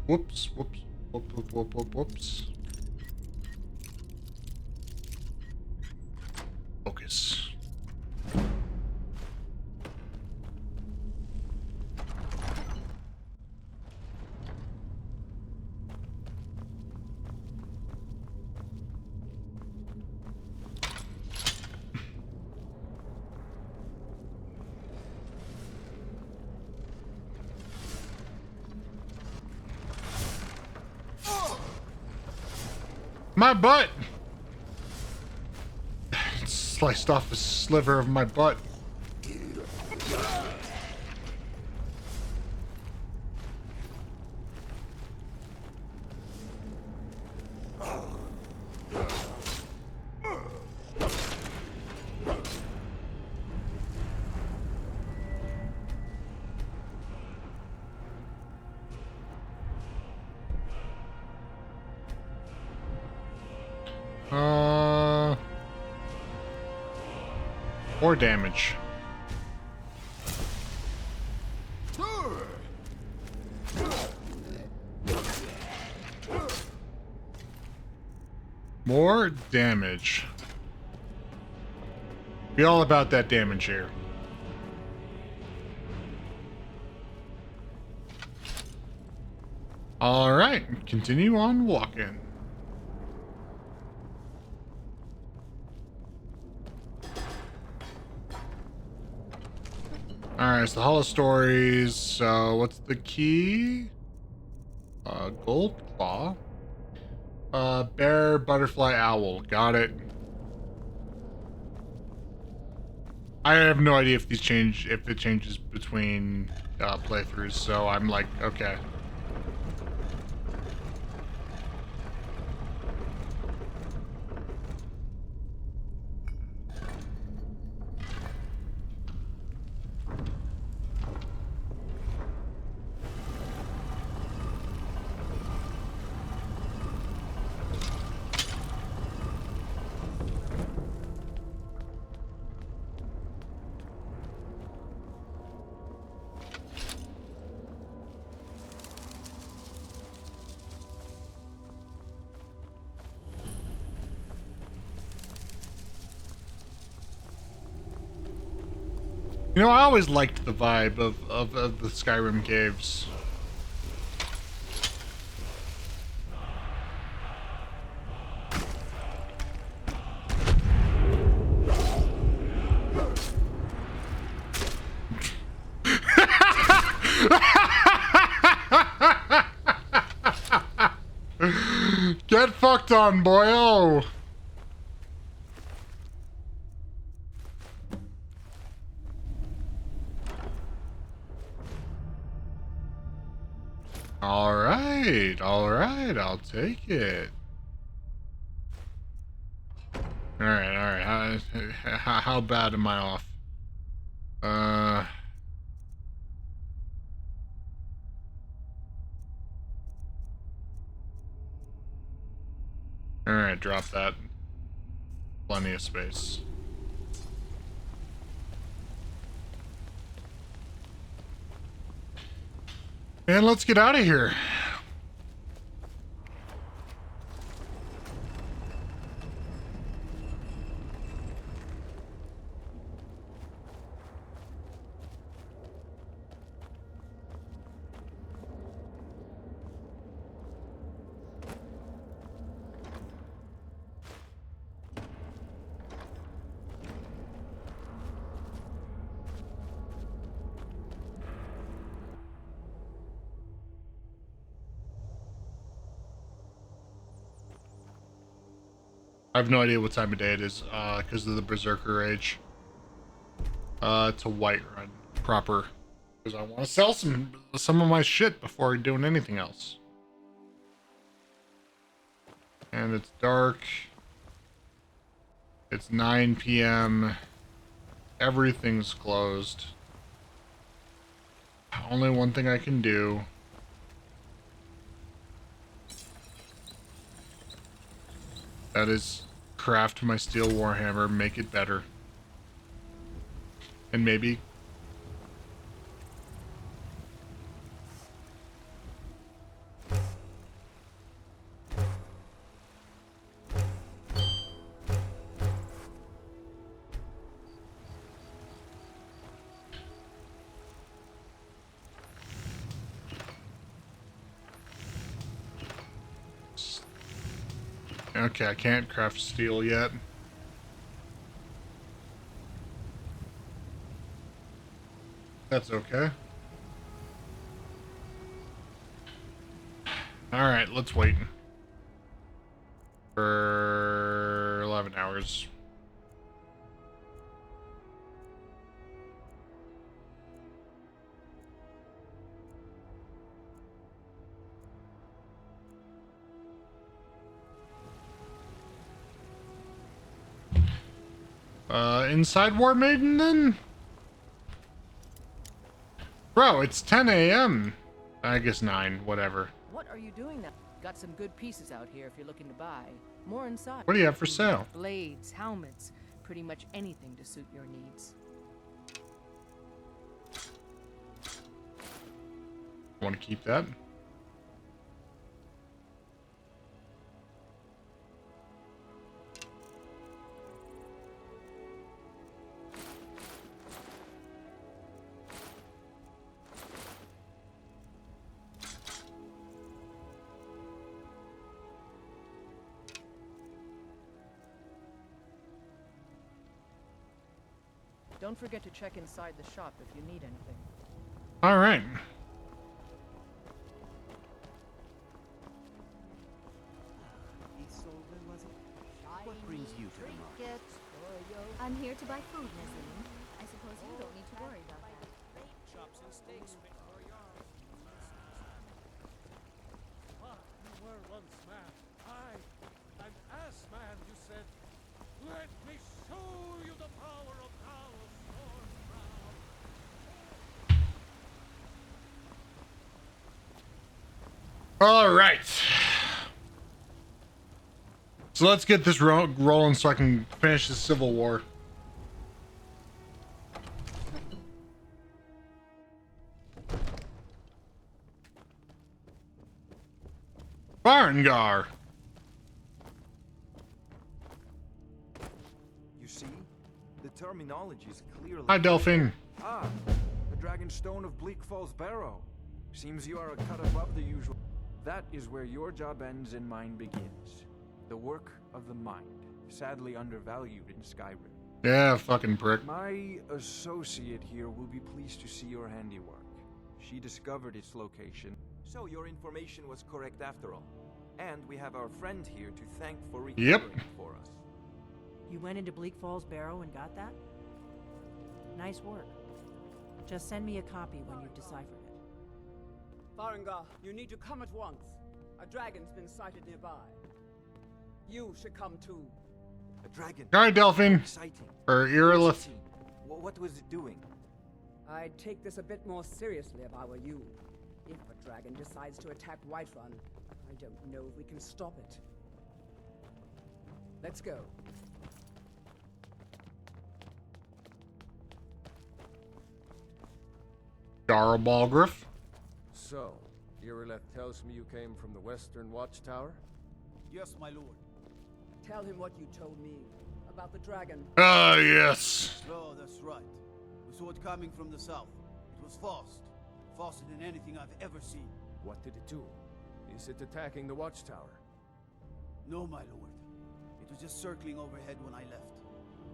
S1: Whoops, whoops, whoops. Focus. My butt! Sliced off a sliver of my butt. More damage. More damage. Be all about that damage here. All right, continue on walking. Alright, so the Hollow Stories. So what's the key? Gold Claw. Bear, Butterfly, Owl. Got it. I have no idea if these change, if it changes between playthroughs, so I'm like, okay. You know, I always liked the vibe of the Skyrim caves. Get fucked on, boyo! Alright, I'll take it. Alright, how bad am I off? Alright, drop that. Plenty of space. And let's get out of here. have no idea what time of day it is because of the Berserker Rage. It's a Whiterun proper because I want to sell some of my shit before doing anything else. And it's dark. It's 9 p.m. Everything's closed. Only one thing I can do. That is craft my steel warhammer, make it better. And maybe okay, I can't craft steel yet. That's okay. Alright, let's wait. For 11 hours. Inside War Maiden then? Bro, it's 10 a.m. I guess 9, whatever.
S16: What are you doing now? Got some good pieces out here if you're looking to buy. More inside.
S1: What do you have for sale?
S16: Blades, helmets, pretty much anything to suit your needs.
S1: Want to keep that?
S16: Don't forget to check inside the shop if you need anything.
S1: All right.
S15: What brings you to the market?
S10: I'm here to buy food, Nazim. I suppose you don't need to worry about that.
S4: Chops and steaks fit for your arms.
S3: You were once man. An ass man, you said. Let me show you the power of Talos Sword.
S1: All right. So let's get this rolling so I can finish the Civil War. Barangar.
S12: You see, the terminology is clearly.
S1: Hi, Delphine.
S12: Ah, the Dragon Stone of Bleak Falls Barrow. Seems you are a cut above the usual. That is where your job ends and mine begins. The work of the mind, sadly undervalued in Skyrim.
S1: Yeah, fucking prick.
S12: My associate here will be pleased to see your handiwork. She discovered its location. So your information was correct after all. And we have our friend here to thank for recovering it for us.
S21: You went into Bleak Falls Barrow and got that? Nice work. Just send me a copy when you've deciphered it.
S11: Farengar, you need to come at once. A dragon's been sighted nearby. You should come too.
S12: A dragon.
S1: All right, Delphine.
S12: Exciting.
S1: Or Irilith.
S12: What was it doing?
S11: I'd take this a bit more seriously if I were you. If a dragon decides to attack Whiterun, I don't know if we can stop it. Let's go.
S1: Darabalgriff.
S2: So, Irileth tells me you came from the Western Watchtower?
S5: Yes, my lord.
S11: Tell him what you told me about the dragon.
S1: Ah, yes.
S5: Oh, that's right. We saw it coming from the south. It was fast. Faster than anything I've ever seen.
S2: What did it do? Is it attacking the Watchtower?
S5: No, my lord. It was just circling overhead when I left.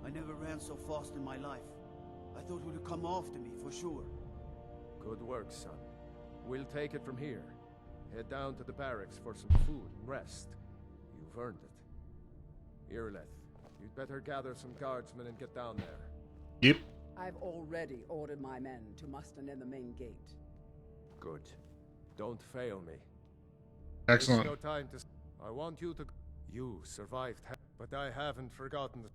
S5: I never ran so fast in my life. I thought it would have come after me, for sure.
S2: Good work, son. We'll take it from here. Head down to the barracks for some food and rest. You've earned it. Irileth, you'd better gather some guardsmen and get down there.
S1: Yep.
S11: I've already ordered my men to muster near the main gate.
S2: Good. Don't fail me.
S1: Excellent.
S2: There's no time to... I want you to... You survived, but I haven't forgotten the...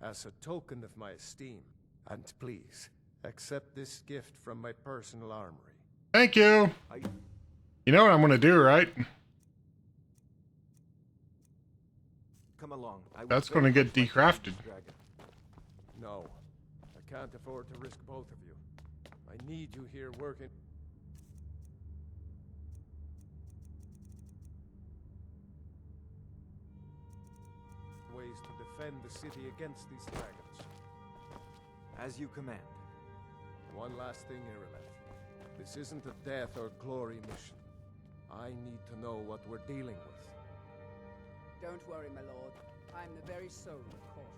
S2: As a token of my esteem, and please, accept this gift from my personal armory.
S1: Thank you. You know what I'm gonna do, right?
S12: Come along.
S1: That's gonna get decrafted.
S2: No, I can't afford to risk both of you. I need you here working. Ways to defend the city against these dragons.
S12: As you command.
S2: One last thing, Irileth. This isn't a death or glory mission. I need to know what we're dealing with.
S11: Don't worry, my lord. I'm the very soul of caution.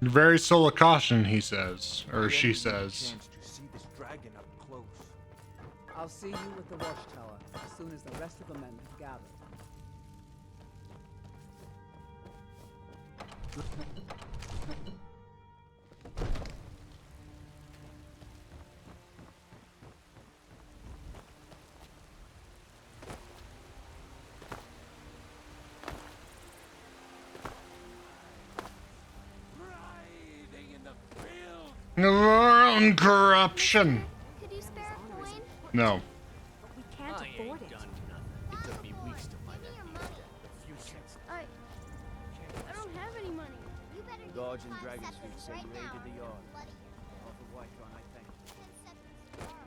S1: Very soul of caution, he says, or she says.
S12: To see this dragon up close.
S11: I'll see you with the watchtower as soon as the rest of the men have gathered.
S1: Of our own corruption.
S10: Could you spare a coin?
S1: No.
S10: But we can't afford it.
S9: It took me weeks to find that
S10: Give me your money.
S9: a few cents.
S10: I don't have any money. You better give
S5: Guards
S10: me
S5: and
S10: 5
S5: dragon
S10: seconds
S5: streets said
S10: right
S5: you
S10: now.
S5: raided the yard.
S10: Bloody.
S5: Off of Whiterun, I think.
S10: 10 seconds tomorrow.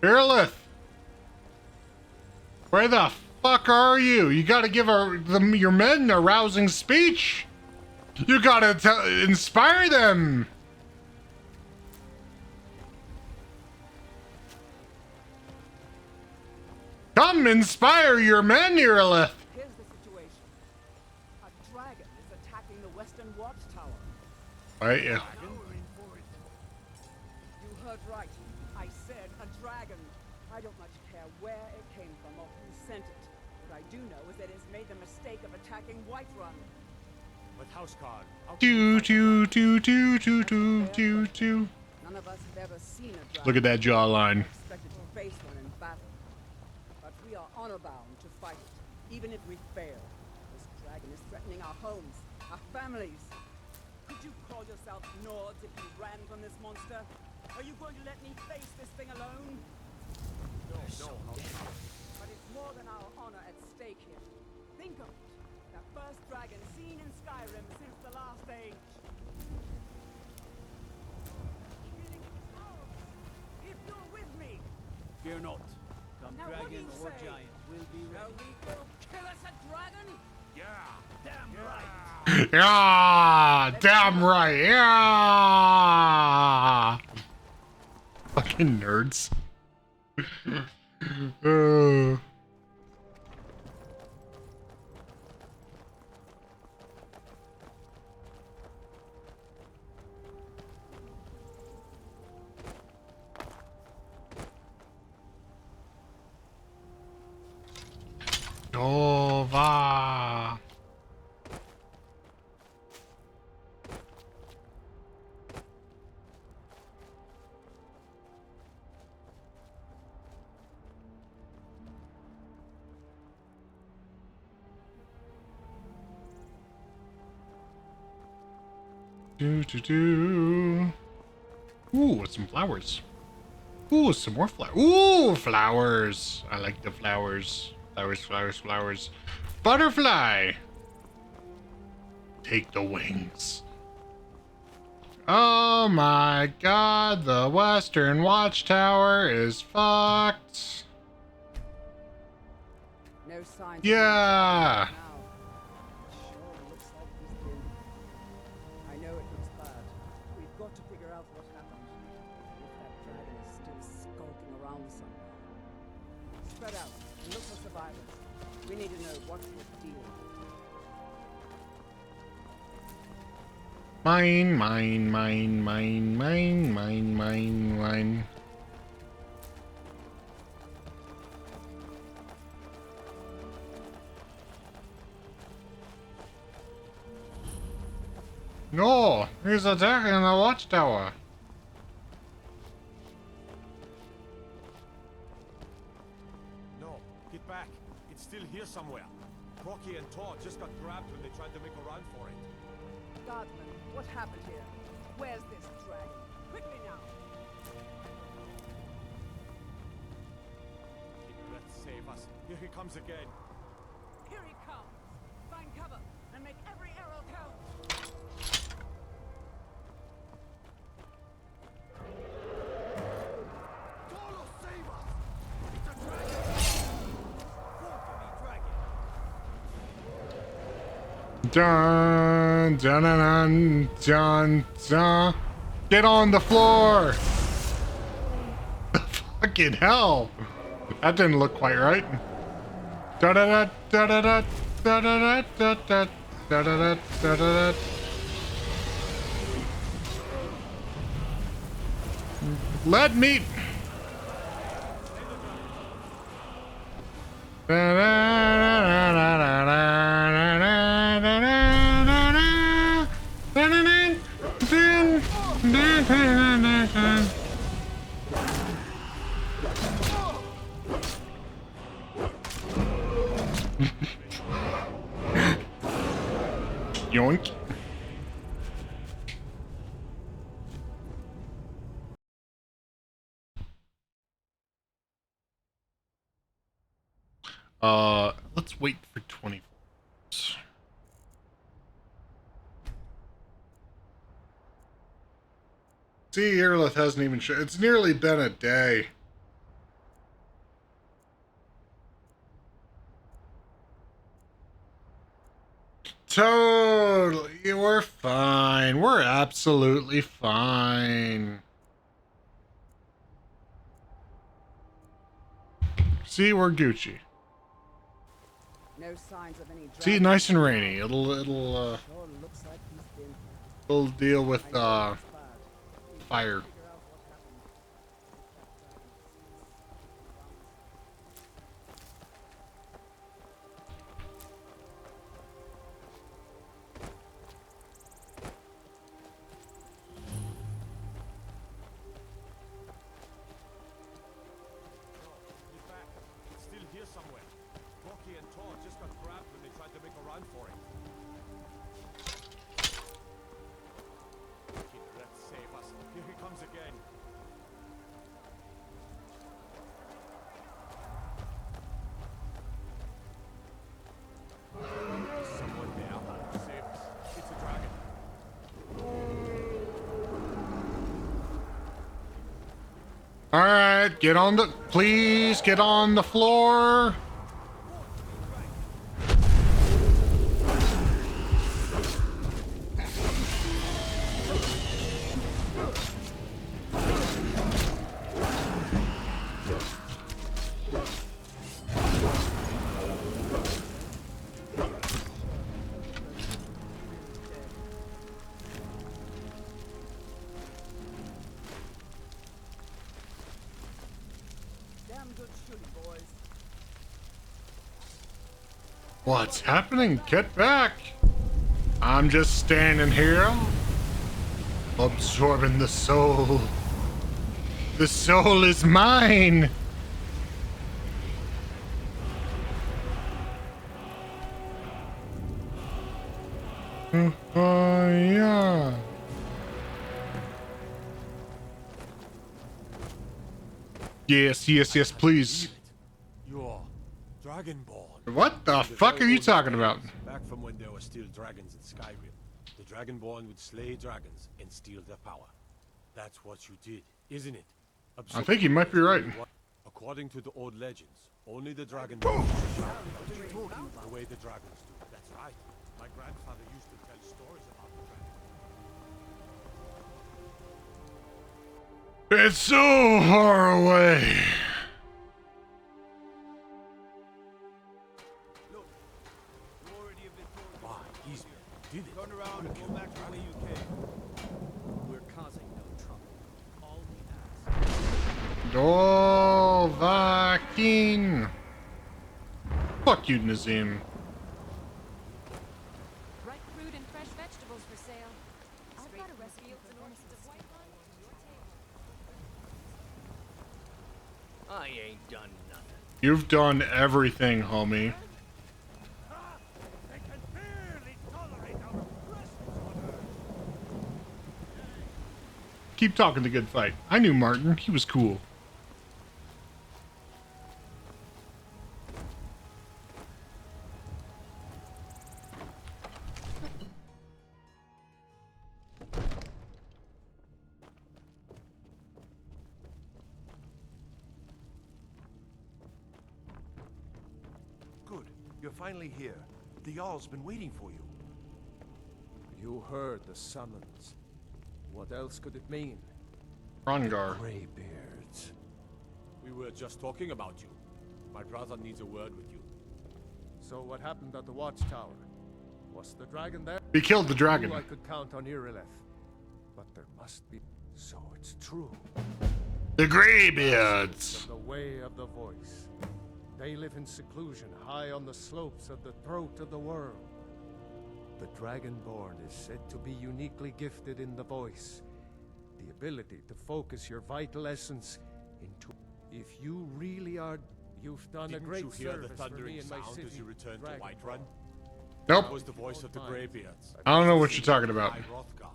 S1: Irileth! Where the fuck are you? You gotta give your men a rousing speech. You gotta inspire them. Come inspire your men, Irileth.
S11: Here's the situation. A dragon is attacking the western watchtower.
S1: Right, yeah.
S11: You heard right. I said a dragon. I don't much care where it came from or who sent it. What I do know is that it's made the mistake of attacking Whiterun.
S3: But Houseguard,
S1: Do do do do do do do do.
S11: None of us have ever seen a dragon.
S1: Look at that jawline.
S11: Expected to face one in battle. But we are honor-bound to fight it, even if we fail. This dragon is threatening our homes, our families. Could you call yourself Nords if you ran from this monster? Are you going to let me face this thing alone?
S3: No.
S11: But it's more than our honor at stake here. Think of it. The first dragon seen in Skyrim since the last age. If you're with me,
S5: Fear not. Come
S11: now what do
S5: dragon
S11: you
S5: or
S11: say?
S5: giant, we'll be
S11: Shall
S5: ready.
S11: we go kill us a dragon?
S3: Yeah.
S11: Damn right.
S1: Yeah, damn right. Yeah. Fucking nerds. Dova. Do do do. Ooh, some flowers. Ooh, some more flowers. Ooh, flowers. I like the flowers. Flowers, flowers, flowers. Butterfly. Take the wings. Oh my god, the Western Watchtower is fucked.
S11: No sign.
S1: Yeah.
S11: Sure looks like he's been. I know it looks bad. We've We need to know what's the deal.
S1: Mine, mine, mine, mine, mine, mine, mine, mine. No, he's attacking the watchtower.
S3: No, get back. It's still here somewhere. Rocky and Todd just got grabbed when they tried to make a run for it.
S11: Guardsman, what happened here? Where's this dragon? Quickly now!
S3: Let's save us. Here he comes again.
S11: Here he comes! Find cover and make every arrow count!
S3: Tolo, save us! It's a dragon!
S1: Dun, dun, dun, dun, dun. Get on the floor! Fucking hell! That didn't look quite right. Da da da da da da da da da da da da da. Let me. Yoink. Let's wait for 24 hours. See, Earlith hasn't even shown. It's nearly been a day. Totally. We're fine. We're absolutely fine. See, we're Gucci.
S11: No signs of any
S1: See, nice and rainy. It'll
S11: Sure looks like he's been
S1: it'll deal with fire.
S3: Get back. It's still here somewhere. Rocky and Todd just got grabbed when they tried to make a run for it. Let's save us. Here he comes again. Someone there. Save us. It's a dragon.
S1: All right, get on the. Please get on the floor.
S11: damn good shooting, boys.
S1: What's happening? Get back! I'm just standing here, absorbing the soul. The soul is mine! Oh, yeah. Yes, yes, yes, please.
S3: You're Dragonborn.
S1: What the fuck are you talking about?
S3: Back from when there were still dragons in Skyrim, the Dragonborn would slay dragons and steal their power. That's what you did, isn't it?
S1: I think you might be right.
S3: According to the old legends, only the Dragonborn the way the dragons do. That's right. My grandfather used to tell stories about the dragon.
S1: It's so far away. Dovahkiin. Fuck you, Nazim.
S8: Ripe fruit and fresh vegetables for sale.
S10: I've
S8: Straight
S10: got a
S8: from the
S10: recipe
S8: fields
S10: for
S8: and orchards of white wine on your table.
S9: I ain't done nothing.
S1: You've done everything, homie.
S3: They can barely tolerate our presence on Earth.
S1: Keep talking the good fight. I knew Martin. He was cool.
S6: Good. You're finally here. The Jarl's been waiting for you.
S2: You heard the summons. What else could it mean?
S1: Rongar.
S2: Greybeards.
S3: We were just talking about you. My brother needs a word with you.
S2: So what happened at the watchtower? Was the dragon there?
S1: We killed the dragon.
S2: I could count on Irileth. But there must be... So it's true.
S1: The Greybeards.
S2: Of the way of the voice. They live in seclusion, high on the slopes of the throat of the world. The Dragonborn is said to be uniquely gifted in the voice. The ability to focus your vital essence into... If you really are... You've done
S3: Didn't
S2: a great
S3: you hear the
S2: service for
S3: thundering
S2: me in my
S3: sound
S2: city,
S3: as you returned to
S2: Dragonborn.
S3: Whiterun?
S1: Nope.
S3: That was the voice of the Greybeards.
S1: I don't know what you're talking about.
S3: High Hrothgar.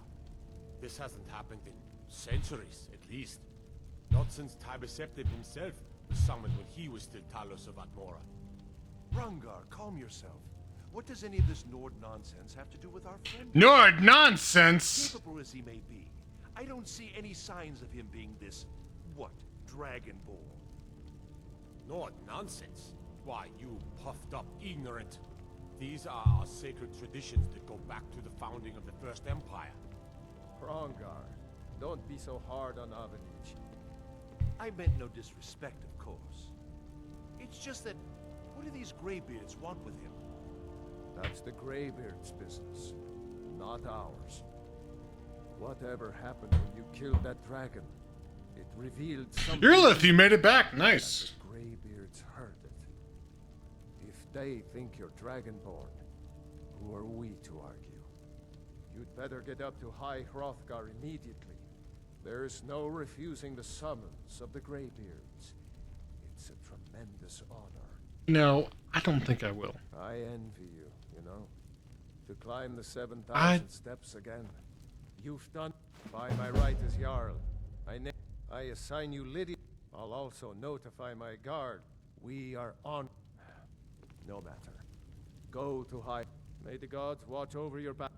S3: This hasn't happened in centuries, at least. Not since Tibeseptim himself was summoned when he was still Talos of Atmora.
S6: Rangar, calm yourself. What does any of this Nord nonsense have to do with our friend?
S1: Nord nonsense!
S6: Capable as he may be, I don't see any signs of him being this, what, Dragonborn.
S3: Nord nonsense? Why, you puffed up ignorant. These are our sacred traditions that go back to the founding of the First Empire.
S2: Rongar, don't be so hard on Avenich.
S6: I meant no disrespect, of course. It's just that, what do these Greybeards want with him?
S2: That's the Greybeard's business, not ours. Whatever happened when you killed that dragon, it revealed something...
S1: Irileth, you made it back. Nice.
S2: The Greybeards heard it. If they think you're Dragonborn, who are we to argue? You'd better get up to High Hrothgar immediately. There's no refusing the summons of the Greybeards. It's a tremendous honor.
S1: No, I don't think I will.
S2: I envy you, you know. To climb the 7,000 steps again. You've done by my right as Jarl. I assign you Lydia. I'll also notify my guard. We are on. No matter. Go to High. May the gods watch over your back.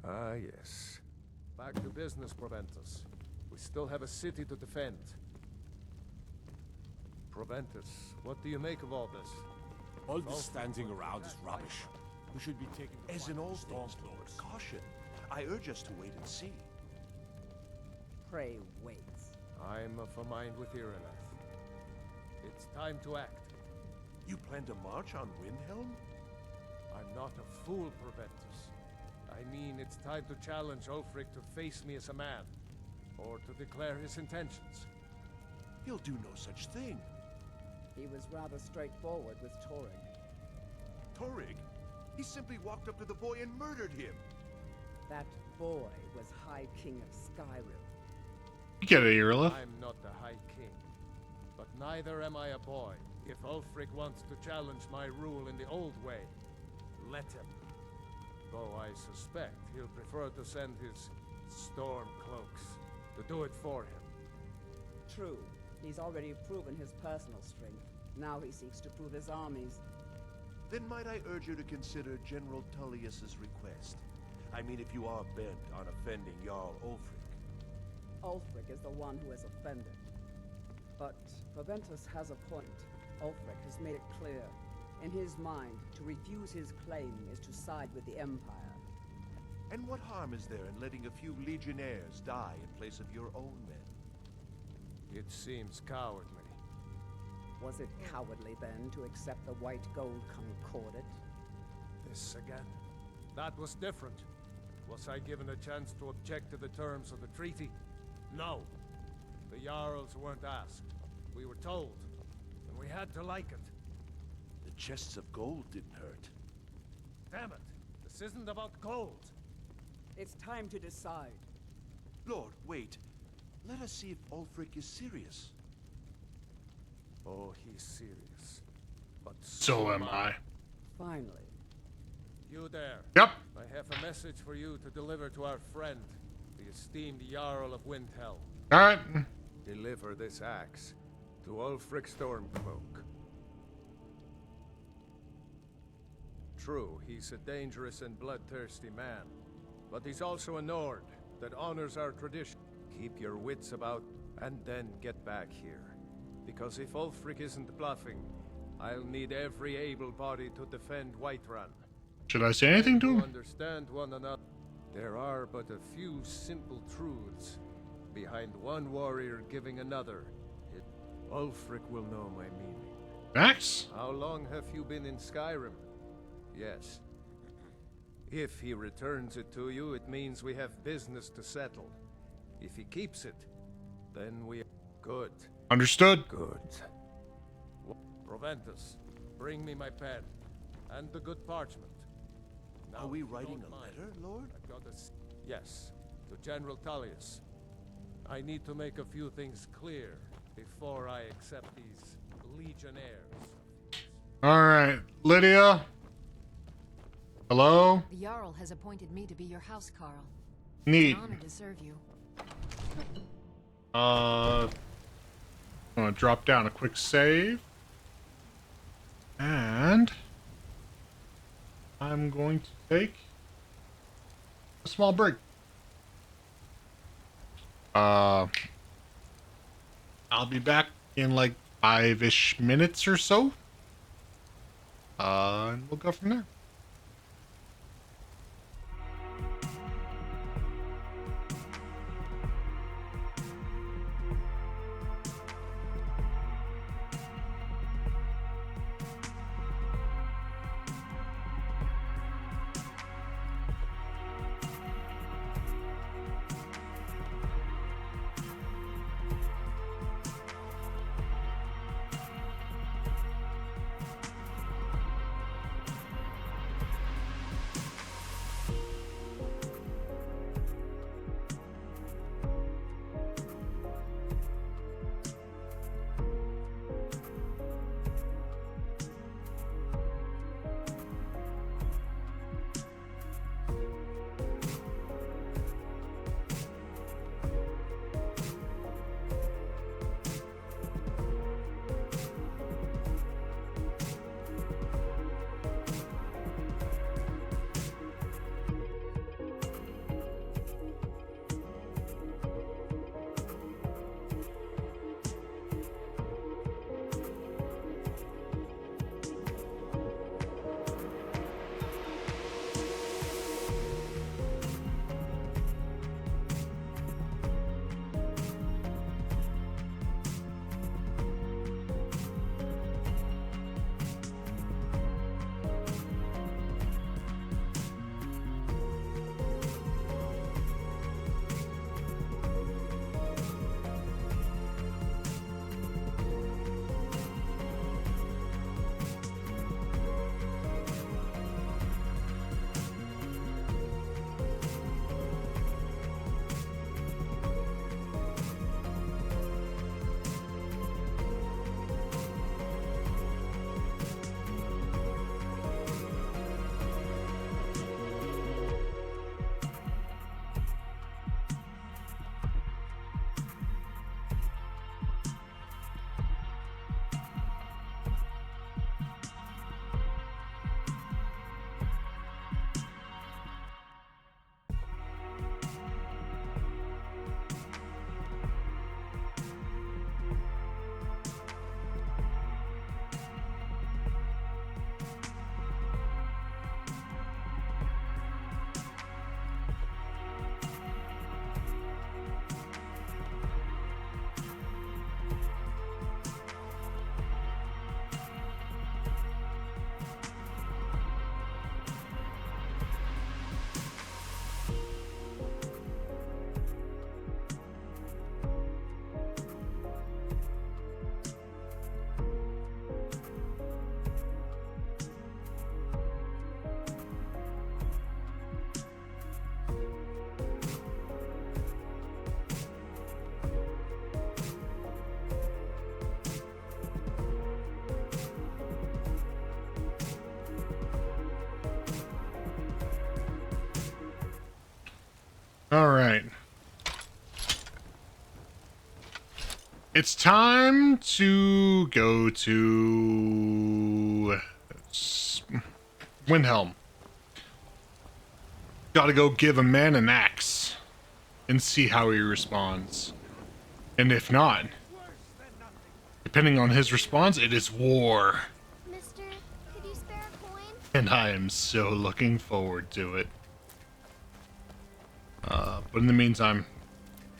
S2: Ah, yes. Back to business, Proventus. We still have a city to defend. Proventus, what do you make of all this?
S3: All this standing around is rubbish. We should be taking...
S6: As in all things, Lord, caution. I urge us to wait and see.
S11: Pray wait.
S2: I'm of a mind with Irileth. It's time to act.
S6: You plan to march on Windhelm?
S2: I'm not a fool, Proventus. I mean, it's time to challenge Ulfric to face me as a man, or to declare his intentions.
S6: He'll do no such thing.
S11: He was rather straightforward with Torrig.
S6: Torrig? He simply walked up to the boy and murdered him.
S11: That boy was High King of Skyrim.
S1: You get it, Irileth.
S2: I'm not the High King, but neither am I a boy. If Ulfric wants to challenge my rule in the old way, let him. Though I suspect he'll prefer to send his storm cloaks to do it for him.
S11: True. He's already proven his personal strength. Now he seeks to prove his armies.
S6: Then might I urge you to consider General Tullius's request? I mean, if you are bent on offending Jarl Ulfric.
S11: Ulfric is the one who has offended. But Proventus has a point. Ulfric has made it clear. In his mind, to refuse his claim is to side with the Empire.
S6: And what harm is there in letting a few legionnaires die in place of your own men?
S2: It seems cowardly.
S11: Was it cowardly, then, to accept the White Gold Concordat?
S2: This again? That was different. Was I given a chance to object to the terms of the treaty? No. The Jarls weren't asked. We were told, and we had to like it.
S6: The chests of gold didn't hurt.
S2: Damn it! This isn't about gold.
S11: It's time to decide.
S6: Lord, wait. Let us see if Ulfric is serious.
S2: Oh, he's serious. But
S1: So am I.
S11: Finally.
S2: You there.
S1: Yep.
S2: I have a message for you to deliver to our friend, the esteemed Jarl of Windhell.
S1: Alright.
S2: Deliver this axe to Ulfric Stormcloak. True, he's a dangerous and bloodthirsty man, but he's also a Nord that honors our tradition. Keep your wits about, and then get back here. Because if Ulfric isn't bluffing, I'll need every able body to defend Whiterun.
S1: Should I say anything to him?
S2: Understand one another. There are but a few simple truths behind one warrior giving another. Ulfric will know my meaning.
S1: Max?
S2: How long have you been in Skyrim? Yes. If he returns it to you, it means we have business to settle. If he keeps it, then we... Good.
S1: Understood.
S2: Good. Proventus, bring me my pen. And the good parchment. Now,
S6: Are we
S2: if you
S6: writing
S2: don't
S6: a
S2: mind,
S6: letter, Lord?
S2: I've got yes, to General Tullius. I need to make a few things clear before I accept these legionnaires.
S1: Alright. Lydia? Hello?
S8: The Jarl has appointed me to be your housecarl.
S1: Neat.
S8: It's an honor to serve you.
S1: I'm gonna drop down a quick save. And I'm going to take a small break. I'll be back in like 5-ish minutes or so. And we'll go from there. All right. It's time to go to Windhelm. Gotta go give a man an axe and see how he responds. And if not, depending on his response, it is war.
S10: Mister, could you spare a coin?
S1: And I am so looking forward to it. But in the meantime,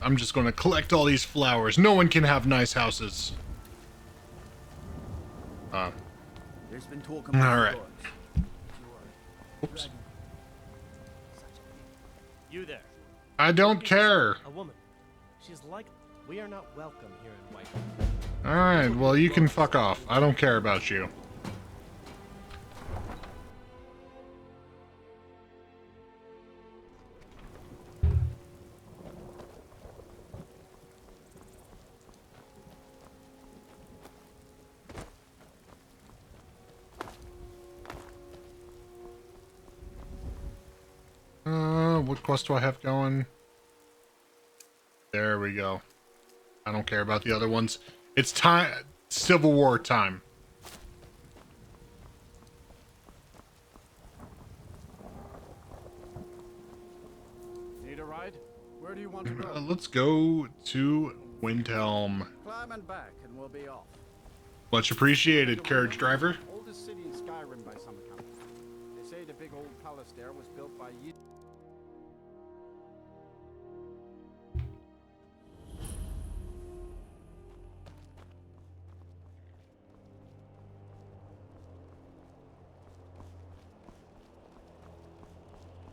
S1: I'm just going to collect all these flowers. No one can have nice houses.
S5: There's been talk
S1: All right. Oops.
S9: You there.
S1: I don't care.
S9: A woman. She's like, we are not welcome here in White.
S1: All right, well, you can fuck off. I don't care about you. What quest do I have going? There we go. I don't care about the other ones. It's time, Civil War time.
S17: Need a ride? Where do you want to go?
S1: Let's go to Windhelm.
S17: Climb and back, and we'll be off.
S1: Much appreciated, carriage driver.
S17: Oldest city in Skyrim by some account. They say the big old palace there was built by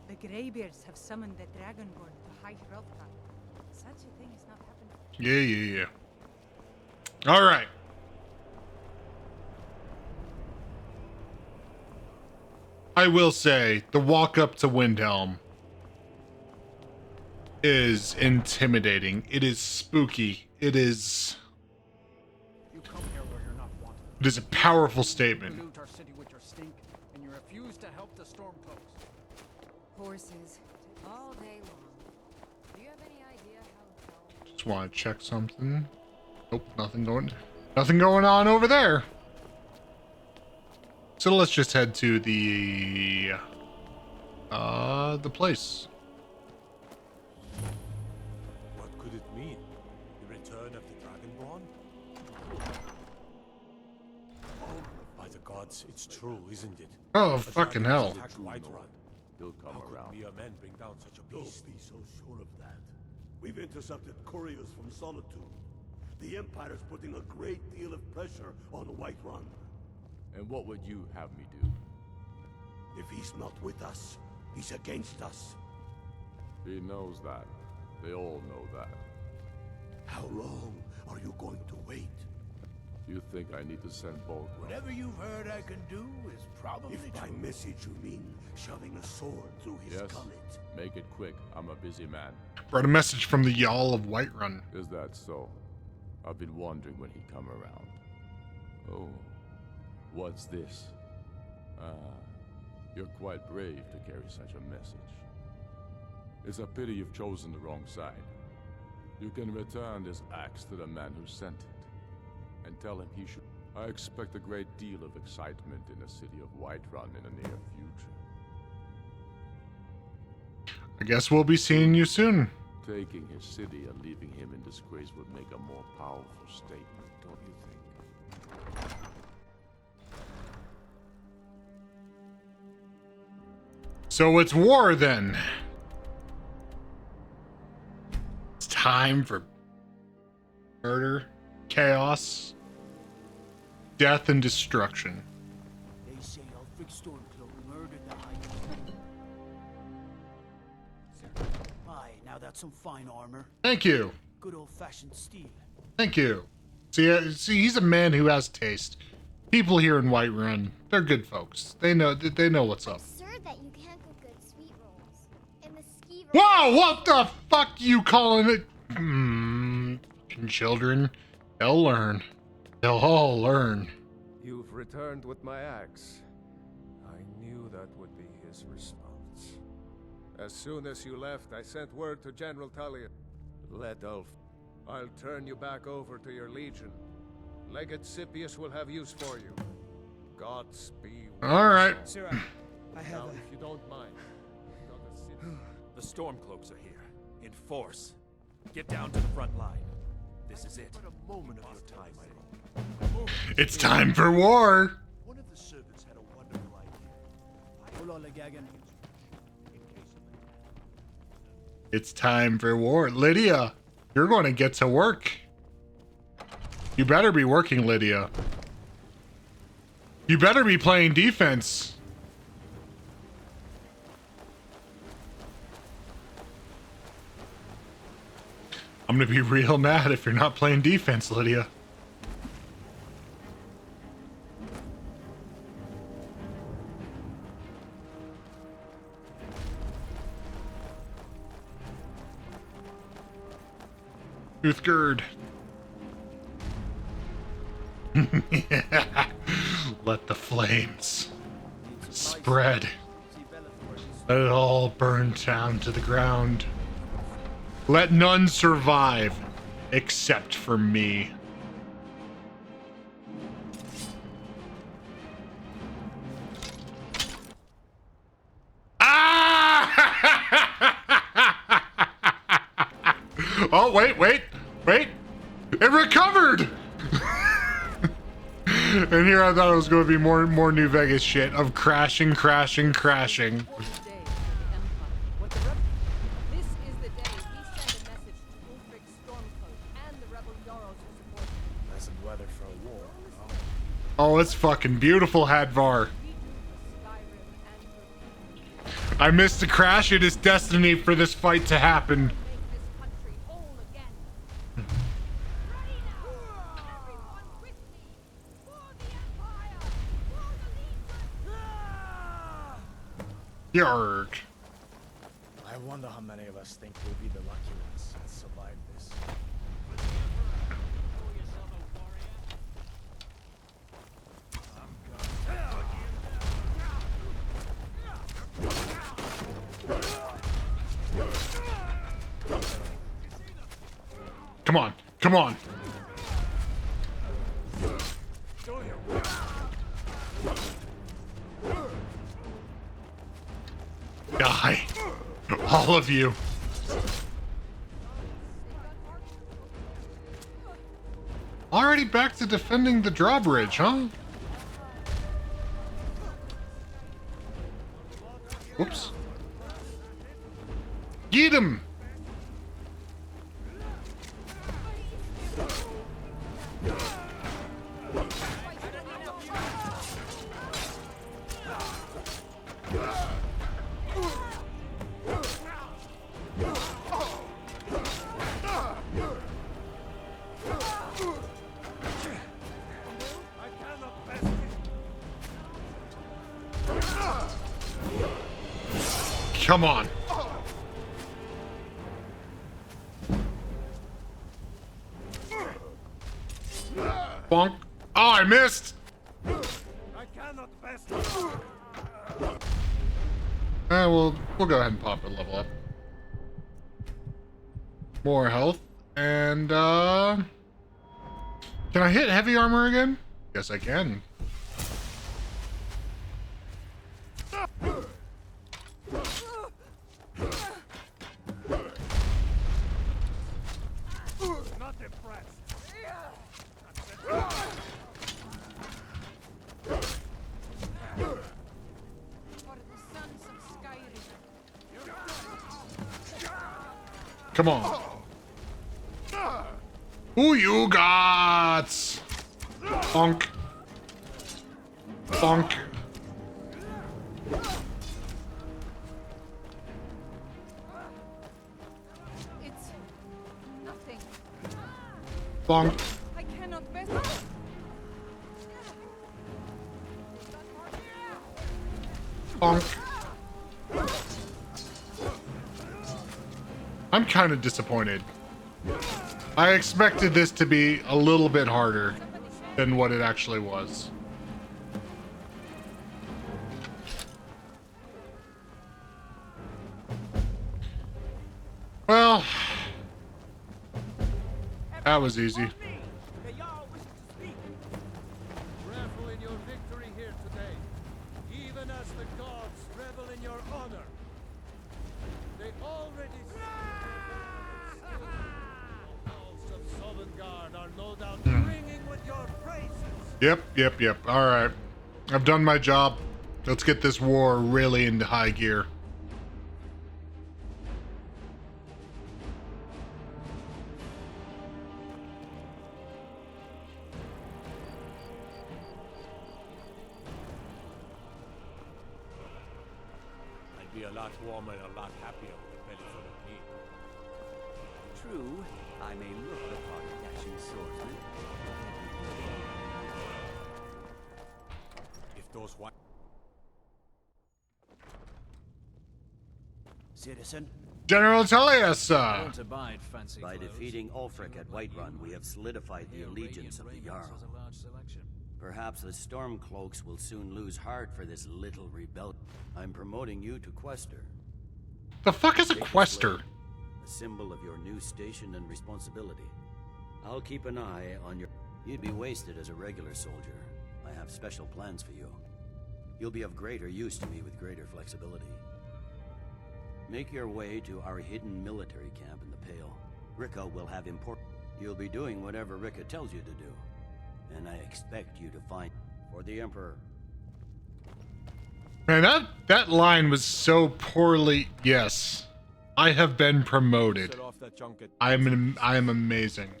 S22: The Greybeards have summoned the Dragonborn to High Hrothgar. Such a thing has not happened.
S1: Yeah. All right. I will say, the walk up to Windhelm is intimidating. It is spooky. It is...
S17: You come here where you're not wanted.
S1: It is a powerful statement.
S17: Loot our city with your stink, and you refuse to help the Stormcloaks.
S8: Horses all day long. Do you have any idea how?
S1: Just want to check something. Nope, nothing going on over there. So let's just head to the place.
S3: What could it mean? The return of the Dragonborn? Oh, by the gods, it's true, isn't it?
S1: Oh,
S3: A
S1: fucking
S3: dragon
S1: hell.
S3: attacked Whiterun.
S6: He'll come
S3: How
S6: around.
S3: could mere men bring down such a beast?
S6: Don't be so sure of that. We've intercepted couriers from Solitude. The Empire's putting a great deal of pressure on Whiterun.
S7: And what would you have me do?
S6: If he's not with us, he's against us.
S7: He knows that. They all know that.
S6: How long are you going to wait?
S7: You think I need to send Bulk?
S6: Whatever you've heard I can do is probably If by message you mean shoving a sword through his
S7: Yes.
S6: gullet.
S7: Make it quick. I'm a busy man.
S1: Brought a message from the Jarl of Whiterun.
S7: Is that so? I've been wondering when he'd come around. Oh, what's this? You're quite brave to carry such a message. It's a pity you've chosen the wrong side. You can return this axe to the man who sent it, and tell him he should... I expect a great deal of excitement in the city of Whiterun in the near future.
S1: I guess we'll be seeing you soon.
S7: Taking his city and leaving him in disgrace would make a more powerful statement, don't you think?
S1: So it's war then. It's time for murder, chaos, death, and destruction.
S5: They say Ulfric Stormcloak murdered the High King. Aye, now that's some fine armor.
S1: Thank you.
S5: Good old-fashioned steel.
S1: Thank you. See, he's a man who has taste. People here in Whiterun, they're good folks. They know what's up.
S10: Absurd that you can't cook good sweet rolls. And the ski rolls.
S1: Whoa! What the fuck you calling it? Children, they'll learn. They'll all learn.
S2: You've returned with my axe. I knew that would be his response. As soon as you left, I sent word to General Tullius. Let Ulf. I'll turn you back over to your legion. Legate Scipius will have use for you. Godspeed.
S1: All right.
S2: Sir, I have now, if you don't mind.
S13: The Stormcloaks are here, in force. Get down to the front line. This is it.
S6: But a moment of your time, I hope.
S1: It's time for war.
S6: One of the servants had a wonderful idea.
S5: Hold on, Legagan.
S1: It's time for war. Lydia, you're going to get to work. You better be working, Lydia. You better be playing defense. I'm gonna be real mad if you're not playing defense, Lydia. Toothgird. Let the flames spread. Let it all burn down to the ground. Let none survive, except for me. Ah! Oh, wait. It recovered! And here I thought it was going to be more New Vegas shit of crashing. Oh, it's fucking beautiful, Hadvar. I missed the crash. It is destiny for this fight to happen. Yarg.
S7: I wonder how many of us think we'll be the lucky ones that survive this.
S1: Come on. Die. All of you. Already back to defending the drawbridge, huh? Whoops. Get him! Come on. Bonk. Oh, I missed. We'll go ahead and pop a level up. More health. And, can I hit heavy armor again? Yes, I can.
S13: Not impressed.
S1: Come on. Who you got? Bonk. Bonk.
S22: It's nothing.
S1: Bonk.
S22: I cannot bear.
S1: Bonk. I'm kind of disappointed. I expected this to be a little bit harder than what it actually was. That was easy.
S2: Revel in your victory here today, even as the gods revel in your honor. They already the walls of Sovngarde are no doubt ringing with your praises.
S1: Yep. All right. I've done my job. Let's get this war really into high gear.
S3: I'd be a lot warmer and a lot happier with a belly full of meat.
S18: True, I may look the part of dashing swordsman.
S3: If those white
S5: Citizen?
S1: General Tullius!
S14: Won't abide fancy
S15: By
S14: clothes.
S15: defeating Ulfric at Whiterun, we have solidified the allegiance of the Jarl.
S14: A large selection.
S15: Perhaps the Stormcloaks will soon lose heart for this little rebellion. I'm promoting you to Quester.
S1: The fuck is a
S15: Take this
S1: Quester?
S15: blade, a symbol of your new station and responsibility. I'll keep an eye on your... You'd be wasted as a regular soldier. I have special plans for you. You'll be of greater use to me with greater flexibility. Make your way to our hidden military camp in the Pale. Rika will have important... You'll be doing whatever Rika tells you to do. And I expect you to find... For the Emperor.
S1: Man, that line was so poorly... Yes. I have been promoted.
S3: set off that junket.
S1: I am amazing.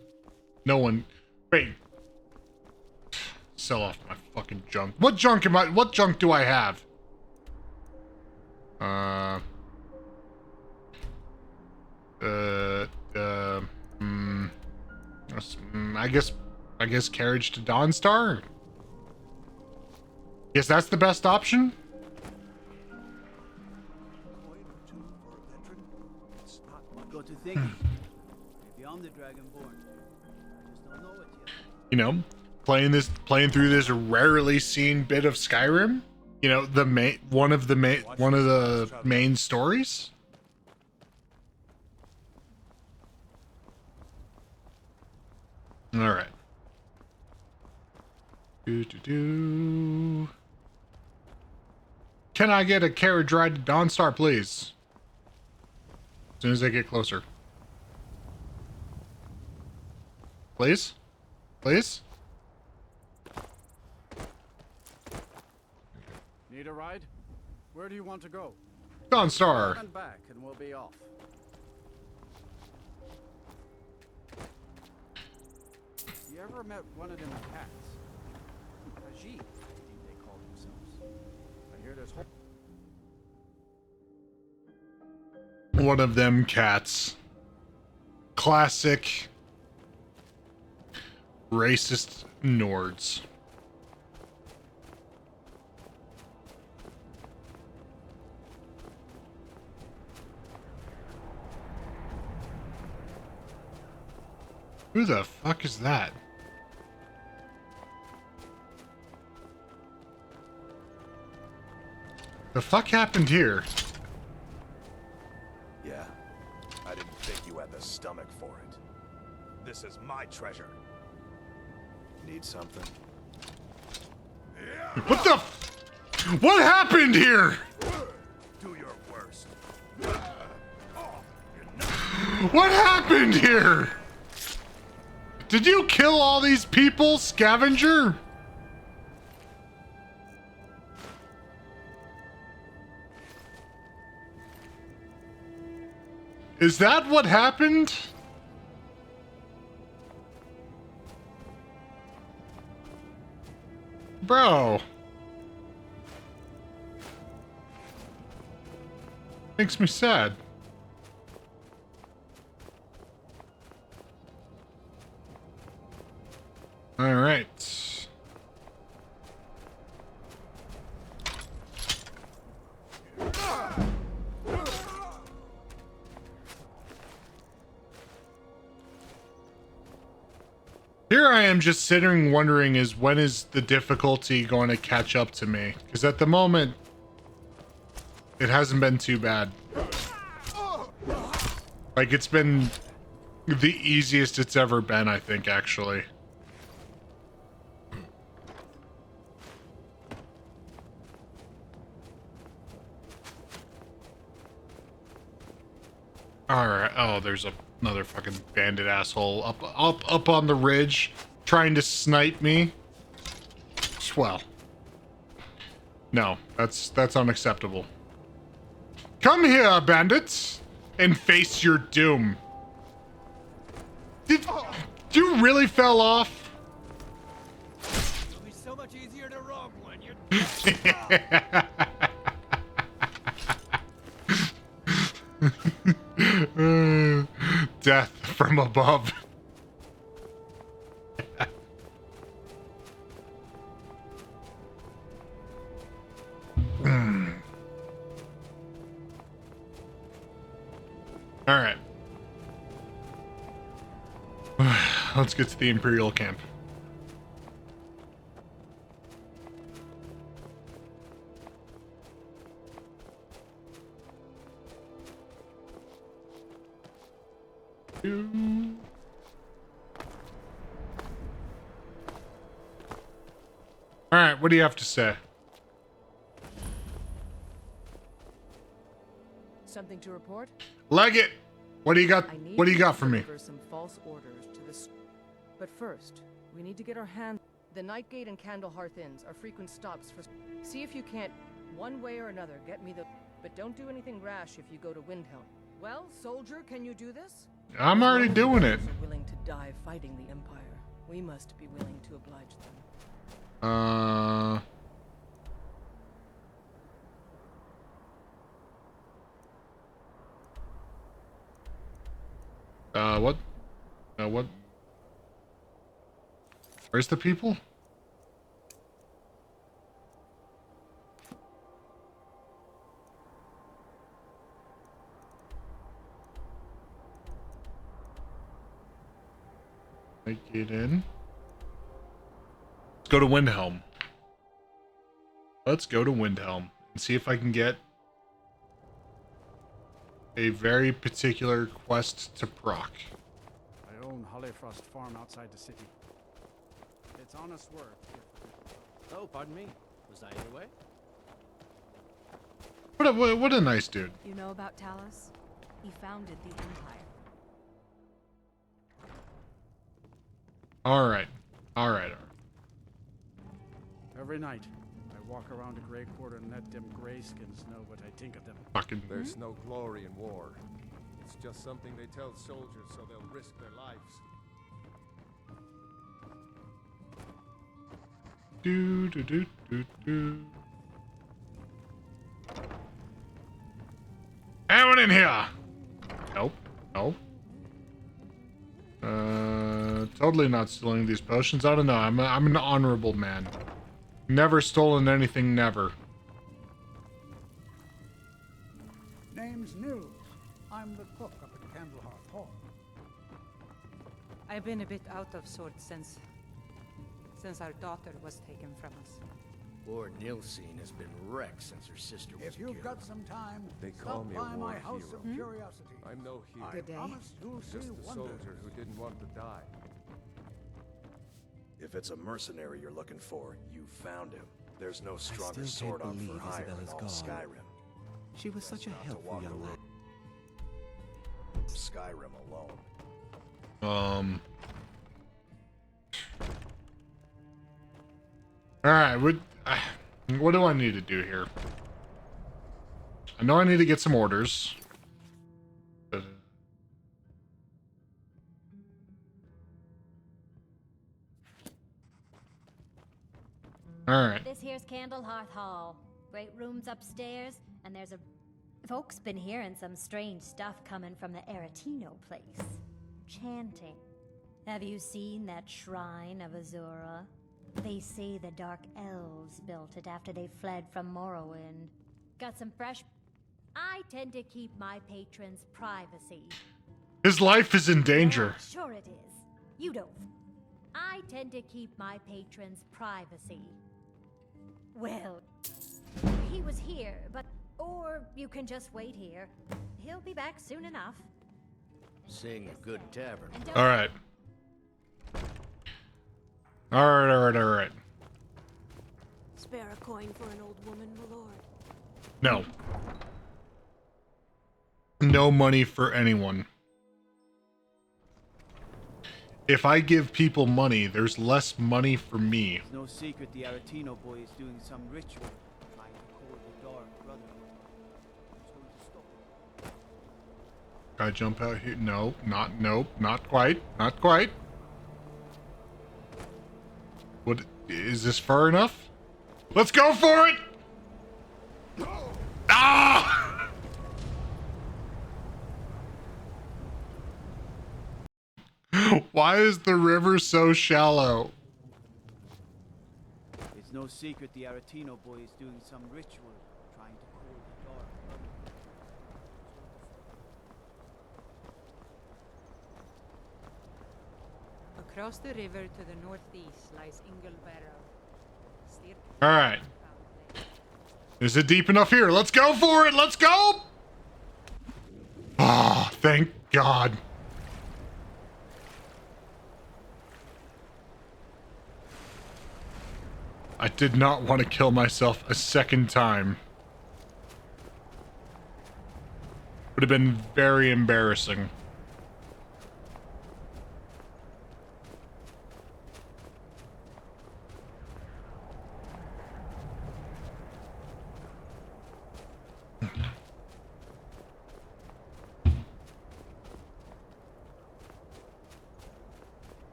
S1: No one... Wait. Sell off my fucking junk. What junk am I... What junk do I have? I guess carriage to Dawnstar? Guess that's the best option?
S5: Got to thinking. Maybe I'm the Dragonborn. Just don't know it yet.
S1: You know, playing through this rarely seen bit of Skyrim. You know, one of the main stories. All right. Can I get a carriage ride to Dawnstar, please? As soon as I get closer. Please? Please?
S17: Need a ride? Where do you want to go?
S1: Dawnstar.
S17: And back, and we'll be off. You ever met one of them cats? Haji, I think they call themselves. I hear there's
S1: One of them cats. Classic racist Nords. Who the fuck is that? The fuck happened here?
S7: Yeah, I didn't think you had the stomach for it. This is my treasure. Need something?
S1: What the? What happened here?
S7: Do your worst.
S1: What happened here? Did you kill all these people, scavenger? Is that what happened? Bro. Makes me sad. All right. Here I am just sitting wondering when is the difficulty going to catch up to me? Because at the moment, it hasn't been too bad. Like it's been the easiest it's ever been, I think, actually. Alright, oh, there's another fucking bandit asshole up on the ridge trying to snipe me. Swell. No, that's unacceptable. Come here, bandits, and face your doom. You really fell off?
S9: It'll be so much easier to rob when you're...
S1: Death from above. All right. Let's get to the Imperial camp. All right, what do you have to say?
S16: Something to report?
S1: Leggett, what do you got? What do you got for me?
S16: Some false orders to this. But first, we need to get our hand. The Nightgate and Candlehearth Inns are frequent stops for. See if you can't, one way or another, get me the. But don't do anything rash if you go to Windhelm. Well, soldier, can you do this?
S1: I'm already doing it.
S16: Are willing to die fighting the Empire. We must be willing to oblige them.
S1: What? What? Where's the people? Get in. Let's go to Windhelm. Let's go to Windhelm and see if I can get a very particular quest to proc.
S17: I own Hollifrost Farm outside the city. It's honest work.
S9: Oh, pardon me. Was I in your way?
S1: What a nice dude.
S10: You know about Talos? He founded the Empire.
S1: All right.
S17: Every night, I walk around the Grey Quarter and let them Greyskins know what I think of them.
S1: Fucking.
S2: There's no glory in war. It's just something they tell soldiers so they'll risk their lives.
S1: Do. Anyone in here? Nope. No. Totally not stealing these potions. I don't know. I'm an honorable man. Never stolen anything, never.
S19: Name's Nils. I'm the cook up at Candlehearth Hall.
S22: I've been a bit out of sorts since our daughter was taken from us.
S15: Poor Nilsine has been wrecked since her sister was
S19: If you've
S15: killed.
S19: got some time,
S2: They call
S19: stop
S2: me a
S19: by
S2: war
S19: my house
S2: hero.
S19: of curiosity.
S2: I'm no hero.
S19: I promise you'll see
S2: Just a
S19: wonders.
S2: soldier who didn't want to die.
S6: If it's a mercenary you're looking for, you found him. There's no
S18: still
S6: stronger
S18: can't
S6: sword on
S18: believe
S6: for hire in
S18: Isabella's
S6: all
S18: gone.
S6: Skyrim.
S18: She was such a
S6: Not to
S18: helpful
S6: walk
S18: young
S6: around
S18: lady.
S6: Skyrim alone.
S1: All right. What do I need to do here? I know I need to get some orders. All right.
S20: This here's Candlehearth Hall. Great rooms upstairs, and there's a... Folks been hearing some strange stuff coming from the Aretino place. Chanting. Have you seen that shrine of Azura? They say the Dark Elves built it after they fled from Morrowind. Got some fresh... I tend to keep my patrons' privacy.
S1: His life is in danger.
S20: Yeah, sure it is. You don't. I tend to keep my patrons' privacy. Well, he was here, but... Or you can just wait here. He'll be back soon enough.
S15: Sing a good tavern.
S1: All right. All right.
S4: Spare a coin for an old woman, my lord.
S1: No. No money for anyone. If I give people money, there's less money for me.
S5: It's no secret the Aretino boy is doing some ritual, trying to call the Dark Brother. Who's going to stop him?
S1: Can I jump out here? No, not quite. Not quite. What, is this far enough? Let's go for it! Ah! Why is the river so shallow?
S5: It's no secret the Aretino boy is doing some ritual, trying to call the Dark Brother.
S22: Across the river to the northeast lies Inglebarrow. Steer
S1: All right. Is it deep enough here? Let's go for it. Let's go. Ah, thank God. I did not want to kill myself a second time. Would have been very embarrassing.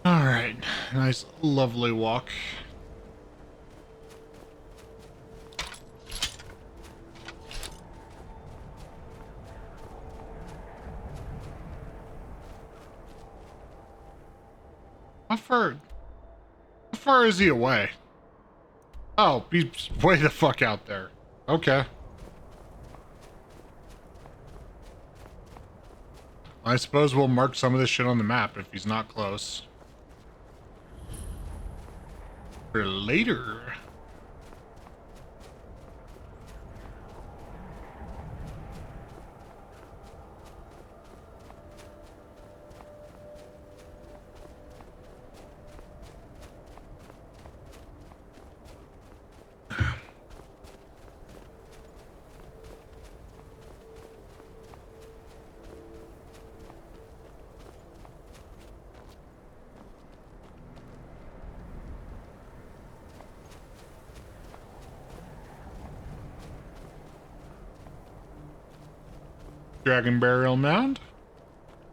S1: All right, nice, lovely walk. How far is he away? Oh, he's way the fuck out there. Okay. I suppose we'll mark some of this shit on the map if he's not close. For later. Dragon Burial Mound.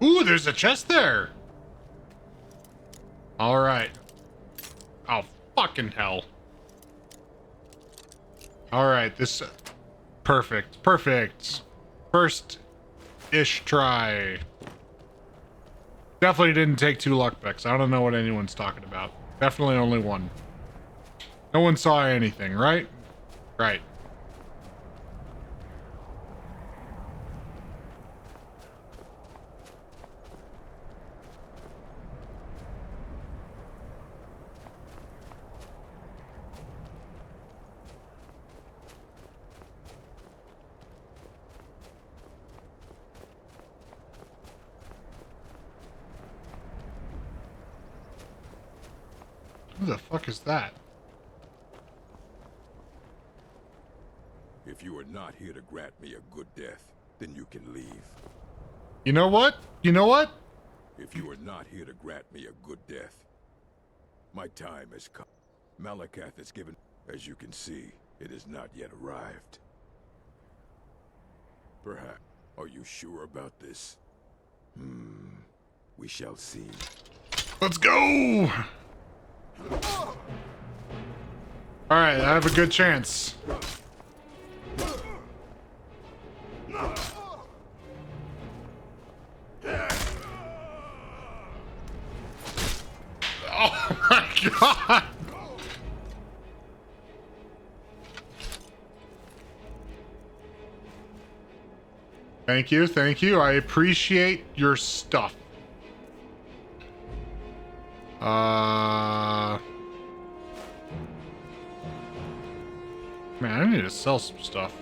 S1: Ooh, there's a chest there. All right. Oh, fucking hell. All right, this... Perfect. First-ish try. Definitely didn't take 2 luck picks. I don't know what anyone's talking about. Definitely only 1. No one saw anything, right? Right. Who the fuck is that?
S21: If you are not here to grant me a good death, then you can leave.
S1: You know what?
S21: If you are not here to grant me a good death, my time has come. Malakath is given. As you can see, it has not yet arrived. Perhaps. Are you sure about this? We shall see.
S1: Let's go! Alright, I have a good chance. Oh my god! Thank you, thank you. I appreciate your stuff. Man, I need to sell some stuff.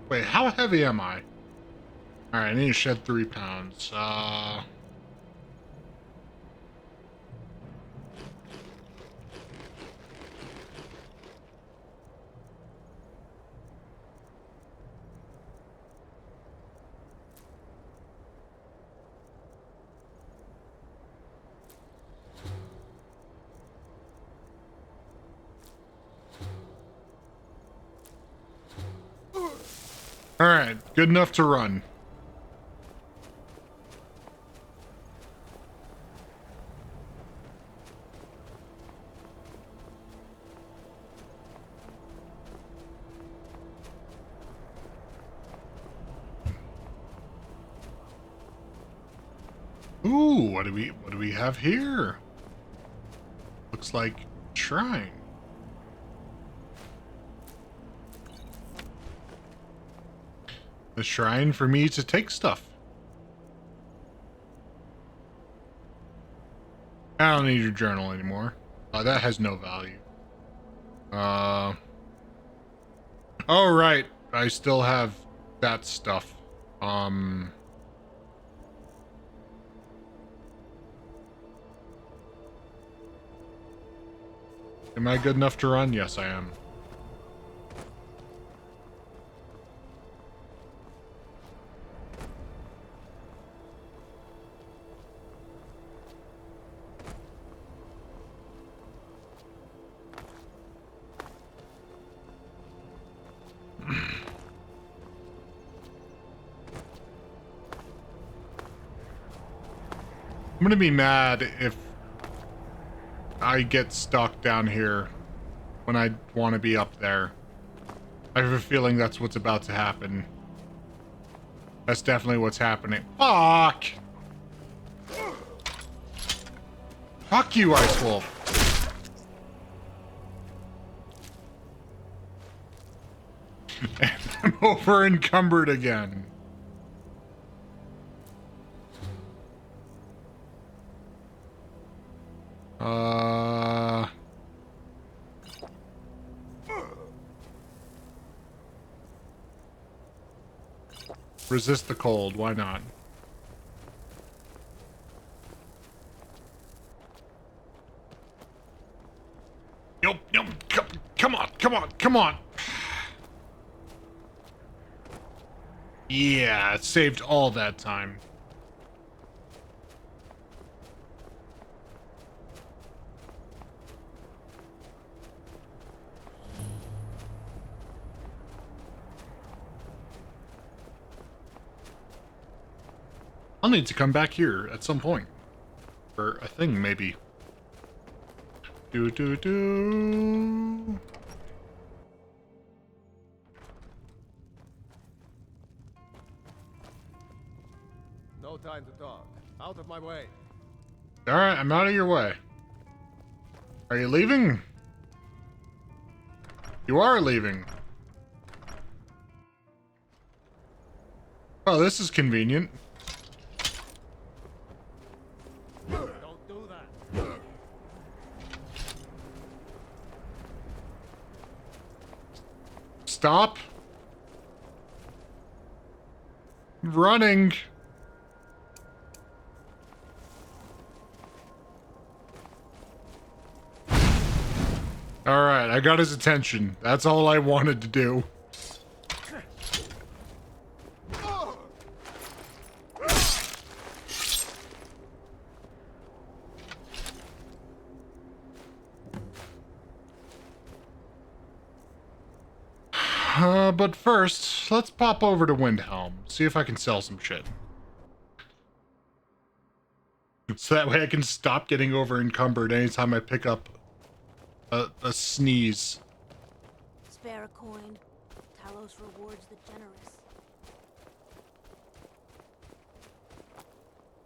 S1: Wait, how heavy am I? Alright, I need to shed 3 pounds. Alright, good enough to run. Ooh, what do we have here? Looks like shrine. The shrine for me to take stuff. I don't need your journal anymore. That has no value. Oh right, I still have that stuff. Am I good enough to run? Yes, I am. I'm gonna be mad if I get stuck down here when I want to be up there. I have a feeling that's what's about to happen. That's definitely what's happening. Fuck! Fuck you, Ice Wolf! And I'm over encumbered again. Resist the cold, why not? Nope, nope, come on, come on, come on! Yeah, it saved all that time. I'll need to come back here at some point. For a thing, maybe. Do.
S2: No time to talk. Out of my way.
S1: Alright, I'm out of your way. Are you leaving? You are leaving. Oh, this is convenient.
S2: Don't do that.
S1: Stop. Running. Alright, I got his attention. That's all I wanted to do. But first, let's pop over to Windhelm, see if I can sell some shit. So that way I can stop getting over encumbered anytime I pick up a sneeze.
S4: Spare a coin. Talos rewards the generous.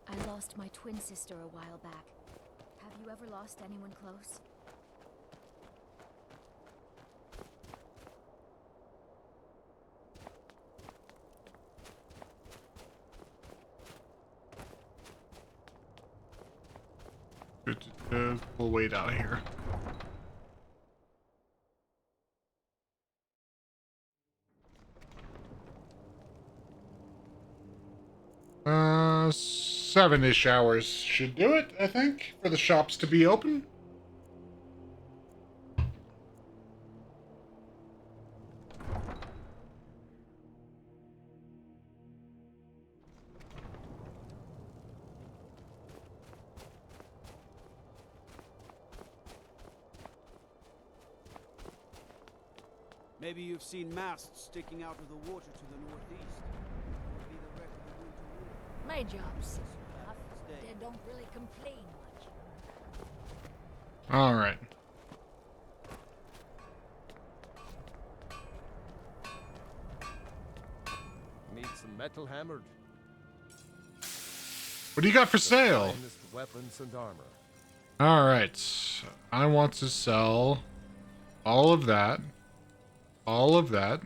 S10: I lost my twin sister a while back. Have you ever lost anyone close?
S1: We'll wait out here. Seven-ish hours should do it, I think, for the shops to be open.
S5: Maybe you've seen masts sticking out of the water to the northeast. Maybe the wreck of the Winter War.
S11: My job's enough. They don't really complain much.
S1: All right.
S2: Need some metal hammered.
S1: What do you got for sale?
S2: Finest weapons and armor.
S1: All right. I want to sell all of that. All of that.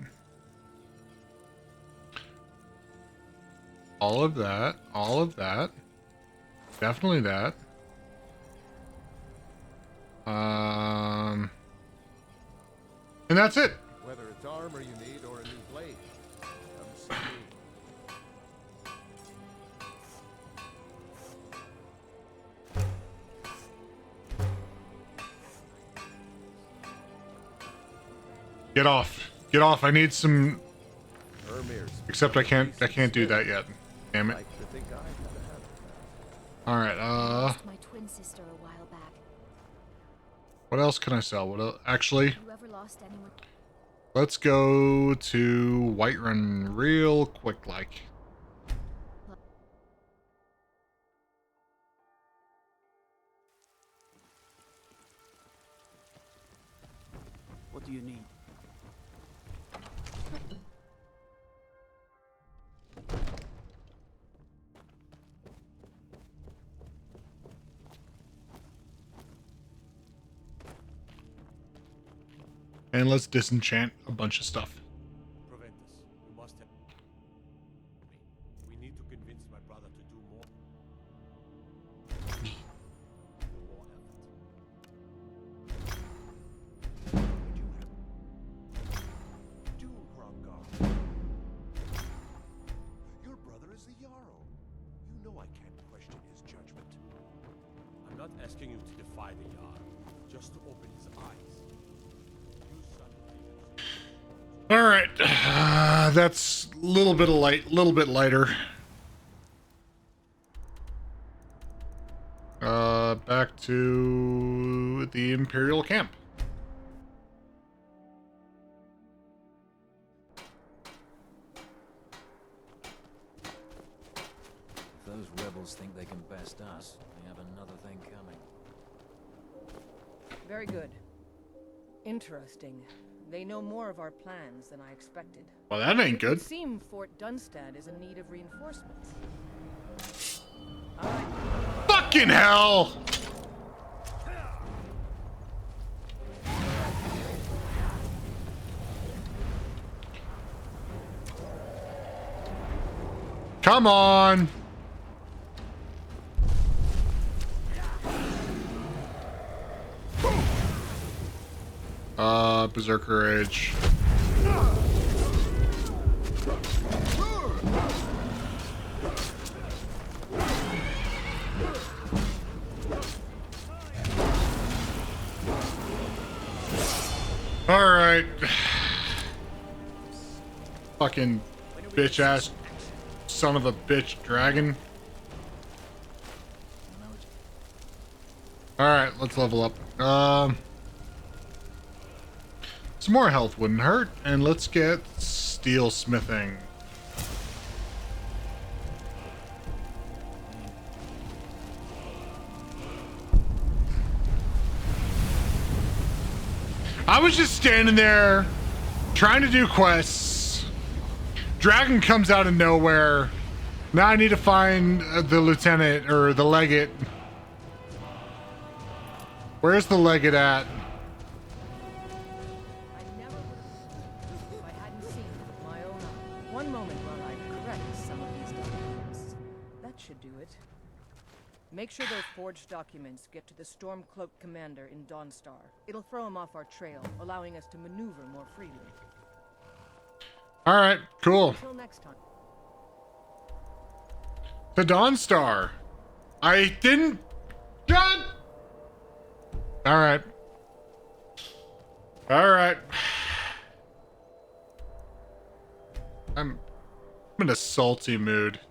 S1: All of that. All of that. Definitely that. And that's it.
S2: Whether it's armor you need or a new blade, come see me.
S1: Get off. Get off. I need some.
S2: Ermir's
S1: Except I can't do that yet. Damn it.
S2: like to think I had a habit.
S1: All right.
S10: Lost my twin sister a while back.
S1: What else can I sell? What else? Actually,
S10: Have you ever lost anyone?
S1: let's go to Whiterun real quick like.
S5: What do you need?
S1: And let's disenchant a bunch of stuff.
S3: Prevent us. You must have me. We need to convince my brother to do more. War effort.
S6: Do, Hrongar. Your brother is the Jarl. You know I can't question his judgment.
S3: I'm not asking you to defy the Jarl, just to open his eyes.
S1: All right, that's a little bit lighter. Back to the Imperial camp.
S14: If those rebels think they can best us, they have another thing coming.
S16: Very good. Interesting. They know more of our plans than I expected.
S1: Well, that ain't
S16: It
S1: good.
S16: would seem Fort Dunstad is in need of reinforcements.
S1: Fucking hell! Come on! Berserker Rage. Alright. Fucking bitch ass son of a bitch dragon. Alright, let's level up. Some more health wouldn't hurt, and let's get steel smithing. I was just standing there trying to do quests. Dragon comes out of nowhere, Now I need to find the lieutenant or the legate. Where's the legate at?
S16: I never would have if I hadn't seen it with my own eye. One moment while I correct some of these documents. That should do it. Make sure those forged documents get to the Stormcloak commander in Dawnstar. It'll throw him off our trail, allowing us to maneuver more freely.
S1: All right, cool.
S16: Until next time.
S1: The Dawnstar. I didn't. God. All right. All right. I'm in a salty mood.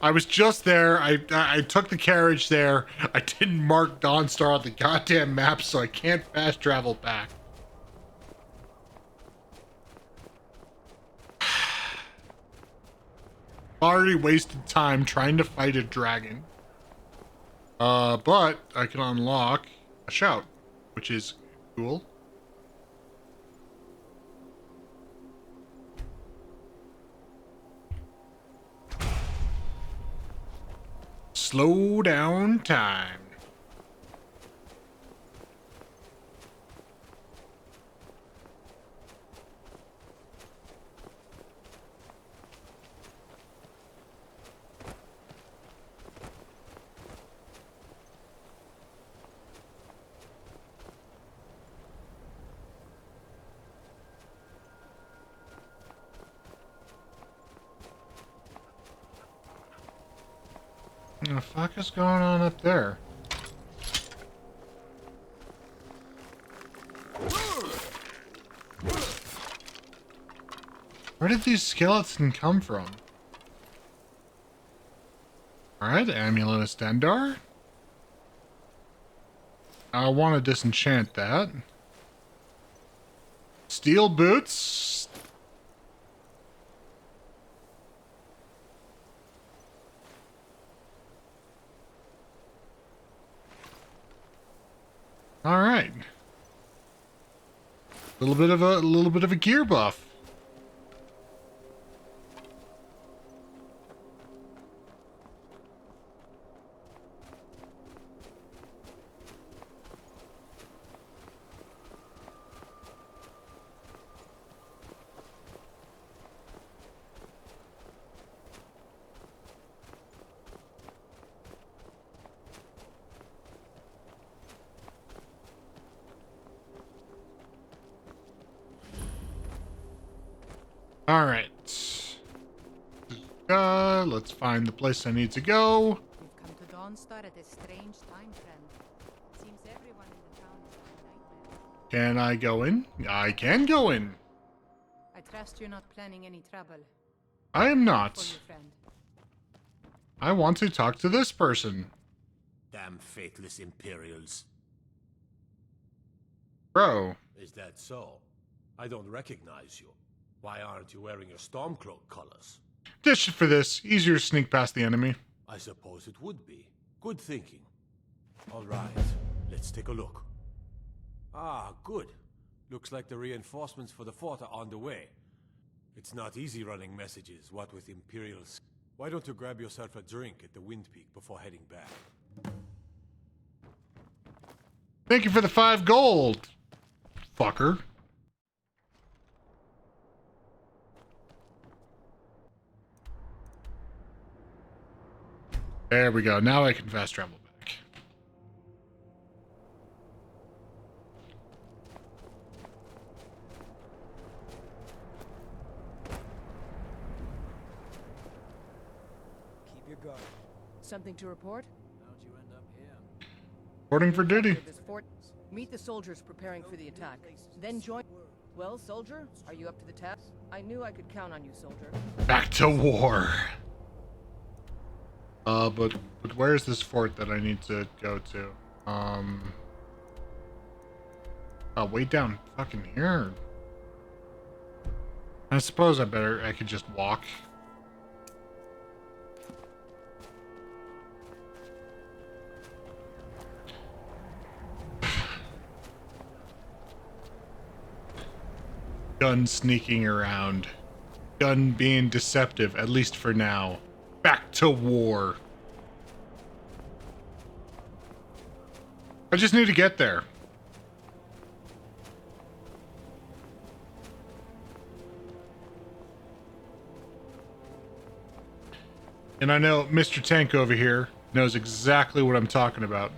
S1: I was just there. I took the carriage there. I didn't mark Dawnstar on the goddamn map, so I can't fast travel back. Already wasted time trying to fight a dragon. But I can unlock a shout, which is cool. Slow down time. What the fuck is going on up there? Where did these skeletons come from? Alright, Amulet of Stendar. I want to disenchant that. Steel boots. All right. A little bit of a gear buff. All right. Let's find the place I need to go.
S22: You've come to Dawnstar at a strange time, friend. Seems everyone in the town is having nightmares.
S1: Can I go in? I can go in.
S22: I trust you're not planning any trouble.
S1: I am not.
S22: For your friend.
S1: I want to talk to this person.
S3: Damn faithless Imperials.
S1: Bro.
S3: Is that so? I don't recognize you. Why aren't you wearing your Stormcloak colors?
S1: Dish for this. Easier to sneak past the enemy.
S3: I suppose it would be. Good thinking. All right, let's take a look. Ah, good. Looks like the reinforcements for the fort are on the way. It's not easy running messages, what with Imperials. Why don't you grab yourself a drink at the Wind Peak before heading back?
S1: Thank you for the 5 gold, fucker. There we go. Now I can fast travel back.
S5: Keep your guard.
S16: Something to report?
S5: How'd you end up here?
S1: Reporting for duty.
S16: This fort. Meet the soldiers preparing for the attack. Then join. Well, soldier, are you up to the task? I knew I could count on you, soldier.
S1: Back to war. But where's this fort that I need to go to? Oh, way down fucking here. I suppose I could just walk. Gun sneaking around. done being deceptive, at least for now. Back to war. I just need to get there. And I know Mr. Tank over here knows exactly what I'm talking about.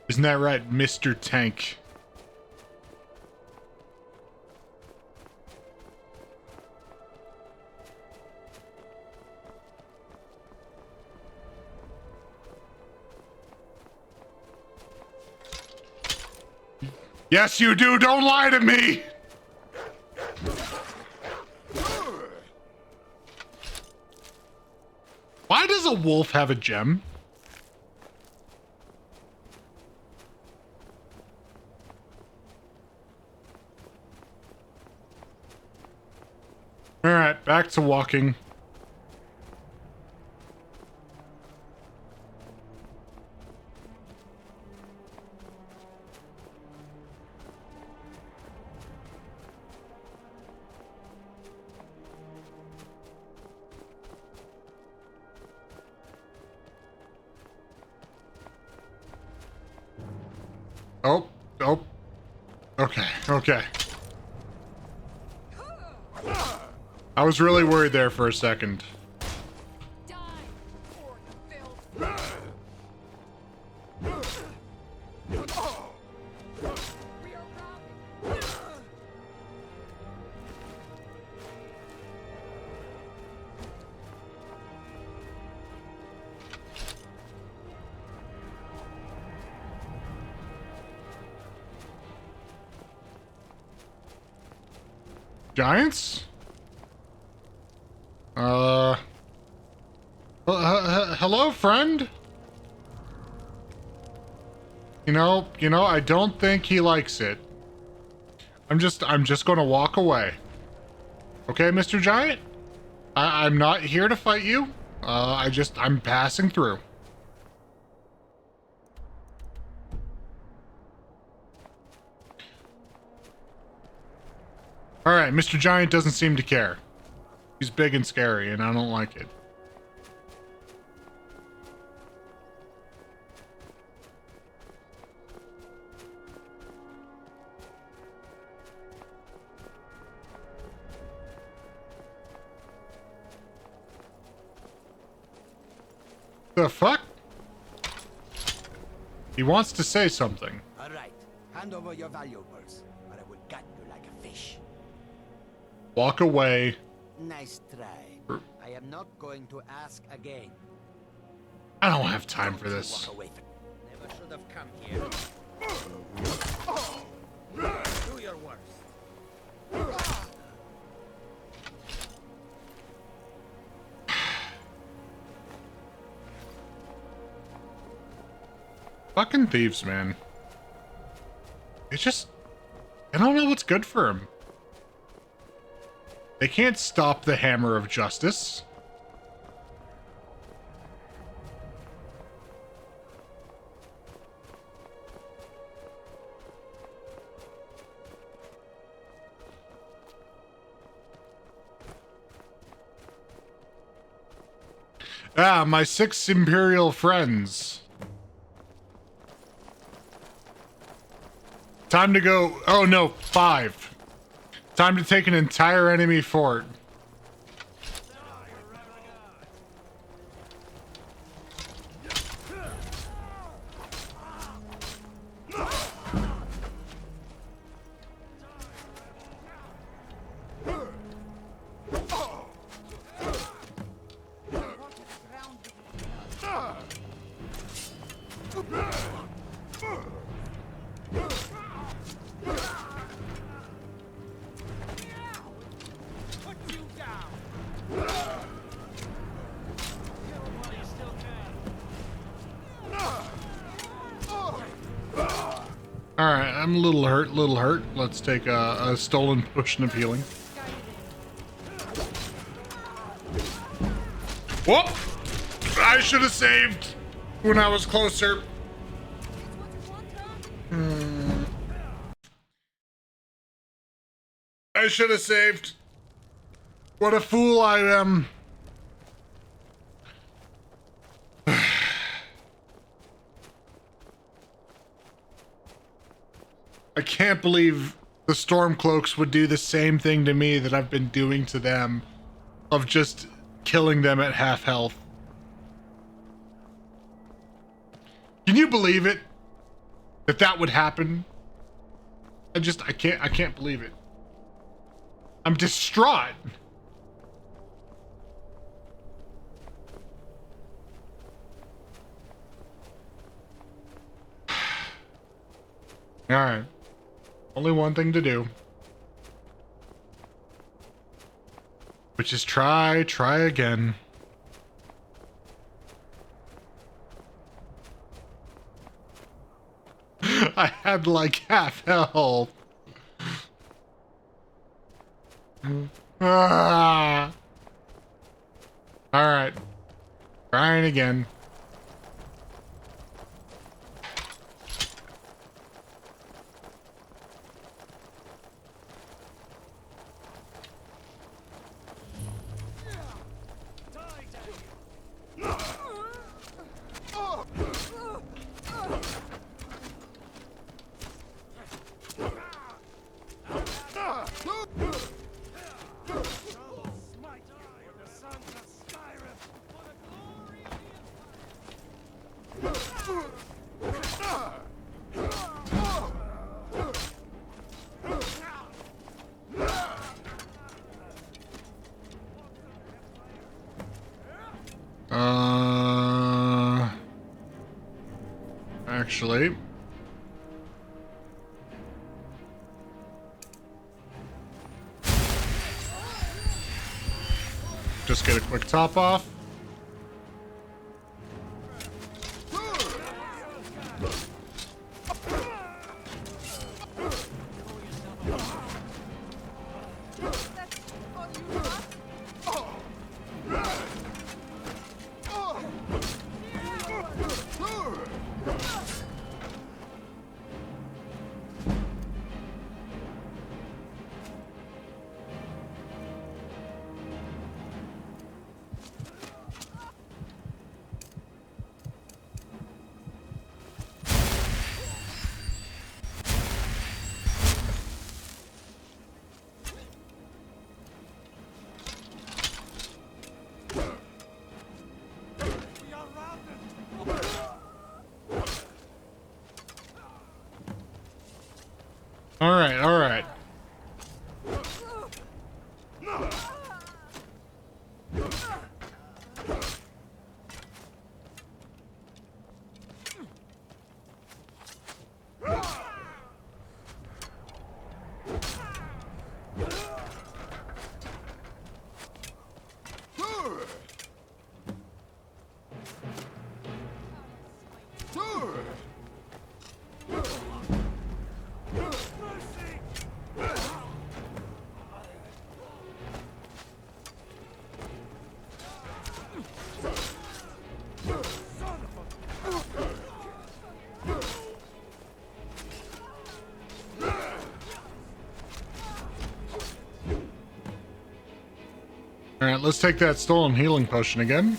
S1: Isn't that right, Mr. Tank? Yes, you do. Don't lie to me. Why does a wolf have a gem? All right, back to walking. Oh. Okay, okay. I was really worried there for a second. Giants? Hello, friend? You know, I don't think he likes it. I'm just gonna walk away. Okay, Mr. Giant? I'm not here to fight you. I'm passing through. Alright, Mr. Giant doesn't seem to care. He's big and scary, and I don't like it. The fuck? He wants to say something.
S15: All right, hand over your valuables, or I will gut you like a fish.
S1: Walk away.
S15: Nice try. I am not going to ask again.
S1: I don't have time for this.
S15: Walk away. Never should have come here. Do your worst.
S1: Fucking thieves, man. It's just... I don't know what's good for them. They can't stop the hammer of justice. Ah, my 6 Imperial friends. Time to go. Oh no, 5. Time to take an entire enemy fort. Alright, I'm a little hurt. Let's take a stolen potion of healing. Whoop! I should have saved when I was closer. I should have saved. What a fool I am. I can't believe the Stormcloaks would do the same thing to me that I've been doing to them, of just killing them at half health. Can you believe it? That would happen? I can't believe it. I'm distraught. All right. Only one thing to do. Which is try again. I had like half health. Ah. All right. Trying again. Actually, just get a quick top off. All right, all right. All right, let's take that stolen healing potion again.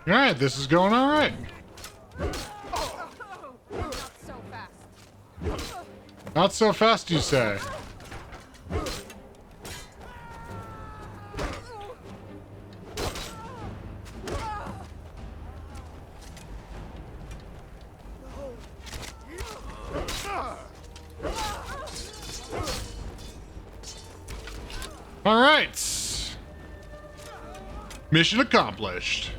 S1: All right, this is going all right. Not so fast, you say? All right. Mission accomplished.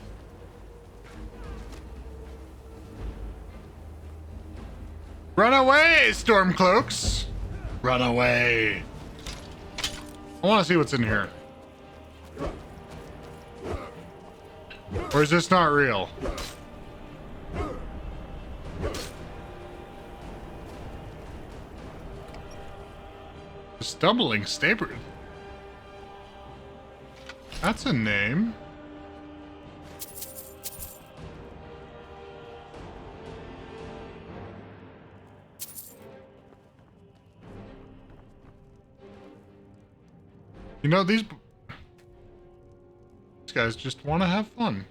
S1: Run away, Stormcloaks! Run away. I want to see what's in here. Or is this not real? Stumbling Staber. That's a name. You know, these guys just want to have fun.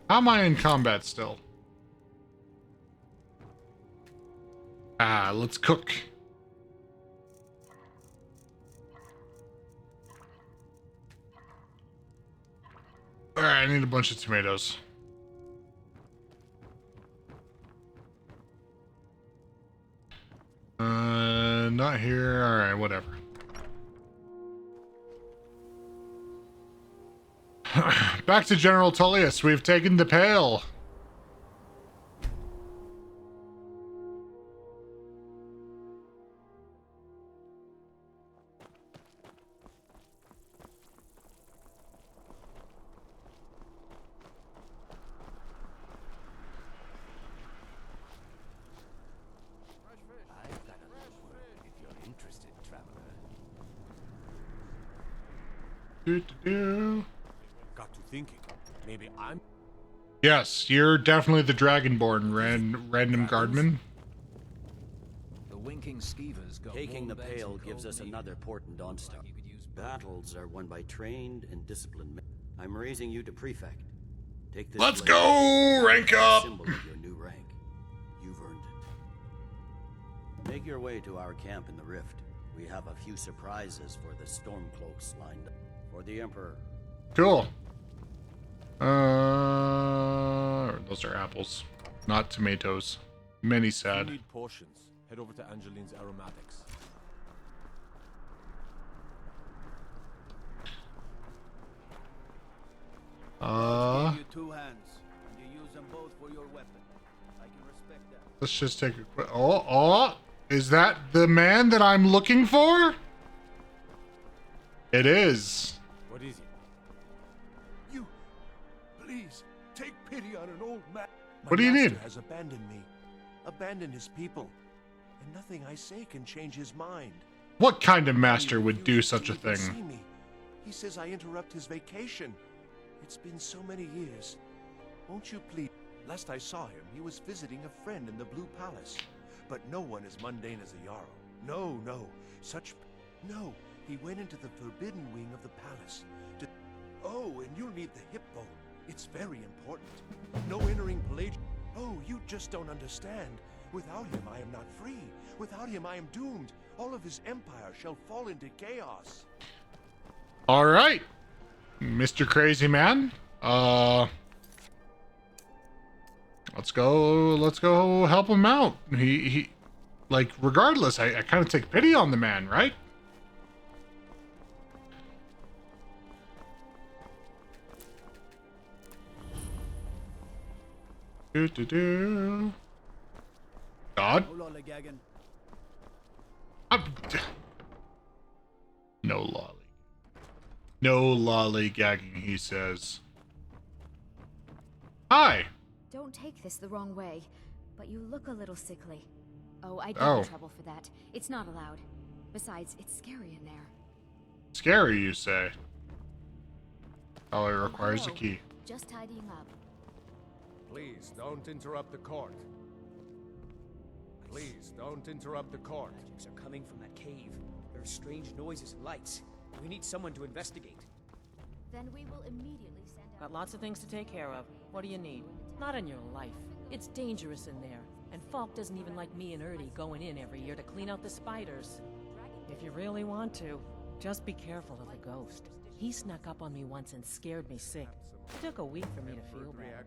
S1: How am I in combat still? Let's cook. Alright, I need a bunch of tomatoes. Not here. Alright, whatever. Back to General Tullius. We've taken the Pale.
S18: I've got a little word if you're interested, traveler.
S3: Got to thinking. Maybe I'm...
S1: Yes, you're definitely the Dragonborn, random guardman.
S14: The winking skeevers got
S15: Taking the
S14: warm beds
S15: Pale
S14: and
S15: gives
S14: cold
S15: us
S14: meat.
S15: another port in Dawnstar. Battles are won by trained and disciplined men. I'm raising you to prefect. Take this.
S1: Let's
S15: blade.
S1: go! Rank up!
S15: Symbol of your new rank. You've earned it. Make your way to our camp in the Rift. We have a few surprises for the Stormcloaks lined up. For the Emperor.
S1: Cool. Those are apples, not tomatoes. Many
S3: If you
S1: sad.
S3: need portions, head over to Angeline's Aromatics.
S5: Give you two hands, and you use them both for your weapon. I can respect that.
S1: Let's just take a quick. Oh, is that the man that I'm looking for? It is.
S3: What is it?
S6: You, please, take pity on an old man.
S1: What do you need?
S6: Has abandoned me, abandoned his people, and nothing I say can change his mind.
S1: What kind of master would do such a
S6: He
S1: thing?
S6: see me. He says I interrupt his vacation. It's been so many years. Won't you please? Last I saw him, he was visiting a friend in the Blue Palace. But no one as mundane as a Jarl. No, no. No. He went into the forbidden wing of the palace. Oh, and you'll need the hip bone. It's very important. No entering Pelagian. Oh, you just don't understand. Without him, I am not free. Without him, I am doomed. All of his empire shall fall into chaos.
S1: All right, Mr. Crazy Man. Let's go help him out. He like, regardless, I kind of take pity on the man, right? God. No lolly. No lollygagging, he says. Hi.
S10: Don't take this the wrong way, but you look a little sickly. Oh, I'd get
S1: Oh.
S10: in trouble for that. It's not allowed. Besides, it's scary in there.
S1: Scary, you say? Oh, it requires a
S10: Hello.
S1: key.
S10: Just tidying up.
S2: Please don't interrupt the court. Please don't interrupt the court.
S8: Magics are coming from that cave. There are strange noises and lights. We need someone to investigate.
S10: Then we will immediately send out...
S12: Got lots of things to take care of. What do you need? Not in your life. It's dangerous in there. And Falk doesn't even like me and Erdy going in every year to clean out the spiders. If you really want to, just be careful of the ghost. He snuck up on me once and scared me sick. It took a week for me to feel bad.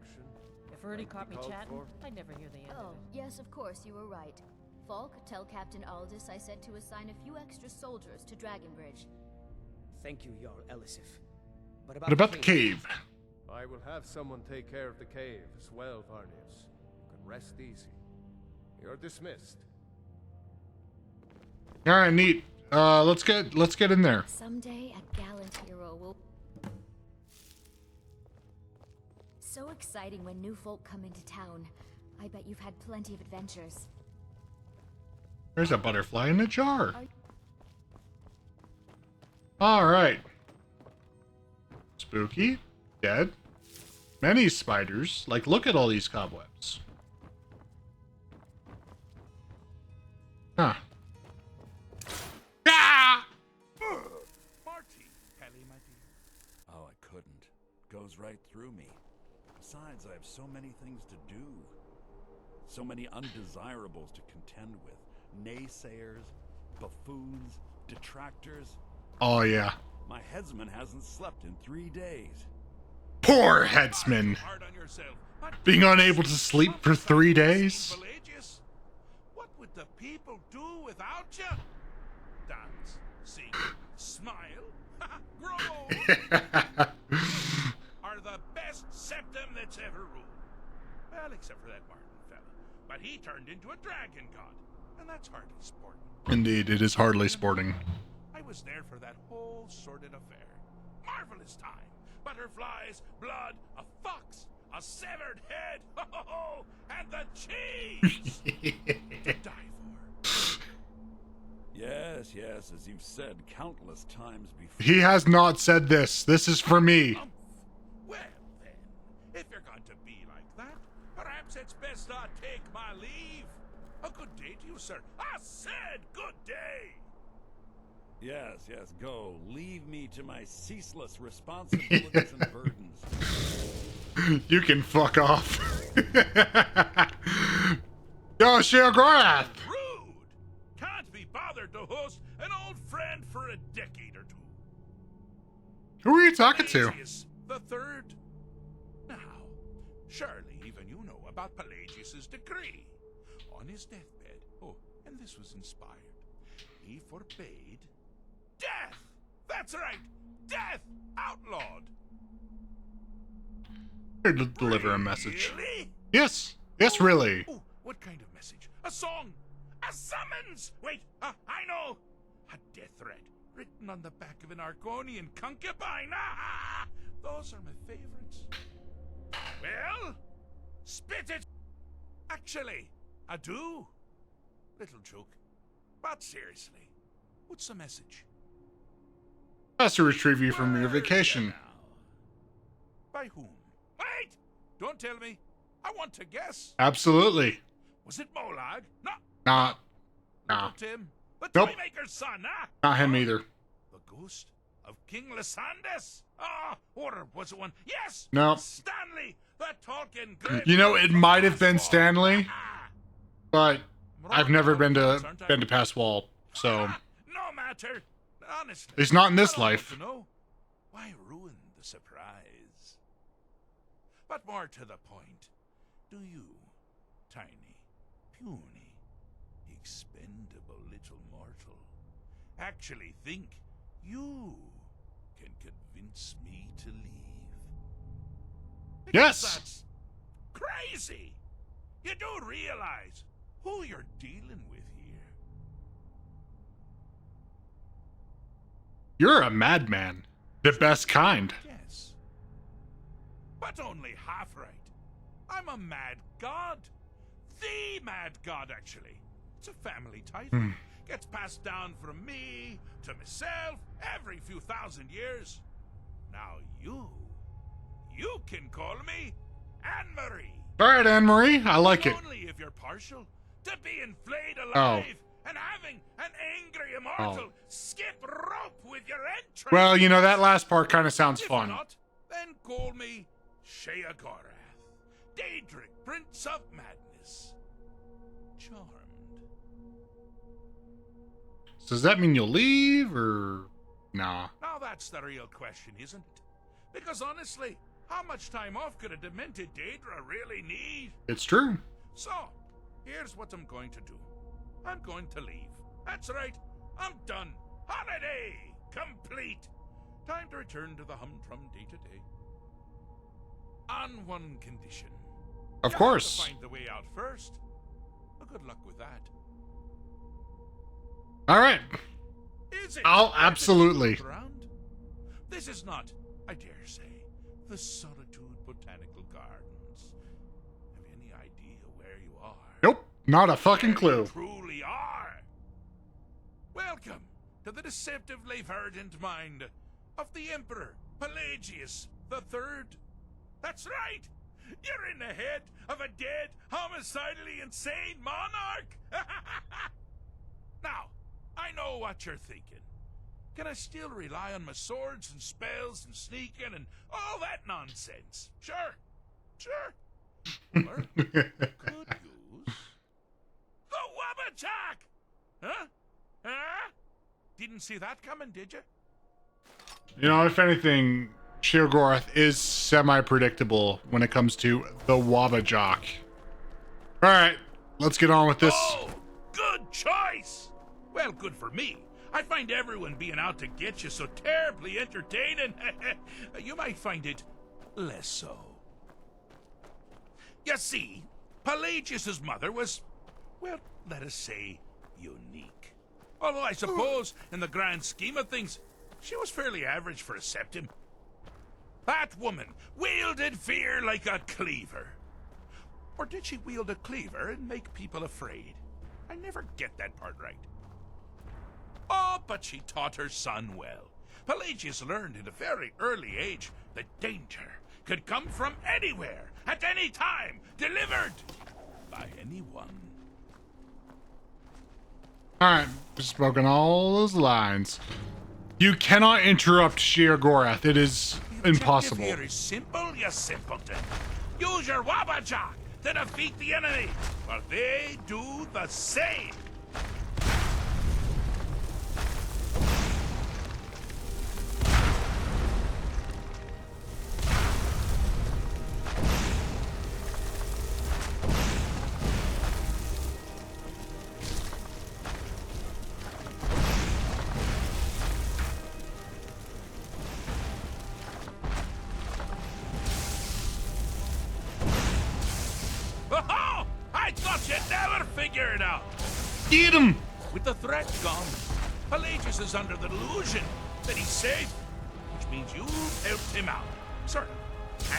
S12: If Erdy caught me chatting, I'd never hear the end
S10: Oh,
S12: of it.
S10: yes, of course, you were right. Falk, tell Captain Aldous I said to assign a few extra soldiers to Dragonbridge.
S8: Thank you, Jarl Elisif. But
S1: What about the cave?
S2: I will have someone take care of the cave as well, Varnius. You can rest easy. You're dismissed.
S1: All right, neat. Let's get in there.
S20: Someday a gallant hero will... So exciting when new folk come into town. I bet you've had plenty of adventures.
S1: There's a butterfly in a jar. All right. Spooky. Dead. Many spiders. Like, look at all these cobwebs. Huh. Ah!
S7: Marty! Kelly, my dear. Oh, I couldn't. Goes right through me. Besides, I have so many things to do. So many undesirables to contend with. Naysayers, buffoons, detractors.
S1: Oh, yeah.
S7: My headsman hasn't slept in 3 days.
S1: Poor headsman. Being unable to sleep for 3 days.
S3: What would the people do without you? Dance, sing, smile, grow are the best septum that's ever ruled. Well, except for that Martin fella. But he turned into a dragon god, and that's hardly sporting.
S1: Indeed, it is hardly sporting.
S3: I was there for that whole sordid affair. Marvelous time. Butterflies, blood, a fox, a severed head, and the cheese to die for.
S7: Yes, yes, as you've said countless times before.
S1: He has not said this. This is for me.
S3: Well, then, if you're going to be like that, perhaps it's best I take my leave. A good day to you, sir. I said good day.
S7: Yes, yes, go. Leave me to my ceaseless responsibilities and burdens.
S1: You can fuck off. Yo, Sheogorath!
S3: Rude! Can't be bothered to host an old friend for a decade or two.
S1: Who are you talking to?
S3: Pelagius the Third. Now, surely even you know about Pelagius's decree. On his deathbed, and this was inspired, he forbade death! That's right! Death! Outlawed!
S1: Here to deliver a message.
S3: Really?
S1: Yes. Yes, really.
S3: Oh, what kind of message? A song? A summons? Wait, I know! A death threat written on the back of an Argonian concubine. Those are my favorites. Well, spit it! Actually, I do. Little joke. But seriously, what's the message?
S1: Has to retrieve you from your vacation.
S3: By whom? Wait! Don't tell me. I want to guess.
S1: Absolutely.
S3: Was it Molag? No.
S1: Nah.
S3: Little Tim? The
S1: Nope.
S3: Toymaker's son, huh?
S1: Not him either.
S3: The ghost of King Lysandas? Or was it one? Yes!
S1: No.
S3: Stanley, the talking good.
S1: You know, it might have been Stanley, but I've never been to Pass Wall, so
S3: No matter. Honestly.
S1: he's not in this
S3: I don't want
S1: life.
S3: to know. Why ruin the surprise? But more to the point, do you, tiny, puny, expendable little mortal, actually think you can convince me to leave? Because
S1: Yes.
S3: that's crazy. You do realize who you're dealing with here.
S1: You're a madman. The best kind.
S3: Yes. But only half right. I'm a mad god. The mad god, actually. It's a family title. Gets passed down from me to myself every few thousand years. Now you can call me Anne-Marie.
S1: All right, Anne-Marie, I like it.
S3: Only if you're partial to being flayed alive and having an angry immortal skip rope with your entrance.
S1: Well, you know, that last part kind of sounds
S3: If
S1: fun.
S3: not, then call me Sheogorath, Daedric, Prince of Madness. Charmed.
S1: So does that mean you'll leave, or nah?
S3: Now that's the real question, isn't it? Because honestly, how much time off could a demented Daedra really need?
S1: It's true.
S3: So, here's what I'm going to do. I'm going to leave. That's right. I'm done. Holiday complete. Time to return to the humdrum day-to-day. On one condition.
S1: Of
S3: You
S1: course.
S3: have to find the way out first.
S7: Well, good luck with that.
S1: All right.
S7: Is it?
S1: I'll absolutely.
S7: This is not, I dare say, the Solitude Botanical Gardens. Have you any idea where you are?
S1: Nope, not a fucking clue.
S7: You truly are. Welcome to the deceptively verdant mind of the Emperor Pelagius III. That's right. You're in the head of a dead, homicidally insane monarch. Now, I know what you're thinking. Can I still rely on my swords and spells and sneaking and all that nonsense? Sure. Or could use the Wabbajack! Huh? Didn't see that coming, did you?
S1: You know, if anything, Sheogorath is semi-predictable when it comes to the Wabbajack. All right, let's get on with this.
S7: Oh, good choice! Well, good for me. I find everyone being out to get you so terribly entertaining. You might find it less so. You see, Pelagius's mother was, well, let us say, unique. Although I suppose, in the grand scheme of things, she was fairly average for a septim. That woman wielded fear like a cleaver. Or did she wield a cleaver and make people afraid? I never get that part right. Oh, but she taught her son well. Pelagius learned at a very early age that danger could come from anywhere, at any time, delivered by anyone.
S1: All right, spoken all those lines. You cannot interrupt Sheogorath. It is impossible.
S7: The objective here is simple, you simpleton. Use your Wabbajack to defeat the enemy, while they do the same. Oh, I thought you'd never figure it out.
S1: Get him!
S7: With the threat gone, Pelagius is under the delusion that he's safe, which means you've helped him out, sort of.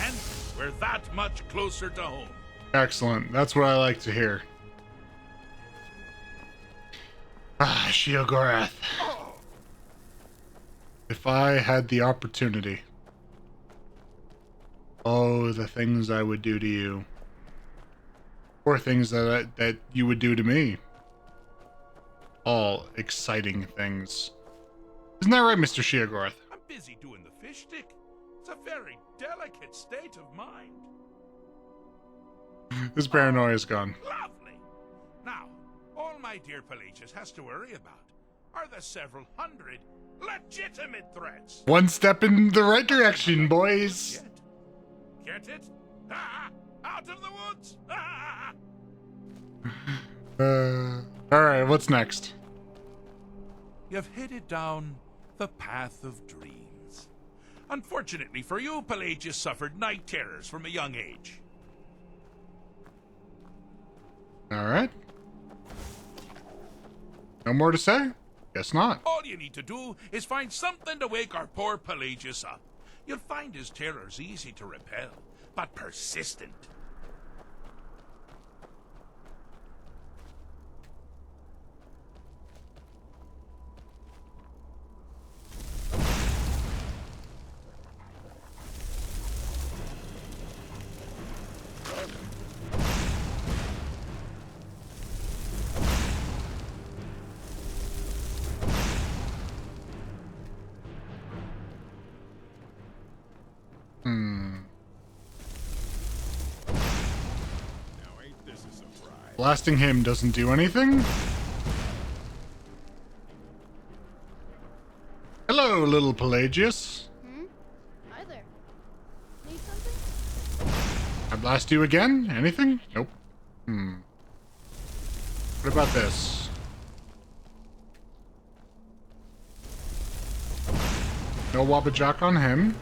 S7: And we're that much closer to home.
S1: Excellent. That's what I like to hear. Ah, Sheogorath. If I had the opportunity. Oh, the things I would do to you. Or things that you would do to me. All exciting things. Isn't that right, Mr. Sheogorath?
S7: I'm busy doing the fish stick. It's a very delicate state of mind.
S1: This paranoia is gone.
S7: Lovely. Now, all my dear Pelagius has to worry about are the several hundred legitimate threats.
S1: One step in the right direction, boys.
S7: Get it? Ah, out of the woods! Ah!
S1: Alright, what's next?
S7: You've headed down the path of dreams. Unfortunately for you, Pelagius suffered night terrors from a young age.
S1: Alright. No more to say? Guess not.
S7: All you need to do is find something to wake our poor Pelagius up. You'll find his terrors easy to repel, but persistent.
S1: Blasting him doesn't do anything? Hello, little Pelagius.
S9: Hi there. Need something?
S1: I blast you again? Anything? Nope. What about this? No Wabbajack on him.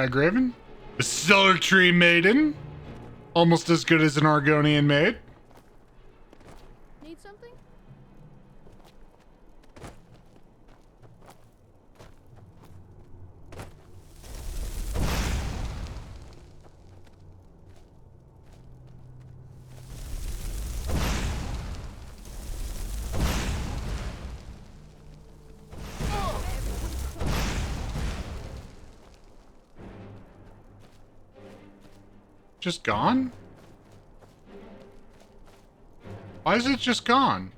S1: Graven? The Sultry Maiden? Almost as good as an Argonian maid.
S9: Need something?
S1: Just gone? Why is it just gone?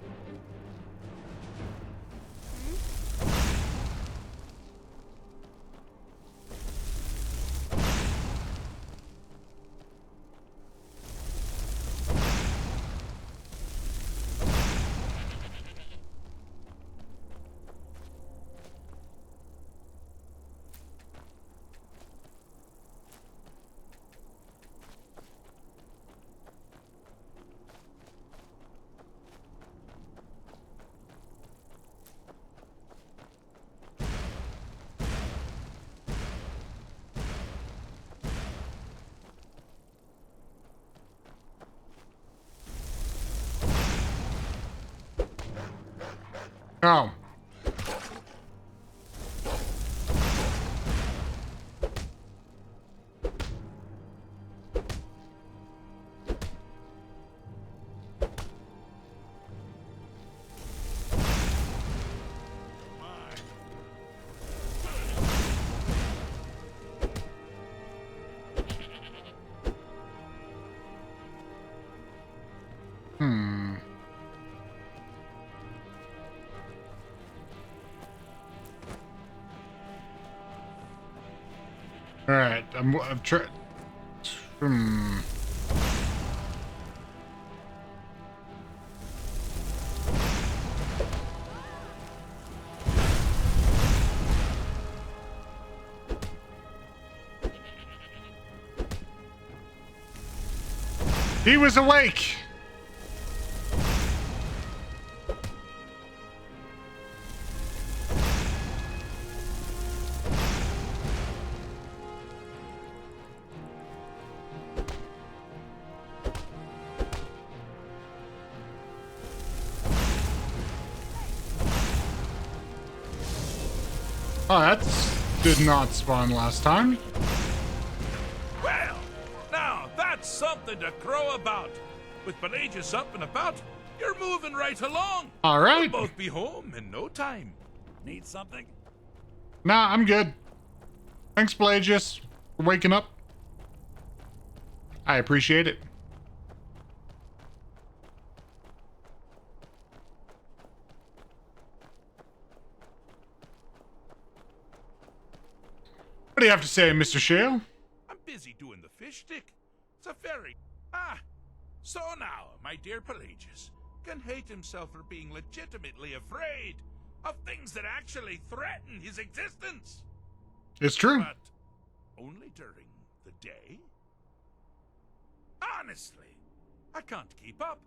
S1: Oh. All right, I'm trying. He was awake. Oh, that did not spawn last time.
S7: Well, now that's something to crow about. With Pelagius up and about, you're moving right along.
S1: All right.
S7: We'll both be home in no time. Need something?
S1: Nah, I'm good. Thanks, Pelagius, for waking up. I appreciate it. What do you have to say, Mr. Shale?
S7: I'm busy doing the fish stick. It's a very... So now, my dear Pelagius can hate himself for being legitimately afraid of things that actually threaten his existence.
S1: It's true.
S7: But only during the day? Honestly, I can't keep up.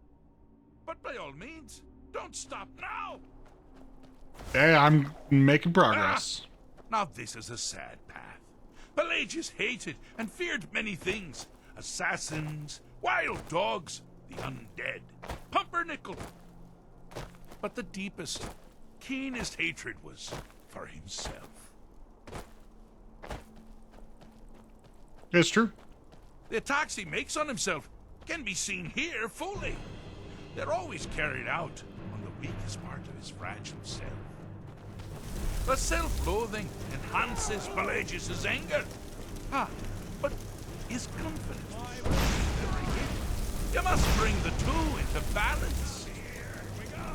S7: But by all means, don't stop now.
S1: Hey, I'm making progress.
S7: Now this is a sad path. Pelagius hated and feared many things. Assassins, wild dogs, the undead, pumpernickel. But the deepest, keenest hatred was for himself.
S1: It's true.
S7: The attacks he makes on himself can be seen here fully. They're always carried out on the weakest part of his fragile self. The self-loathing enhances Pelagius' anger. But his confidence. You must bring the two into balance. Here we go.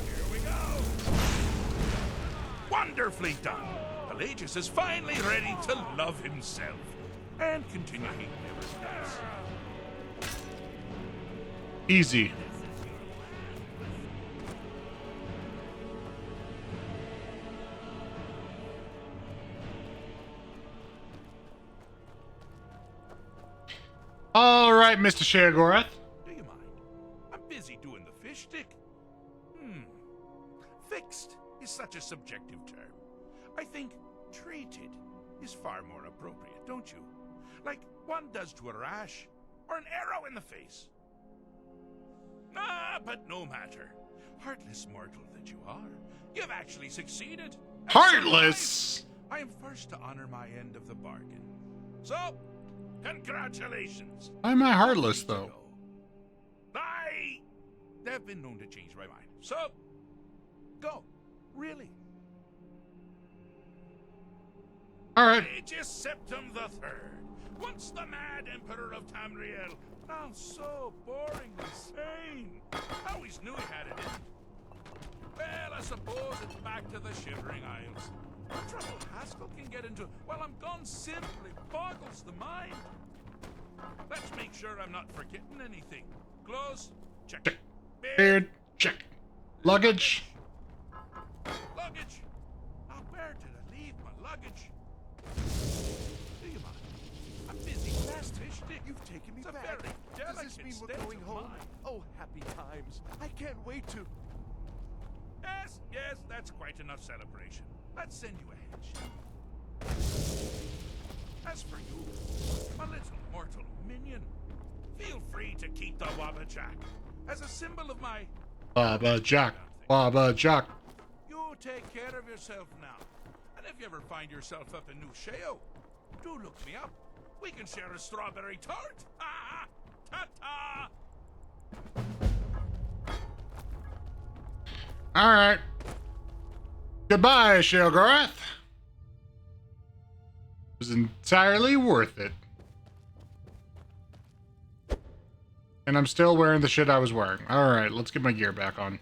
S7: Here we go. Wonderfully done. Pelagius is finally ready to love himself and continue hating everyone else.
S1: Easy. All right, Mr. Sheogorath.
S7: Do you mind? I'm busy doing the fish stick. Fixed is such a subjective term. I think treated is far more appropriate, don't you?
S13: like one does to a rash, or an arrow in the face. Ah, but no matter. Heartless mortal that you are, you've actually succeeded.
S1: Heartless!
S13: I am first to honor my end of the bargain. So, congratulations.
S1: Why am I heartless, though?
S13: They've been known to change my mind. So, go. Really.
S1: All right.
S13: Aegis Septum the Third, once the mad Emperor of Tamriel, now so boring and sane. I always knew he had it in him. Well, I suppose it's back to the Shivering Isles. The trouble Haskell can get into while I'm gone simply boggles the mind. Let's make sure I'm not forgetting anything. Clothes, check.
S1: Beard, check. Luggage.
S13: Luggage. Now, where did I leave my luggage? Do you mind? I'm busy fast fish.
S6: You've taken me
S13: It's a
S6: back.
S13: very
S6: Does this
S13: delicate
S6: mean we're
S13: state
S6: going
S13: of
S6: home?
S13: mind.
S6: Oh, happy times. I can't wait to...
S13: Yes, that's quite enough celebration. Let's send you ahead. As for you, my little mortal minion, feel free to keep the Wabbajack as a symbol of my...
S1: Wabbajack. Wabbajack.
S13: You take care of yourself now. And if you ever find yourself up in New Sheo, do look me up. We can share a strawberry tart. Ah, ta-ta!
S1: All right. Goodbye, Sheogorath. It was entirely worth it. And I'm still wearing the shit I was wearing. All right, let's get my gear back on.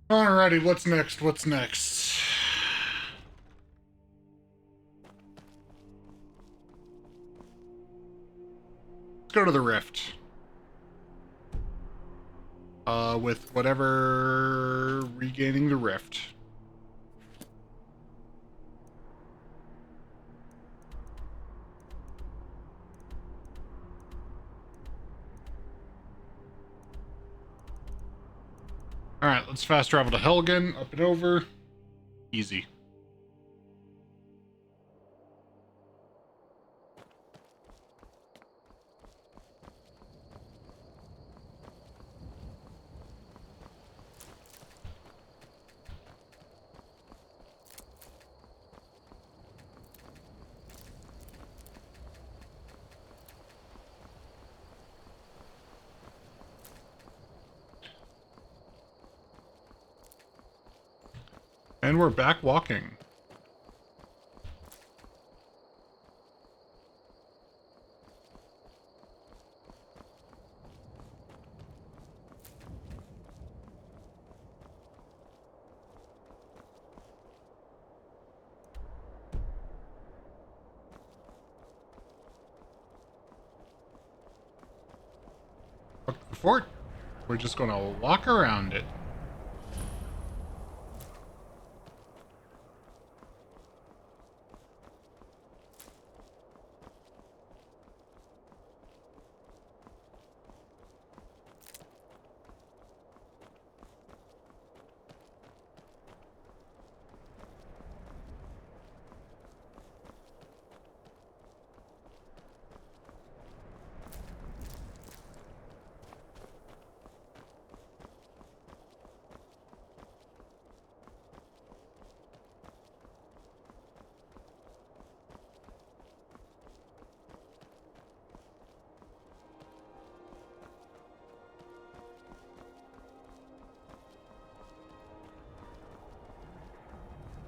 S1: Alrighty, what's next? What's next? Let's go to the Rift. With whatever regaining the Rift. Alright, let's fast travel to Helgen, up and over. Easy. And we're back walking. Fuck the fort. We're just gonna walk around it.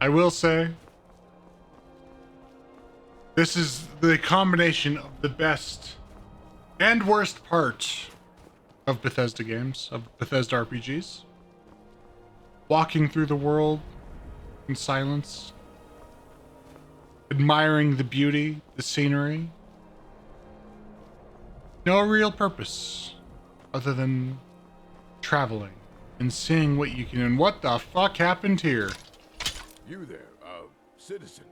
S1: I will say, this is the combination of the best and worst part of Bethesda games, of Bethesda RPGs. Walking through the world in silence, admiring the beauty, the scenery. No real purpose other than traveling and seeing what you can. And what the fuck happened here?
S21: You there, citizen.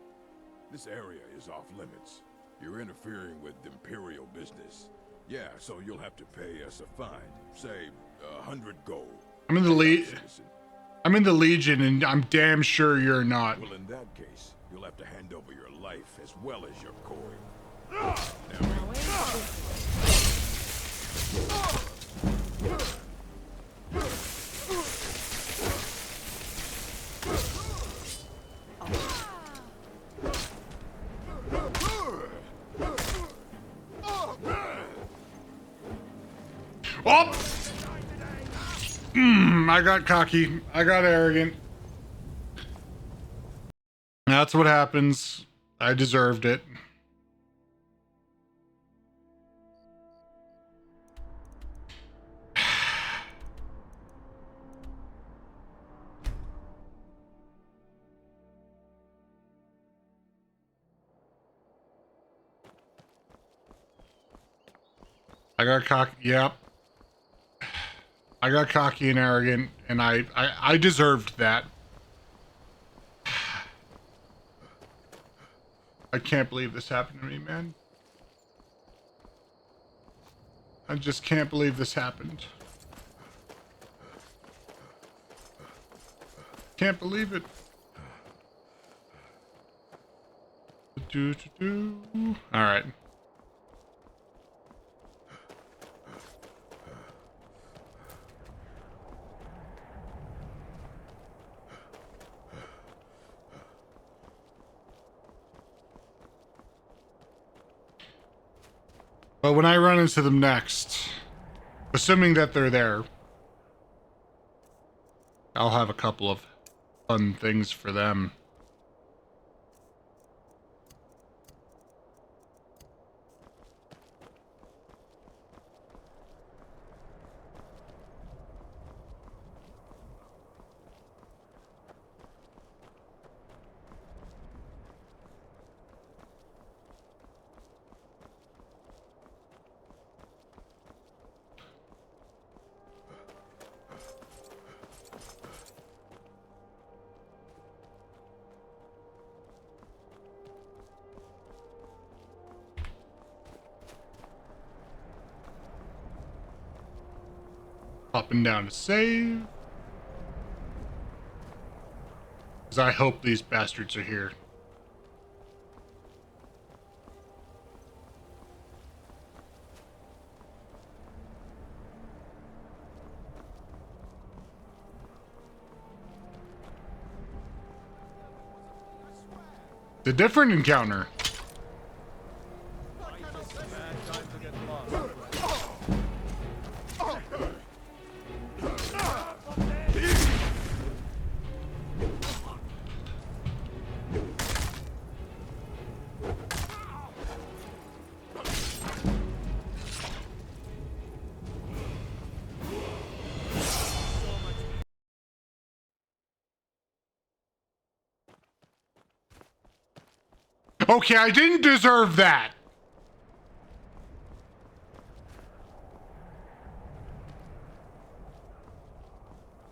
S21: This area is off limits. You're interfering with Imperial business. Yeah, so you'll have to pay us a fine. Say, 100 gold.
S1: I'm in the Legion, and I'm damn sure you're not.
S21: Well, in that case, you'll have to hand over your life as well as your coin.
S1: Oh! I got cocky. I got arrogant. That's what happens. I deserved it. I got cocky. Yep. I got cocky and arrogant, and I deserved that. I can't believe this happened to me, man. I just can't believe this happened. Can't believe it. All right. But when I run into them next, assuming that they're there, I'll have a couple of fun things for them. Popping down to save. Because I hope these bastards are here. It's a different encounter. Okay, I didn't deserve that.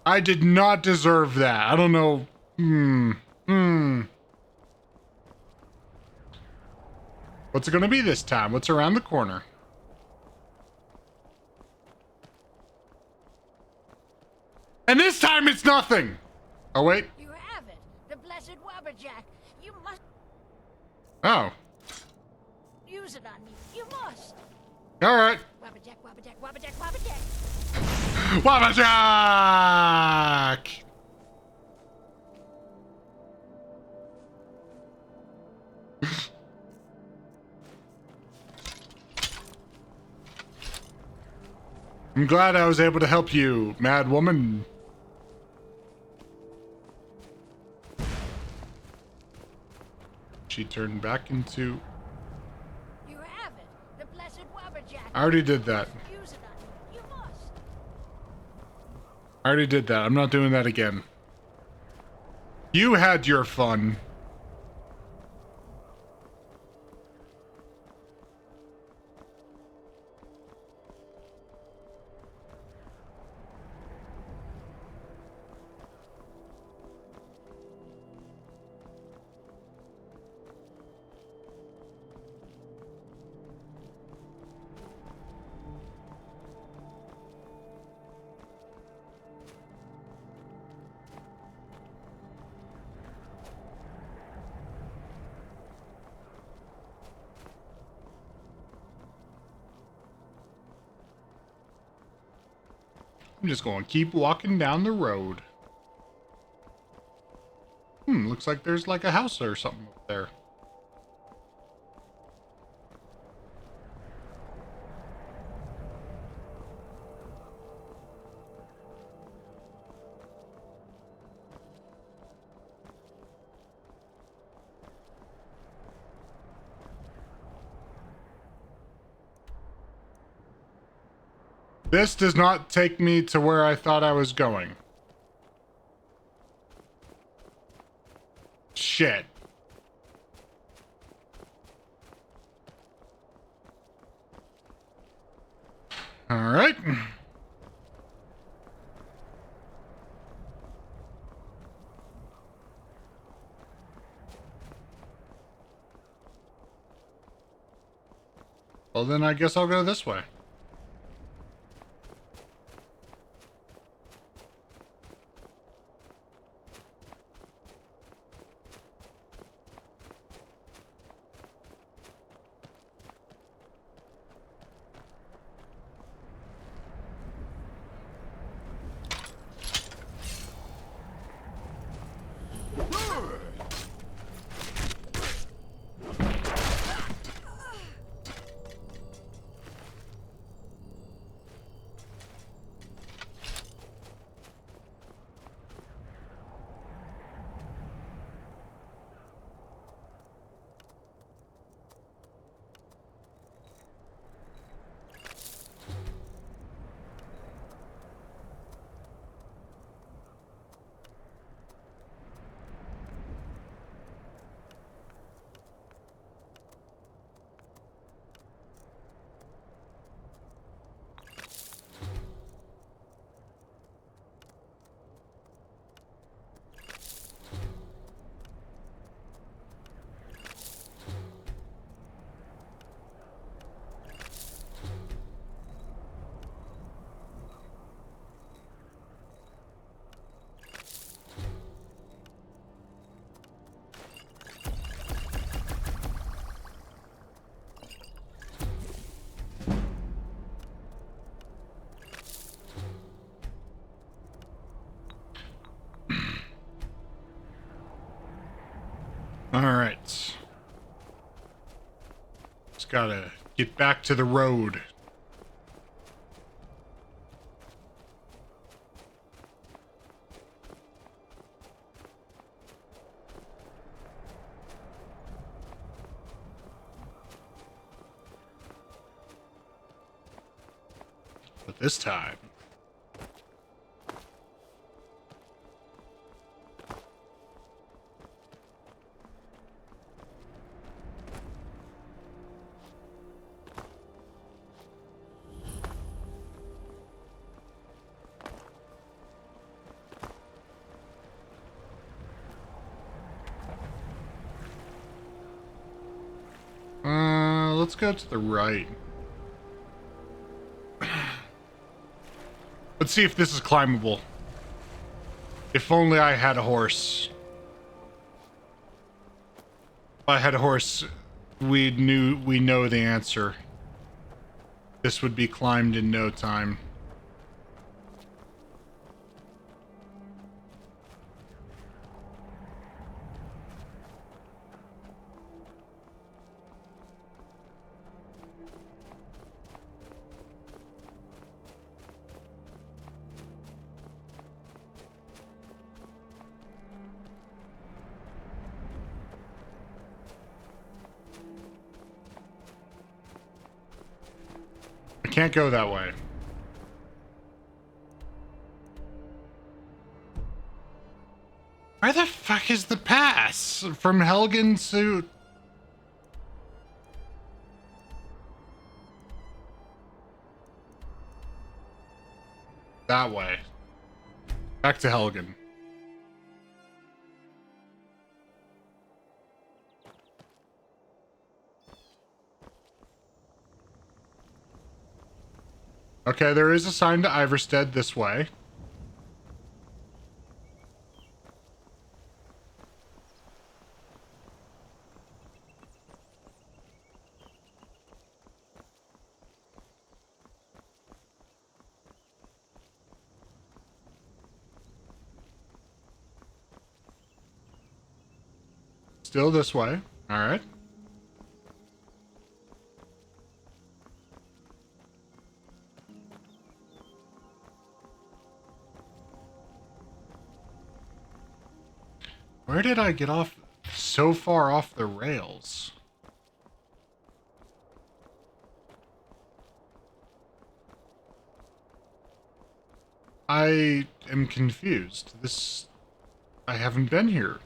S1: I did not deserve that. I don't know. What's it gonna be this time? What's around the corner? And this time it's nothing. Oh, wait.
S11: You have it. The blessed Wabberjack. You must
S1: Oh.
S11: use it on me. You must.
S1: All right.
S11: Wabberjack, Wabberjack, Wabberjack, Wabberjack.
S1: Wabberjack! I'm glad I was able to help you, mad woman. She turned back into...
S11: You have it. The blessed Wabberjack.
S1: I already did that.
S11: Use it on me. You must.
S1: I already did that. I'm not doing that again. You had your fun. I'm just going to keep walking down the road. Looks like there's like a house or something up there. This does not take me to where I thought I was going. Shit. All right. Well, then I guess I'll go this way. All right. Just gotta get back to the road. But this time, let's go to the right. Let's see if this is climbable. If only I had a horse. If I had a horse, we know the answer. This would be climbed in no time. I can't go that way. Where the fuck is the pass from Helgen to... That way. Back to Helgen. Okay, there is a sign to Iverstead this way. Still this way. All right. Where did I get off so far off the rails? I am confused. I haven't been here.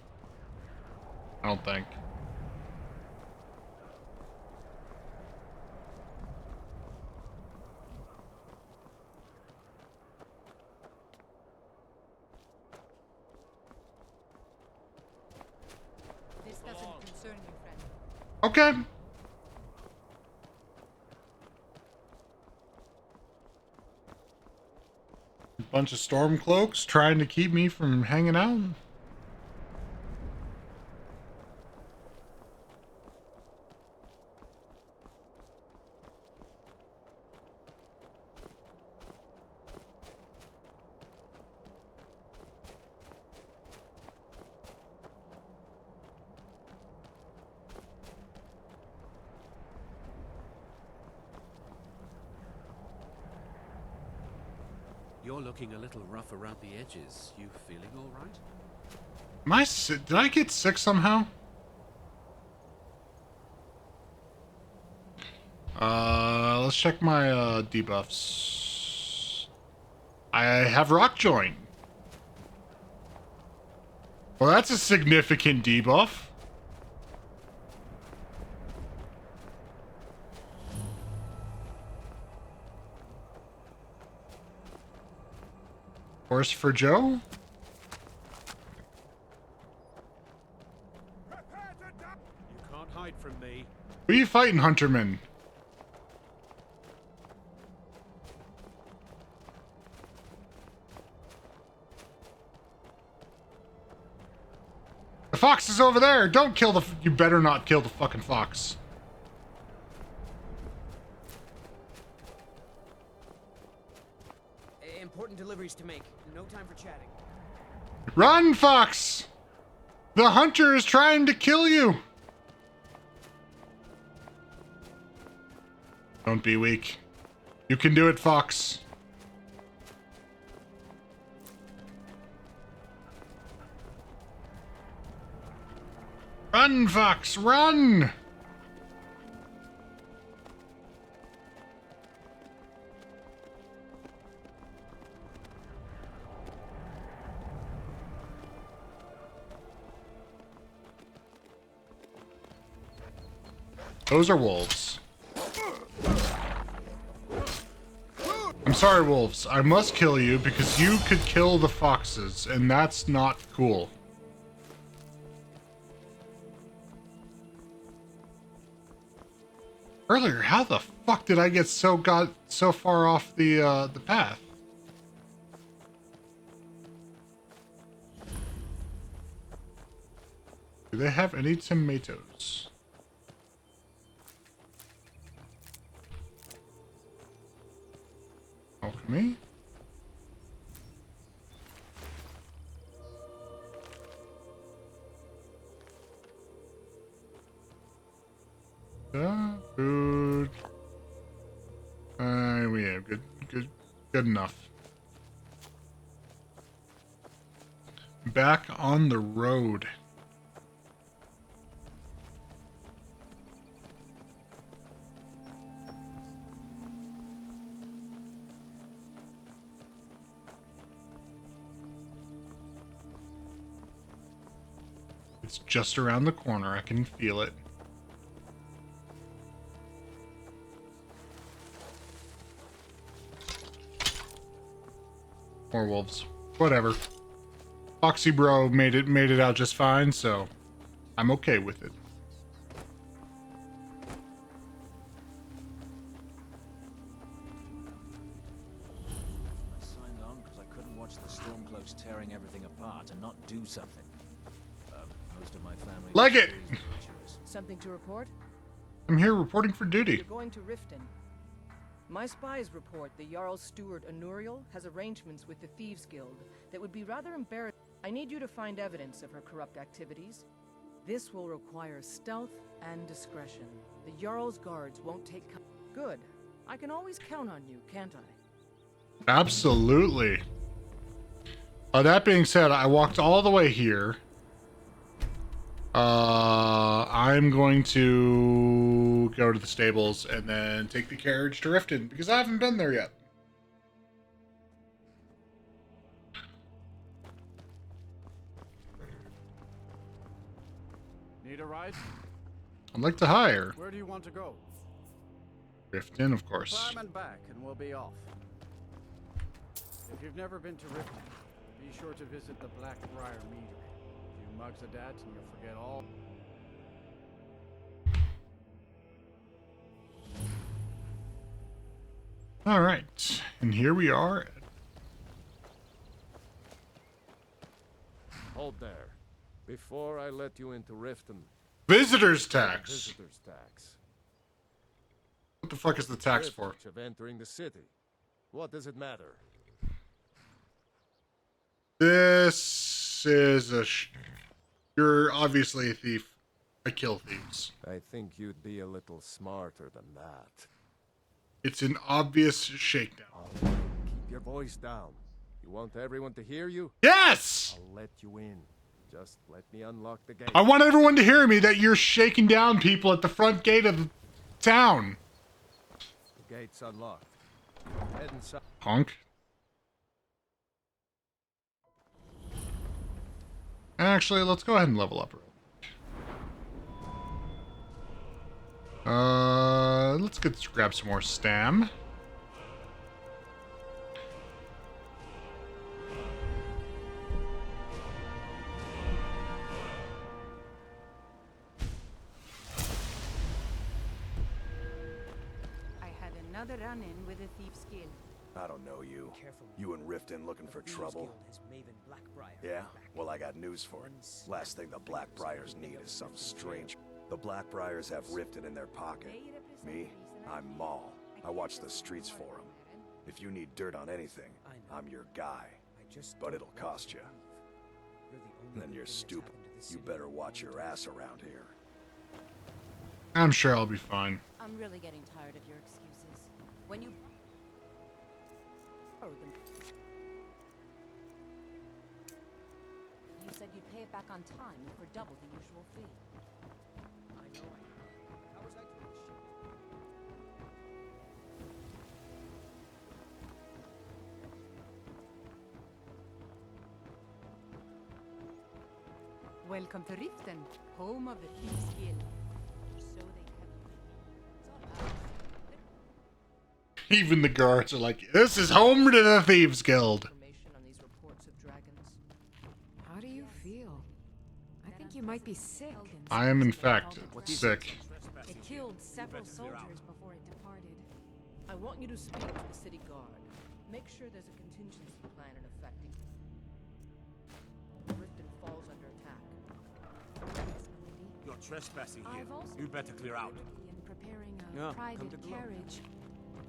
S1: I don't think.
S22: This doesn't concern you, friend.
S1: Okay. Bunch of stormcloaks trying to keep me from hanging out.
S18: You're looking a little rough around the edges. You feeling all right?
S1: Am I sick? Did I get sick somehow? Let's check my debuffs. I have rock join. Well, that's a significant debuff. Horse for Joe?
S3: You can't hide from me.
S1: Who are you fighting, Hunterman? The fox is over there. Don't kill the... You better not kill the fucking fox.
S8: Important deliveries to make. No time for chatting.
S1: Run, fox! The hunter is trying to kill you. Don't be weak. You can do it, fox. Run, fox, run! Those are wolves. I'm sorry, wolves. I must kill you because you could kill the foxes, and that's not cool. Earlier, how the fuck did I get so far off the path? Do they have any tomatoes? Alchemy? Food. We have good enough. Back on the road. It's just around the corner. I can feel it. More wolves. Whatever. Foxy bro made it out just fine, so I'm okay with it.
S14: I signed on because I couldn't watch the Stormcloaks tearing everything apart and not do something. Most of my family...
S1: Like it!
S16: Something to report?
S1: I'm here reporting for duty.
S16: You're going to Riften. My spies report the Jarl's steward Anuriel has arrangements with the Thieves Guild that would be rather embarrassing. I need you to find evidence of her corrupt activities. This will require stealth and discretion. The Jarl's guards won't take Good. I can always count on you, can't I?
S1: Absolutely. That being said, I walked all the way here. I'm going to go to the stables and then take the carriage to Riften because I haven't been there yet.
S17: Need a ride?
S1: I'd like to hire.
S17: Where do you want to go?
S1: Riften, of course.
S17: Climb and back, and we'll be off. If you've never been to Riften, be sure to visit the Blackbriar Meader. A few mugs of that, and you'll forget all.
S1: All right, and here we are.
S2: Hold there. Before I let you into Riften.
S1: Visitor's tax.
S2: Visitor's tax.
S1: What the fuck is the tax for?
S2: Privilege of entering the city. What does it matter?
S1: This is a. You're obviously a thief. I kill thieves.
S2: I think you'd be a little smarter than that.
S1: It's an obvious shakedown.
S2: Keep your voice down. You want everyone to hear you?
S1: Yes!
S2: I'll let you in. Just let me unlock the gate.
S1: I want everyone to hear me that you're shaking down people at the front gate of the town.
S2: The gate's unlocked. Head inside.
S1: Punk. Actually, let's go ahead and level up. Let's grab some more stam.
S22: I had another run-in with a thief's guild.
S19: I don't know you.
S8: Careful.
S19: You and Riften looking for trouble? Yeah? Well, I got news for it. Last thing the Blackbriars need is some strange... The Blackbriars have Riften in their pocket. Me? I'm Maul. I watch the streets for them. If you need dirt on anything, I'm your guy. But it'll cost you. Then you're stupid. You better watch your ass around here.
S1: I'm sure I'll be fine.
S23: I'm really getting tired of your excuses. When you... You said you'd pay it back on time for double the usual fee.
S8: I know. How was I to wish?
S22: Welcome to Riften, home of the Thieves Guild. So they
S1: Even the guards are like, this is home to the Thieves Guild.
S16: On these reports of dragons.
S24: How do you feel? I think you might be sick.
S1: I am, in fact, sick.
S23: It killed several soldiers before it departed.
S16: I want you to speak to the city guard. Make sure there's a contingency plan in effect. Riften falls under attack.
S3: You're trespassing here.
S23: I've also
S3: You better clear out.
S23: in preparing
S8: Yeah,
S23: a
S8: come
S23: private
S8: to gloat.
S23: carriage,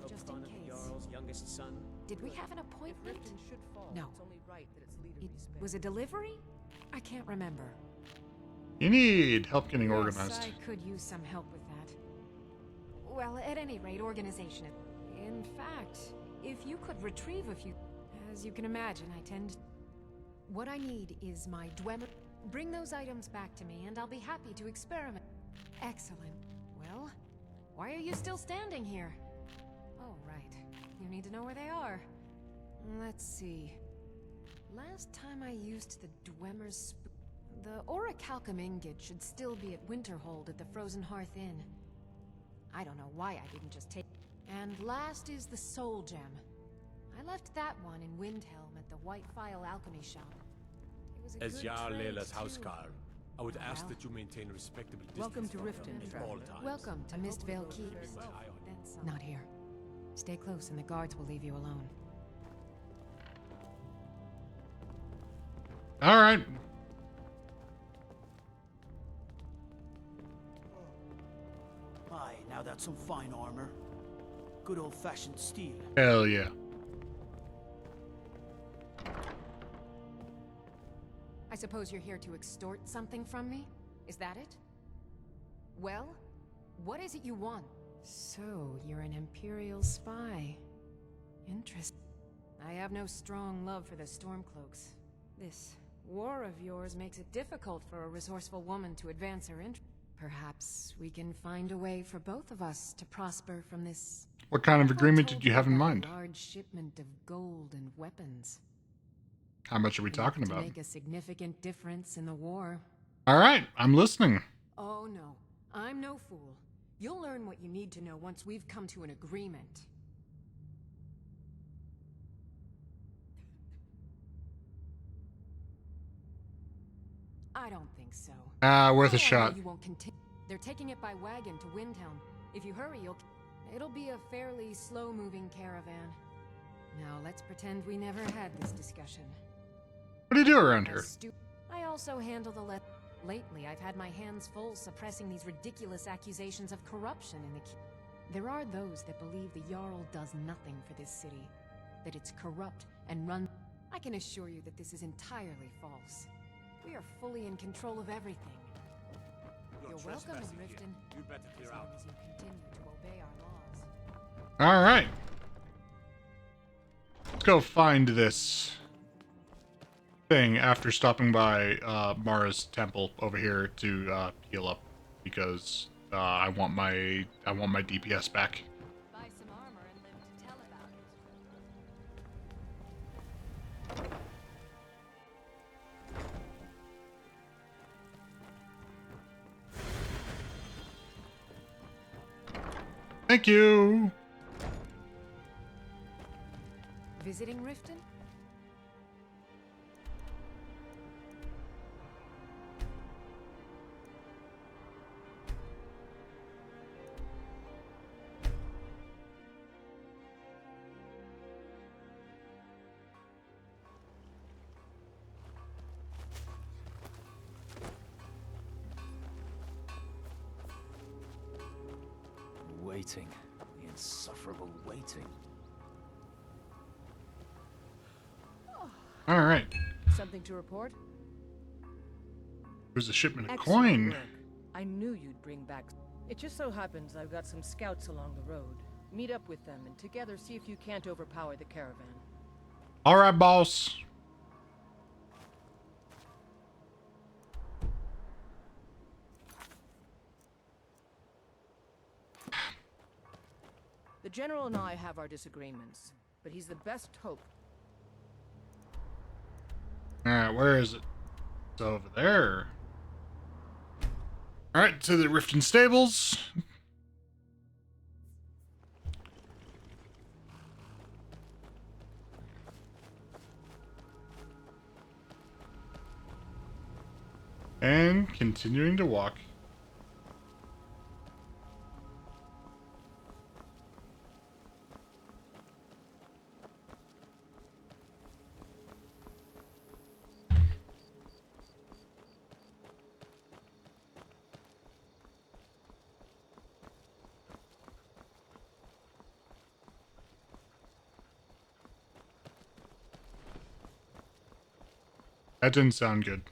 S23: just in case.
S8: Jarl's youngest son.
S24: Did we have an appointment?
S16: Riften should fall.
S24: No.
S16: It's only right that its leader
S24: It
S16: be spared.
S24: was a delivery? I can't remember.
S1: You need help getting
S24: Yes,
S1: organized.
S24: I could use some help with that. Well, at any rate, organization. In fact, if you could retrieve a few... As you can imagine, I tend... What I need is my Dwemer... Bring those items back to me, and I'll be happy to experiment. Excellent. Well, why are you still standing here? Oh, right. You need to know where they are. Let's see. Last time I used the Dwemer's... The Orichalcum ingot should still be at Winterhold at the Frozen Hearth Inn. I don't know why I didn't just take... And last is the Soul Gem. I left that one in Windhelm at the White Phial Alchemy Shop. It was a
S3: As
S24: good
S3: Jarl
S24: trade,
S3: Leila's
S24: too.
S3: housecarl, I would ask
S24: Well.
S3: that you maintain a respectable distance
S16: Welcome to
S3: from
S16: Riften,
S3: them at
S16: traveler.
S3: all times.
S24: Welcome to Mistvale Keep. Not here. Stay close and the guards will leave you alone.
S1: All right.
S5: Aye, now that's some fine armor. Good old-fashioned steel.
S1: Hell yeah.
S24: I suppose you're here to extort something from me? Is that it? Well, what is it you want? So, you're an Imperial spy. Interesting. I have no strong love for the Stormcloaks. This war of yours makes it difficult for a resourceful woman to advance her interest. Perhaps we can find a way for both of us to prosper from this.
S1: What kind of agreement did you have in mind?
S24: A large shipment of gold and weapons.
S1: How much are we talking
S24: To
S1: about?
S24: make a significant difference in the war.
S1: All right, I'm listening.
S24: Oh no, I'm no fool. You'll learn what you need to know once we've come to an agreement. I don't think so.
S1: Worth a
S24: I know
S1: shot.
S24: You won't continue. They're taking it by wagon to Windhelm. If you hurry, it'll be a fairly slow-moving caravan. Now let's pretend we never had this discussion.
S1: What do you do around here?
S24: I also handle the Lately, I've had my hands full suppressing these ridiculous accusations of corruption in the There are those that believe the Jarl does nothing for this city, that it's corrupt and run. I can assure you that this is entirely false. We are fully in control of everything. You're welcome in Riften,
S3: You better clear out.
S24: as you continue to obey our laws.
S1: All right. Let's go find this thing after stopping by Mara's temple over here to heal up, because I want my DPS back.
S16: Buy some armor and live to tell about it.
S1: Thank you.
S24: Visiting Riften?
S14: Waiting. The insufferable waiting.
S1: All right.
S16: Something to report?
S1: There's a shipment of
S16: Excellent
S1: coin.
S16: work. I knew you'd bring back. It just so happens I've got some scouts along the road. Meet up with them and together see if you can't overpower the caravan.
S1: All right, boss.
S16: The general and I have our disagreements, but he's the best hope.
S1: All right, where is it? It's over there. All right, to the Riften stables. And continuing to walk. That didn't sound good.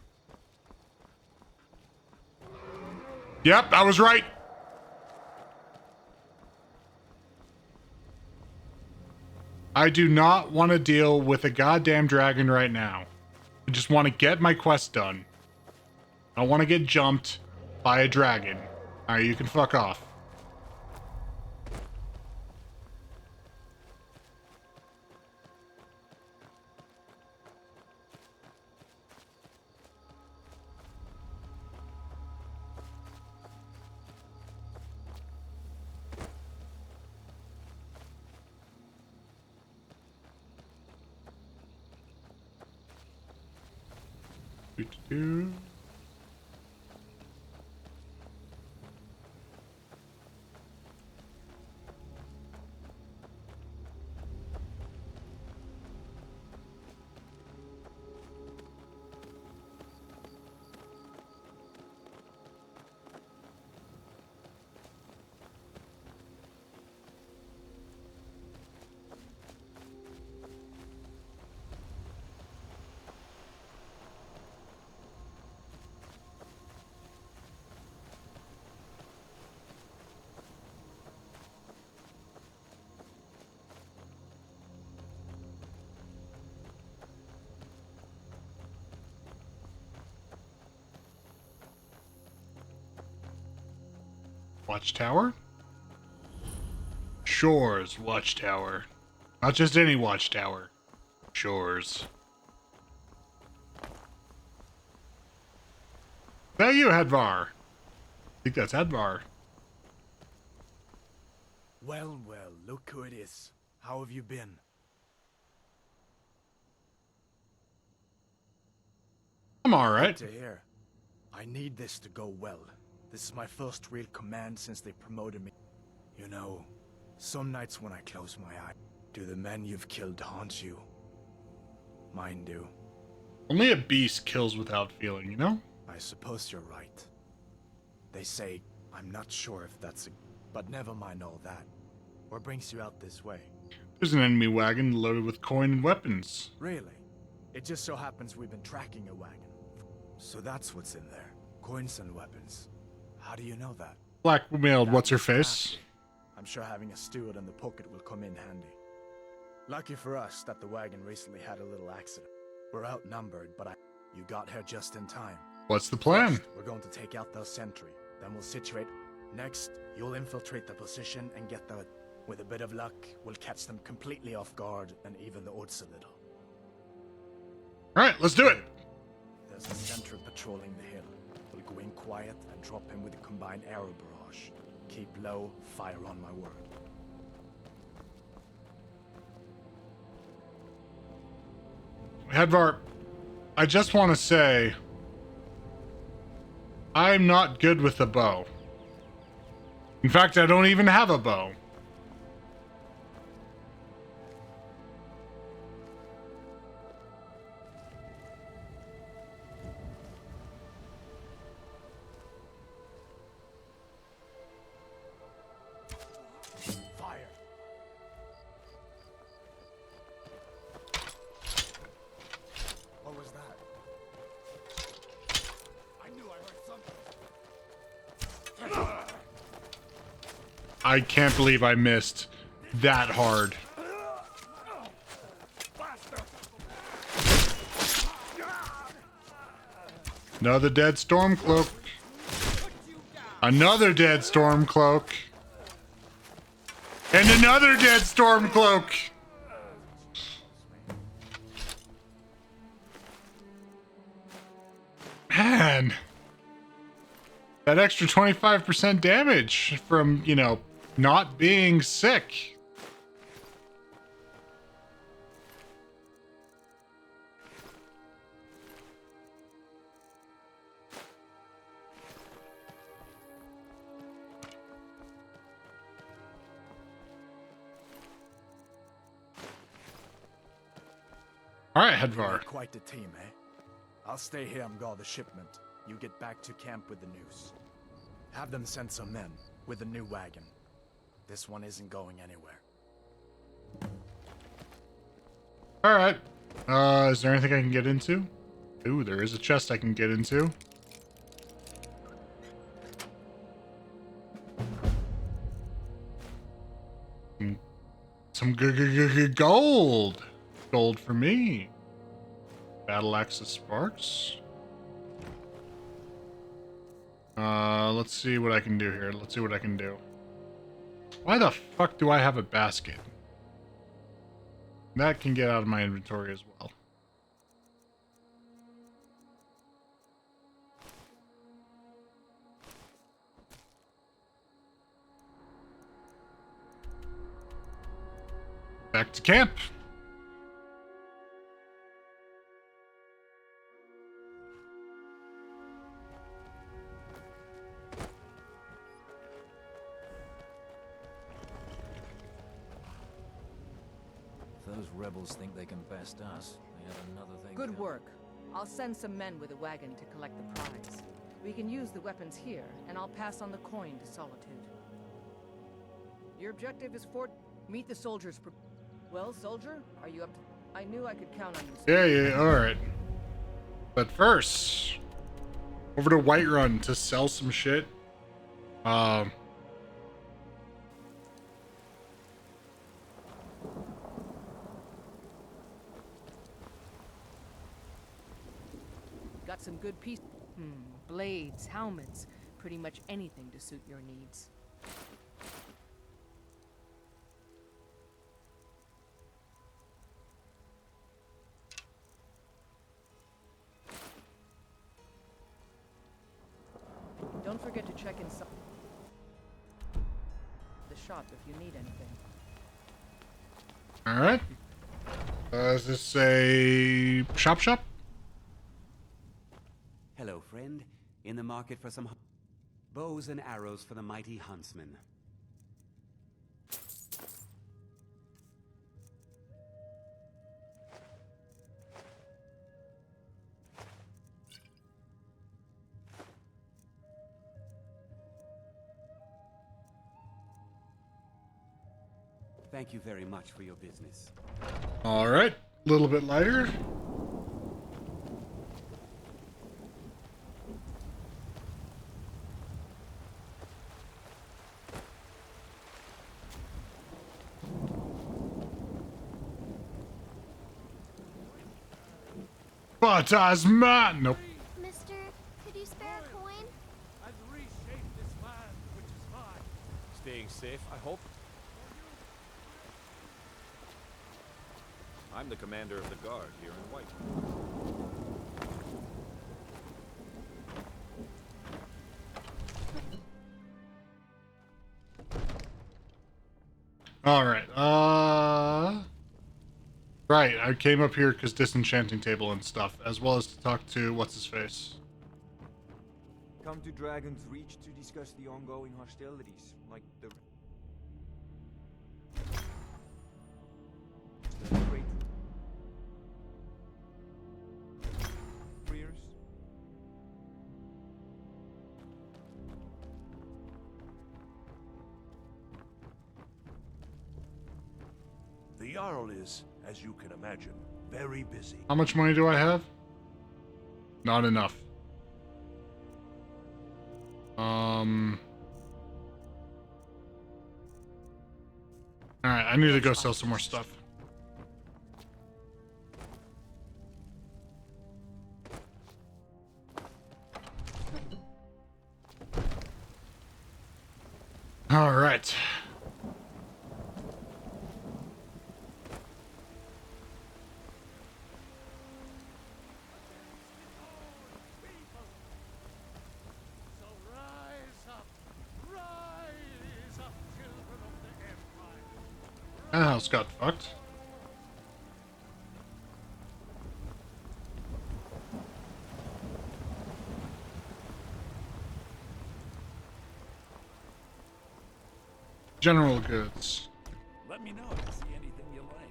S1: Yep, I was right. I do not want to deal with a goddamn dragon right now. I just want to get my quest done. I don't want to get jumped by a dragon. Alright, you can fuck off. Do. Watchtower? Shores Watchtower. Not just any watchtower. Shores. Is that you, Hadvar? I think that's Hadvar.
S4: Well, look who it is. How have you been?
S1: I'm alright.
S4: Good to hear. I need this to go well. This is my first real command since they promoted me. You know, some nights when I close my eyes, do the men you've killed haunt you? Mine do.
S1: Only a beast kills without feeling, you know?
S4: I suppose you're right. They say, I'm not sure if that's a... But never mind all that. What brings you out this way?
S1: There's an enemy wagon loaded with coin and weapons.
S4: Really? It just so happens we've been tracking a wagon. So that's what's in there. Coins and weapons. How do you know that?
S1: Blackmailed what's-her-face.
S4: I'm sure having a steward in the pocket will come in handy. Lucky for us that the wagon recently had a little accident. We're outnumbered, but you got here just in time.
S1: What's the plan?
S4: First, we're going to take out their sentry. Then we'll situate. Next, you'll infiltrate the position and get the... With a bit of luck, we'll catch them completely off guard and even the odds a little.
S1: Alright, let's do it!
S4: There's a sentry patrolling the hill. We'll go in quiet and drop him with a combined arrow barrage. Keep low, fire on my word.
S1: Hadvar, I just want to say, I'm not good with a bow. In fact, I don't even have a bow. I can't believe I missed that hard. Another dead Stormcloak. Another dead Stormcloak. And another dead Stormcloak. Man. That extra 25% damage from, you know, not being sick. All right, Hadvar.
S4: Quite the team, eh? I'll stay here and guard the shipment. You get back to camp with the news. Have them send some men with a new wagon. This one isn't going anywhere.
S1: All right. Is there anything I can get into? Ooh, there is a chest I can get into. Some gold. Gold for me. Battle Axis Sparks. Let's see what I can do here. Let's see what I can do. Why the fuck do I have a basket? That can get out of my inventory as well. Back to camp.
S14: Those rebels think they can best us. They have another thing.
S16: Good work. I'll send some men with a wagon to collect the prize. We can use the weapons here, and I'll pass on the coin to Solitude. Your objective is meet the soldiers. Well, soldier, are you up to... I knew I could count on you.
S1: Yeah, alright. But first, over to Whiterun to sell some shit.
S16: Got some good pieces. Blades, helmets, pretty much anything to suit your needs. Don't forget to check inside the shop if you need anything.
S1: All right. Is this a shop?
S10: Hello, friend. In the market for some bows and arrows for the mighty huntsman. Thank you very much for your business.
S1: All right. A little bit lighter. But as man, nope.
S9: Mister, could you spare a coin?
S3: I've reshaped this land, which is fine. Staying safe, I hope.
S12: I'm the commander of the guard here in White.
S1: All right. Right. I came up here because disenchanting table and stuff, as well as to talk to what's his face.
S15: Come to Dragon's Reach to discuss the ongoing hostilities, like the great warriors.
S6: The Jarl is, as you can imagine, very busy.
S1: How much money do I have? Not enough. Alright, I need to go sell some more stuff. Alright. That house got fucked. General goods.
S7: Let me know if you see anything you like.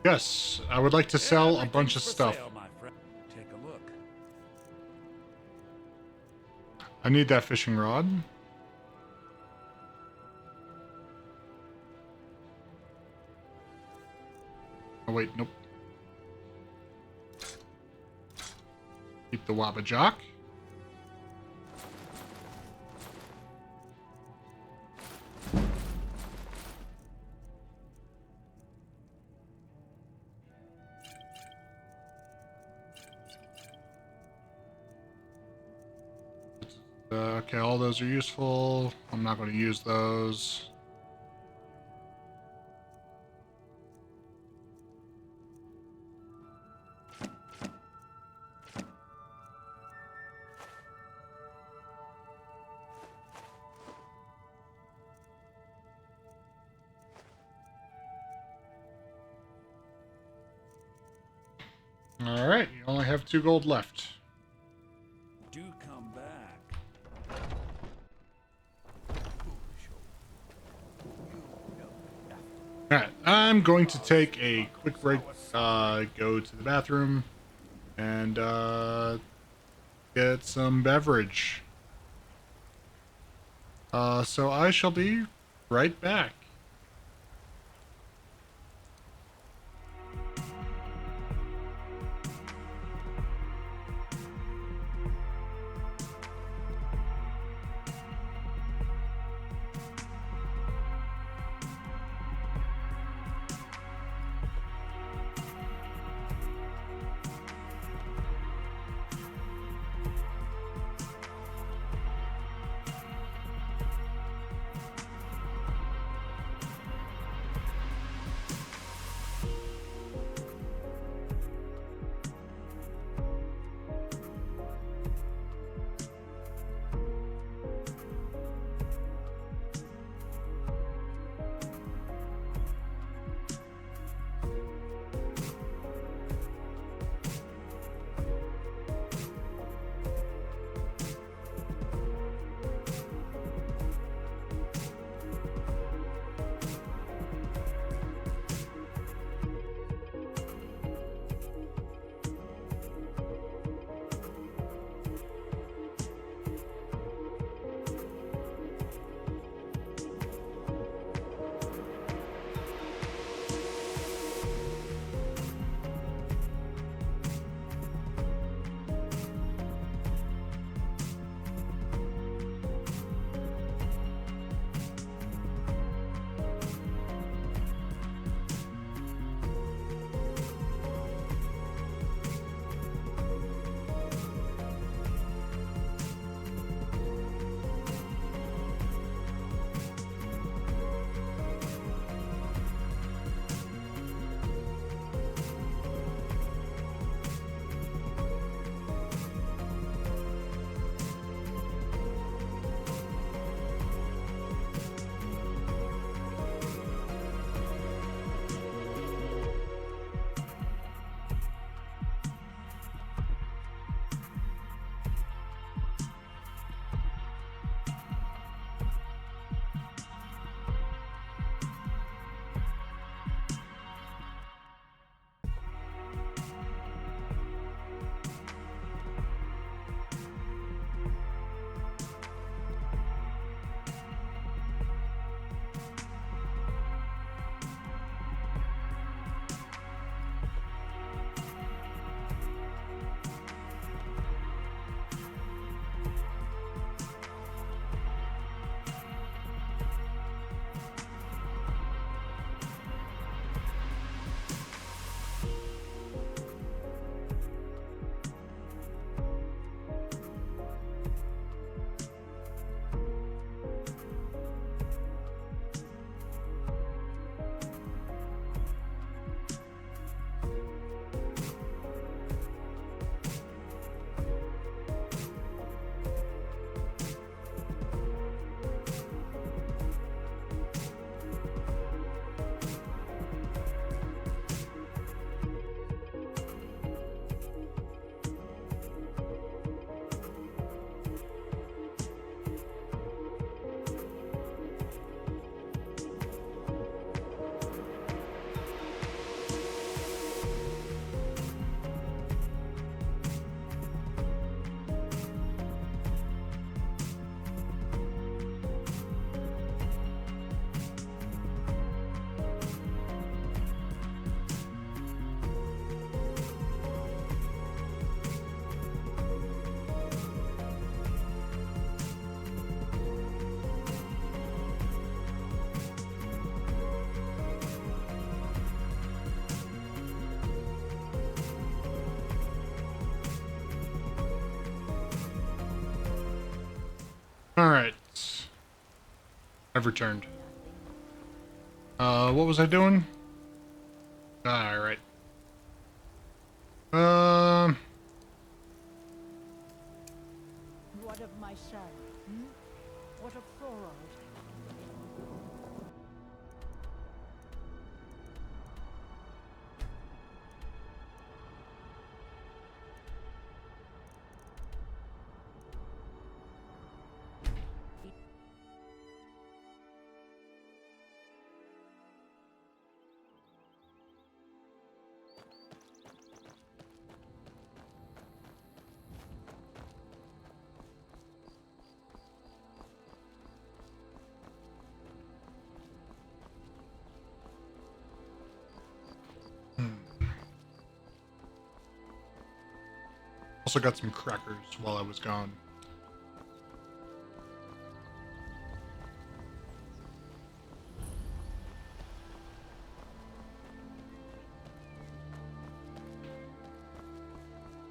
S1: Yes, I would like to sell a bunch of stuff.
S7: Sale, my friend. Take a look.
S1: I need that fishing rod. Oh wait, nope. Keep the Wabbajock. Okay, all those are useful. I'm not going to use those. All right, you only have 2 gold left.
S7: Do come back.
S1: All right, I'm going to take a quick break, go to the bathroom, and get some beverage. So I shall be right back. All right. I've returned. What was I doing? All right.
S22: What of my son? What of Thorold?
S1: Also got some crackers while I was gone.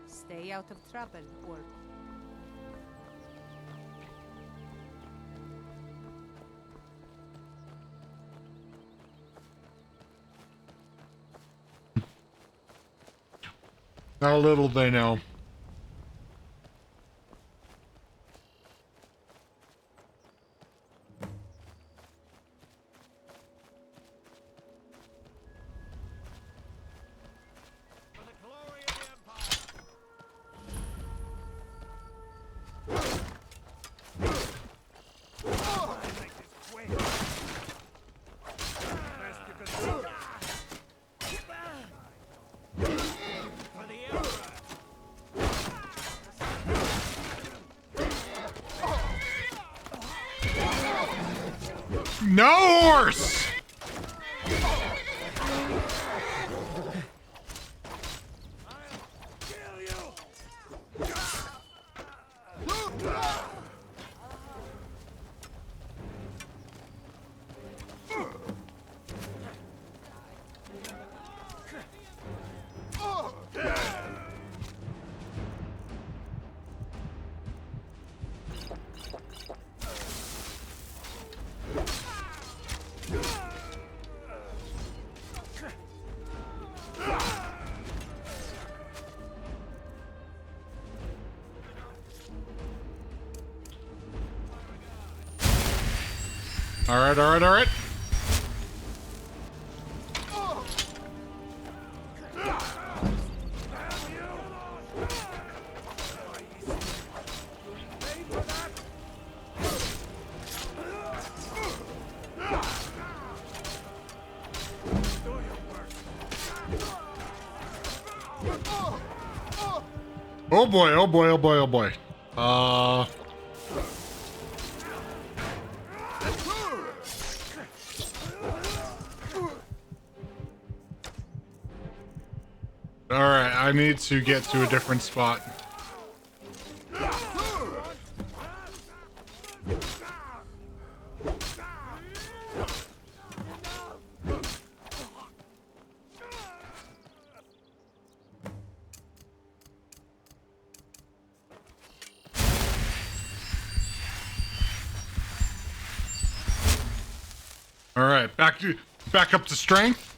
S22: Stay out of trouble, or...
S1: How little they know. No horse! All right, all right, all right. Oh boy, oh boy, oh boy, oh boy. Alright, I need to get to a different spot. Alright, back up to strength.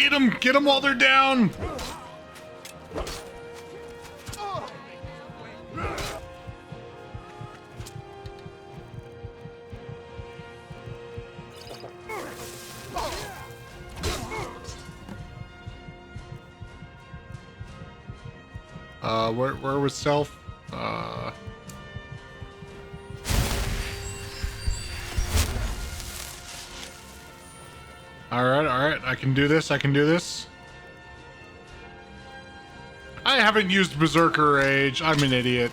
S1: Get them! Get them while they're down! Where was Self? Alright, I can do this, I can do this. I haven't used Berserker Rage, I'm an idiot.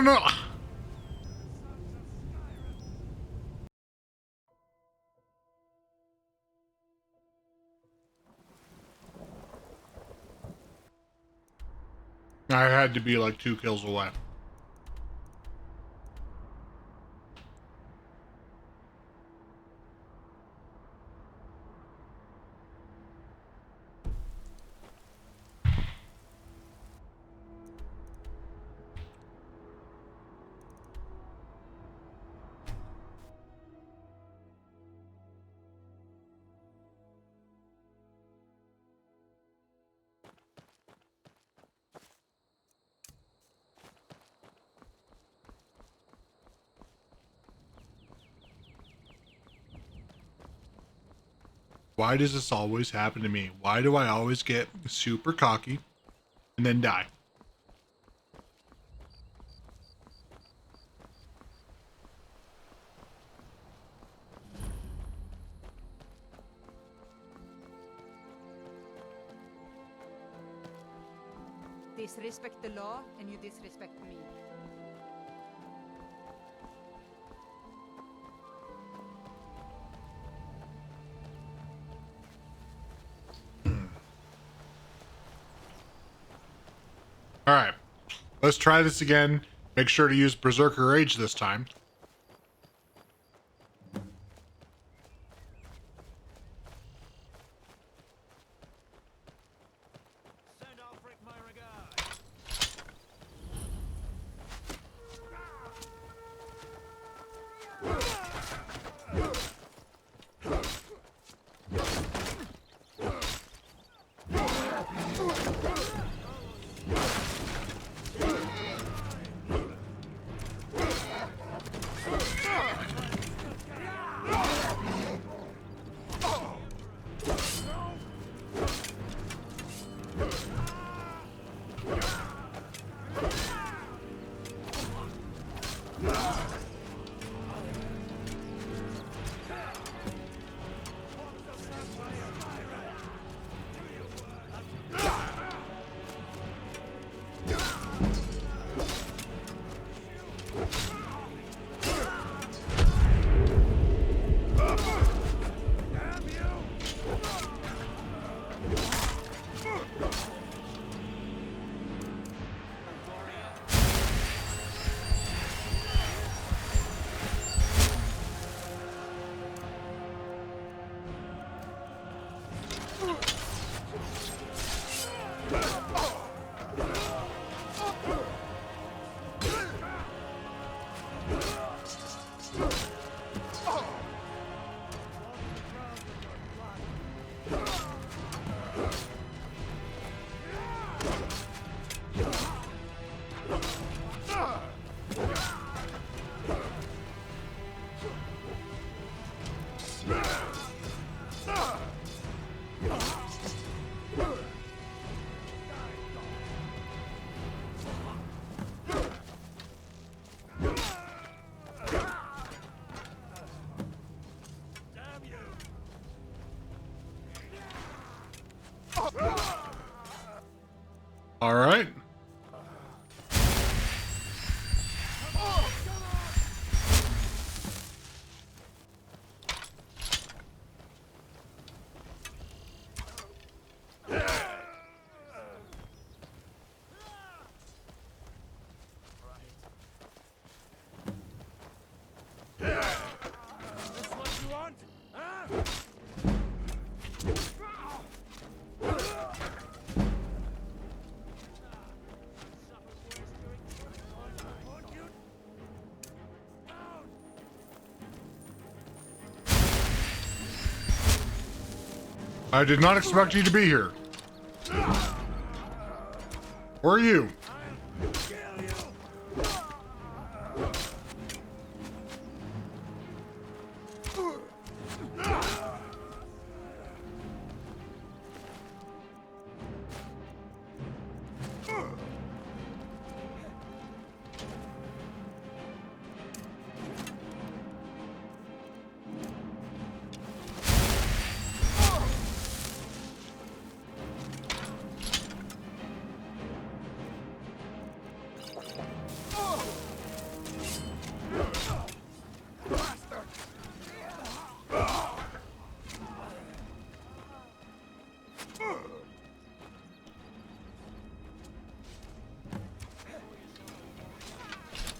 S1: No. I had to be like 2 kills away. Why does this always happen to me? Why do I always get super cocky and then die?
S22: Disrespect the law, and you disrespect me.
S1: Alright, let's try this again. Make sure to use Berserker Rage this time. All right.
S3: This what you want?
S1: I did not expect you to be here. Or you.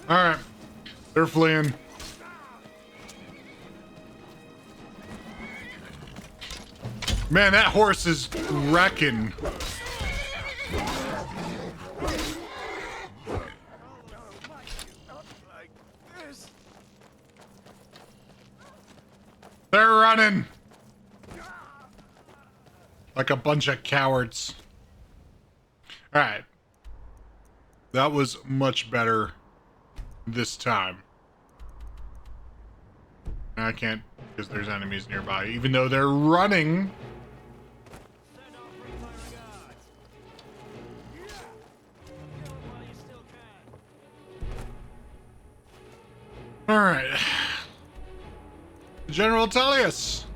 S1: All right, they're fleeing. Man, that horse is wrecking. They're running like a bunch of cowards. All right, that was much better this time. I can't because there's enemies nearby, even though they're running. All right, General Tullius.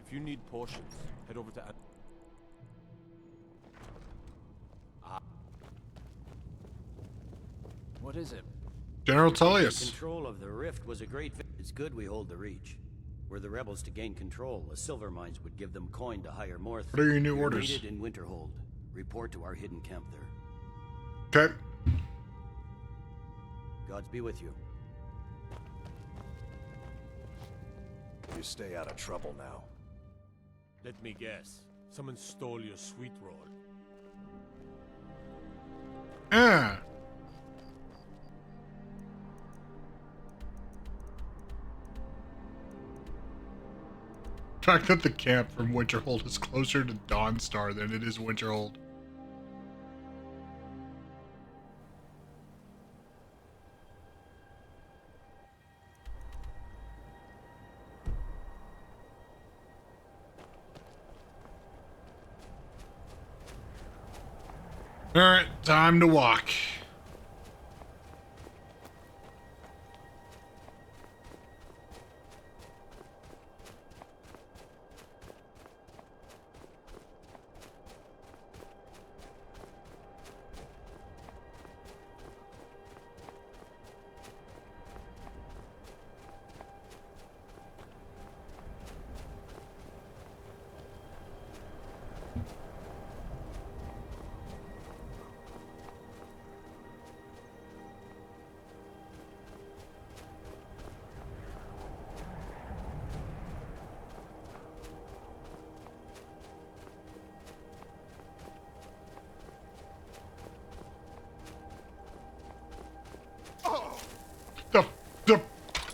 S3: If you need portions, head over to...
S14: What is it?
S1: General Tullius.
S11: Control of the rift was a great... It's good we hold the reach. Were the rebels to gain control, the silver mines would give them coin to hire more...
S1: What are your new
S11: You're
S1: orders?
S11: needed in Winterhold. Report to our hidden camp there.
S1: Okay.
S11: Gods be with you.
S19: You stay out of trouble now.
S3: Let me guess. Someone stole your sweet roll.
S1: The fact that the camp from Winterhold is closer to Dawnstar than it is Winterhold. All right, time to walk.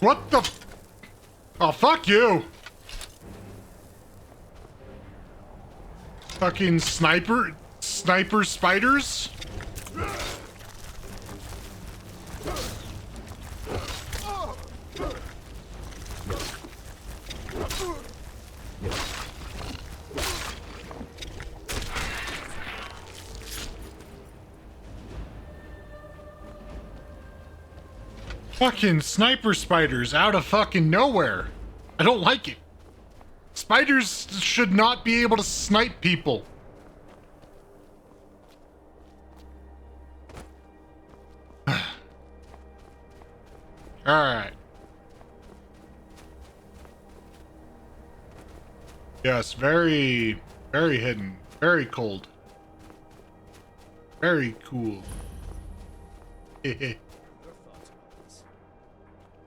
S1: What the? Oh, fuck you. Fucking sniper spiders? Fucking sniper spiders out of fucking nowhere. I don't like it. Spiders should not be able to snipe people. Alright. Yes, very, very hidden. Very cold. Very cool.
S8: Your thoughts about this?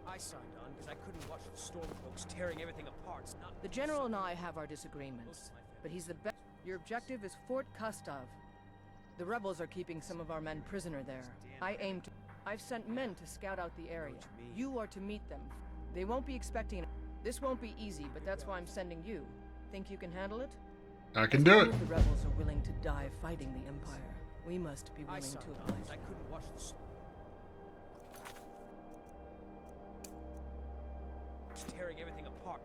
S8: I signed on because I couldn't watch the Stormcloaks tearing everything apart.
S16: The General and I have our disagreements, but he's the best. Your objective is Fort Kustov. The rebels are keeping some of our men prisoner there. I've sent men to scout out the area. You are to meet them. They won't be expecting. This won't be easy, but that's why I'm sending you. Think you can handle it?
S1: I can do it.
S16: If the rebels are willing to die fighting the Empire, we must be willing to oblige.
S8: I couldn't watch the tearing everything apart.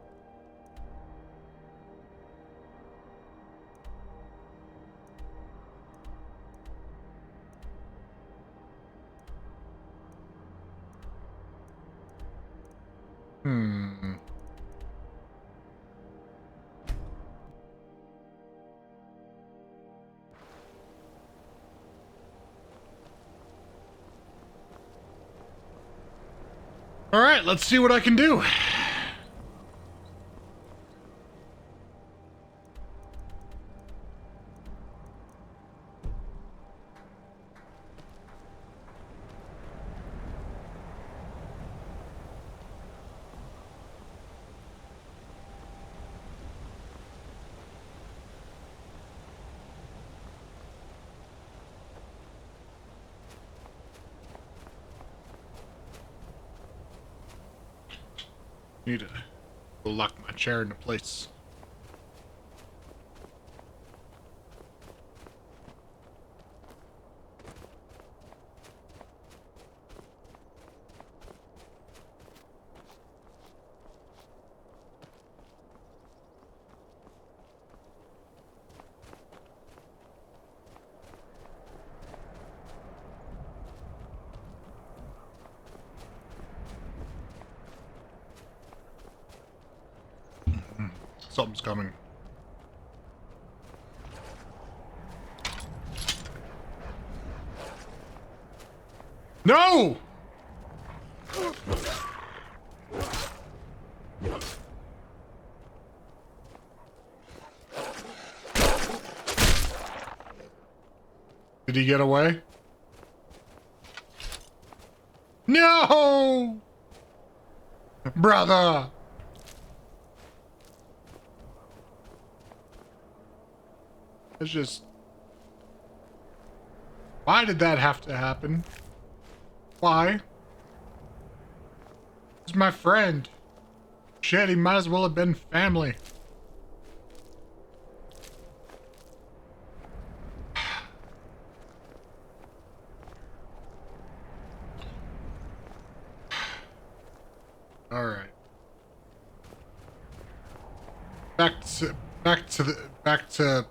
S1: All right, let's see what I can do. Need to go lock my chair into place. Something's coming. No! Did he get away? No! Brother! It's just... Why did that have to happen? Why? He's my friend. Shit, he might as well have been family. All right. Back to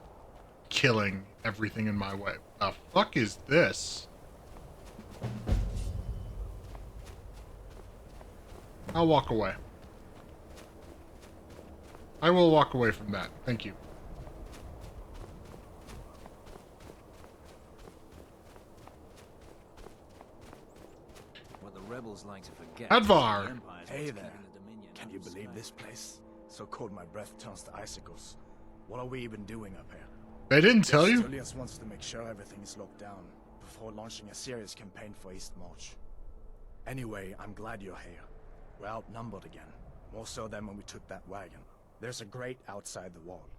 S1: killing everything in my way. The fuck is this? I'll walk away. I will walk away from that. Thank you.
S14: What the rebels like to forget.
S1: Advar!
S4: Hey there. Can you believe this place? So cold my breath turns to icicles. What are we even doing up here?
S1: They didn't tell you?
S4: Julius wants to make sure everything is locked down before launching a serious campaign for East March. Anyway, I'm glad you're here. We're outnumbered again. More so than when we took that wagon. There's a grate outside the wall.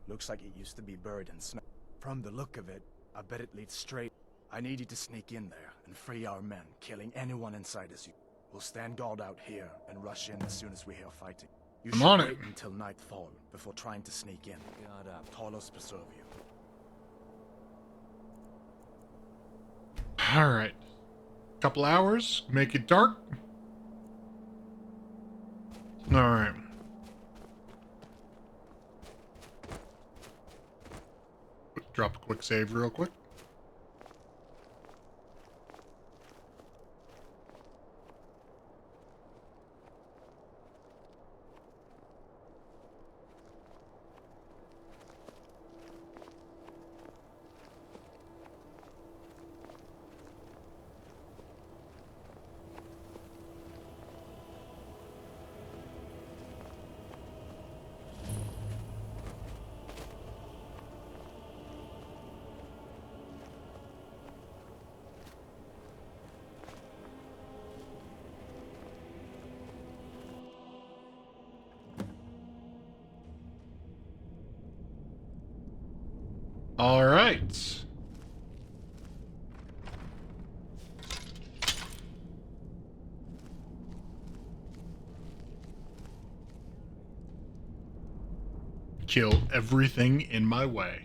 S4: Looks like it used to be buried in snow. From the look of it, I bet it leads straight. I need you to sneak in there and free our men, killing anyone inside as you. We'll stand guard out here and rush in as soon as we hear fighting. You
S1: I'm
S4: should
S1: on
S4: wait
S1: it.
S4: until nightfall before trying to sneak in.
S14: Guard up.
S4: Talos preserve you.
S1: All right. Couple hours. Make it dark. All right. Drop a quick save real quick. All right. Kill everything in my way.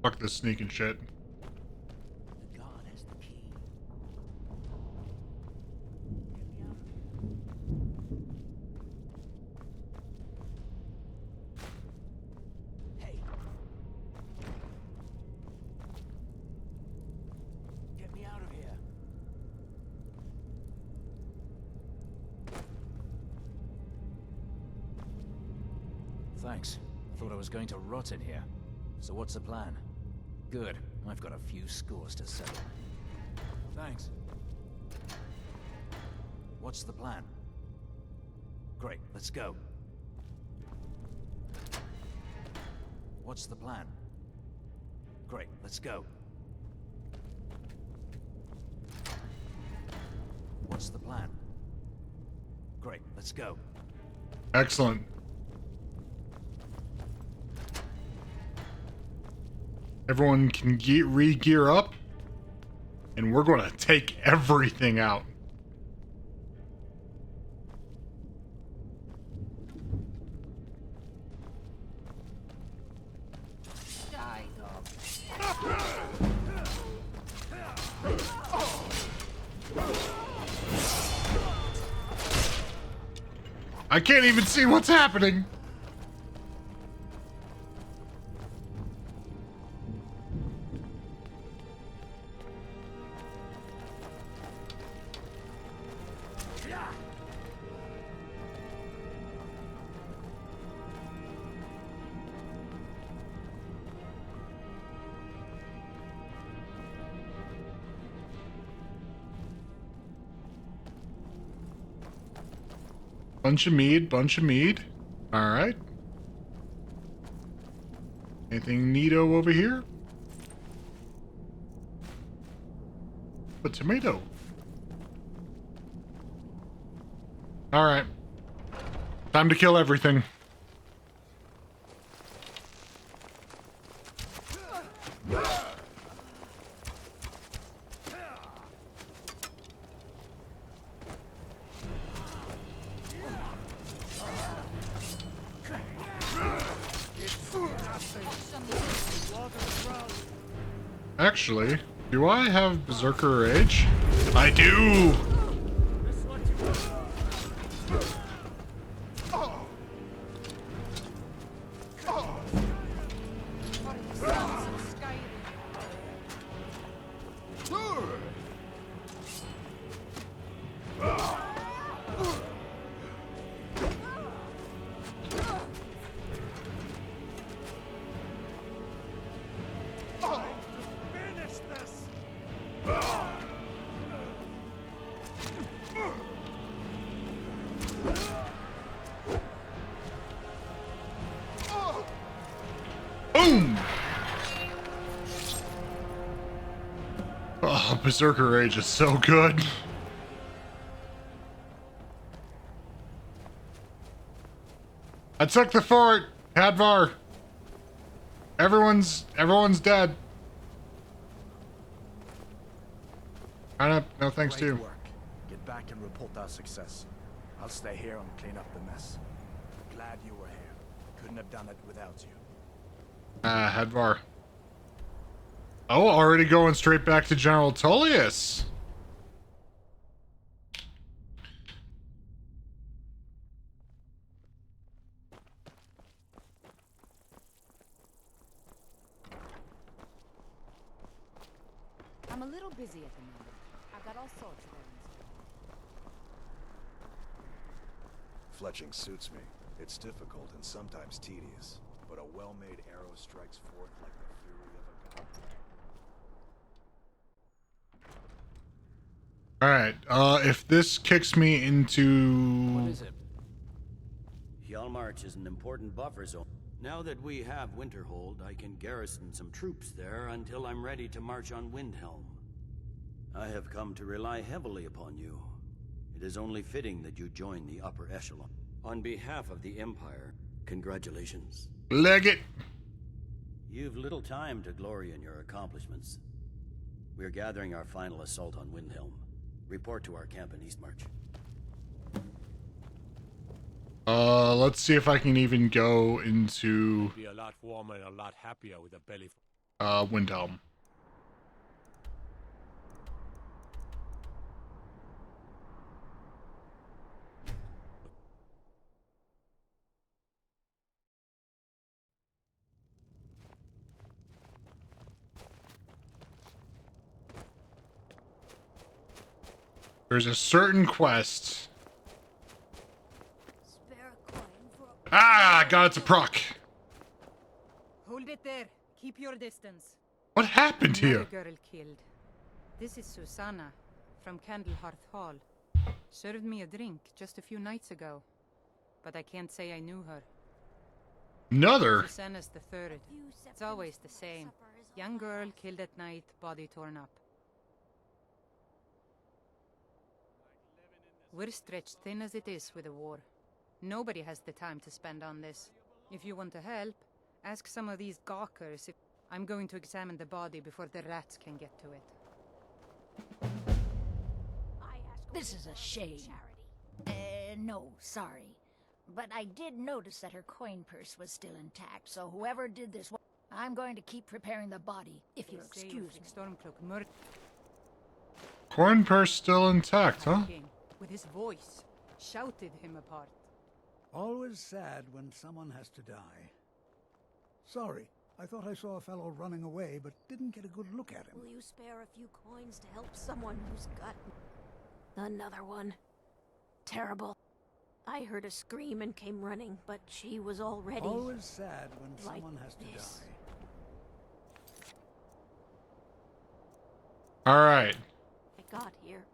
S1: Fuck this sneaking shit.
S11: The guard has the key. Hey. Get me out of here.
S14: Thanks. Thought I was going to rot in here. So what's the plan? Good. I've got a few scores to settle. Thanks. What's the plan? Great, let's go. What's the plan? Great, let's go. What's the plan? Great, let's go.
S1: Excellent. Everyone can re-gear up, and we're going to take everything out.
S22: Die, dog.
S1: I can't even see what's happening. Bunch of mead, bunch of mead. All right. Anything neato over here? A tomato. All right. Time to kill everything. Actually, do I have Berserker Rage? I do! Boom! Oh, Berserker Rage is so good. I took the fort, Hadvar. Everyone's dead. No thanks to you.
S4: Great work. Get back and report our success. I'll stay here and clean up the mess. Glad you were here. Couldn't have done it without you.
S1: Hadvar. Oh, already going straight back to General Tullius.
S23: I'm a little busy at the moment. I've got all sorts of errands.
S19: Fletching suits me. It's difficult and sometimes tedious, but a well-made arrow strikes forth like the fury of a god.
S1: All right. If this kicks me into...
S14: What is it?
S11: Hjalmarch is an important buffer zone. Now that we have Winterhold, I can garrison some troops there until I'm ready to march on Windhelm. I have come to rely heavily upon you. It is only fitting that you join the upper echelon. On behalf of the Empire, congratulations.
S1: Leg it.
S11: You've little time to glory in your accomplishments. We're gathering our final assault on Windhelm. Report to our camp in Eastmarch.
S1: Let's see if I can even go into
S3: Be a lot warmer and a lot happier with a belly.
S1: Windhelm. There's a certain quest. Ah, God, it's a proc.
S22: Hold it there. Keep your distance.
S1: What happened here?
S22: Another girl killed. This is Susanna from Candlehearth Hall. Served me a drink just a few nights ago, but I can't say I knew her.
S1: Another?
S22: Susanna's the third. It's always the same. Young girl killed at night, body torn up. We're stretched thin as it is with the war. Nobody has the time to spend on this. If you want to help, ask some of these gawkers if... I'm going to examine the body before the rats can get to it.
S13: This is a shame. No, sorry. But I did notice that her coin purse was still intact, so whoever did this... I'm going to keep preparing the body, if you'll excuse me.
S22: Stormcloak
S1: Coin purse still intact, huh?
S22: With his voice, shouted him apart.
S18: Always sad when someone has to die. Sorry, I thought I saw a fellow running away, but didn't get a good look at him.
S23: Will you spare a few coins to help someone who's got another one? Terrible. I heard a scream and came running, but she was already...
S18: Always sad when
S23: like
S18: someone has to
S23: this.
S18: die.
S1: All right.
S23: I got here.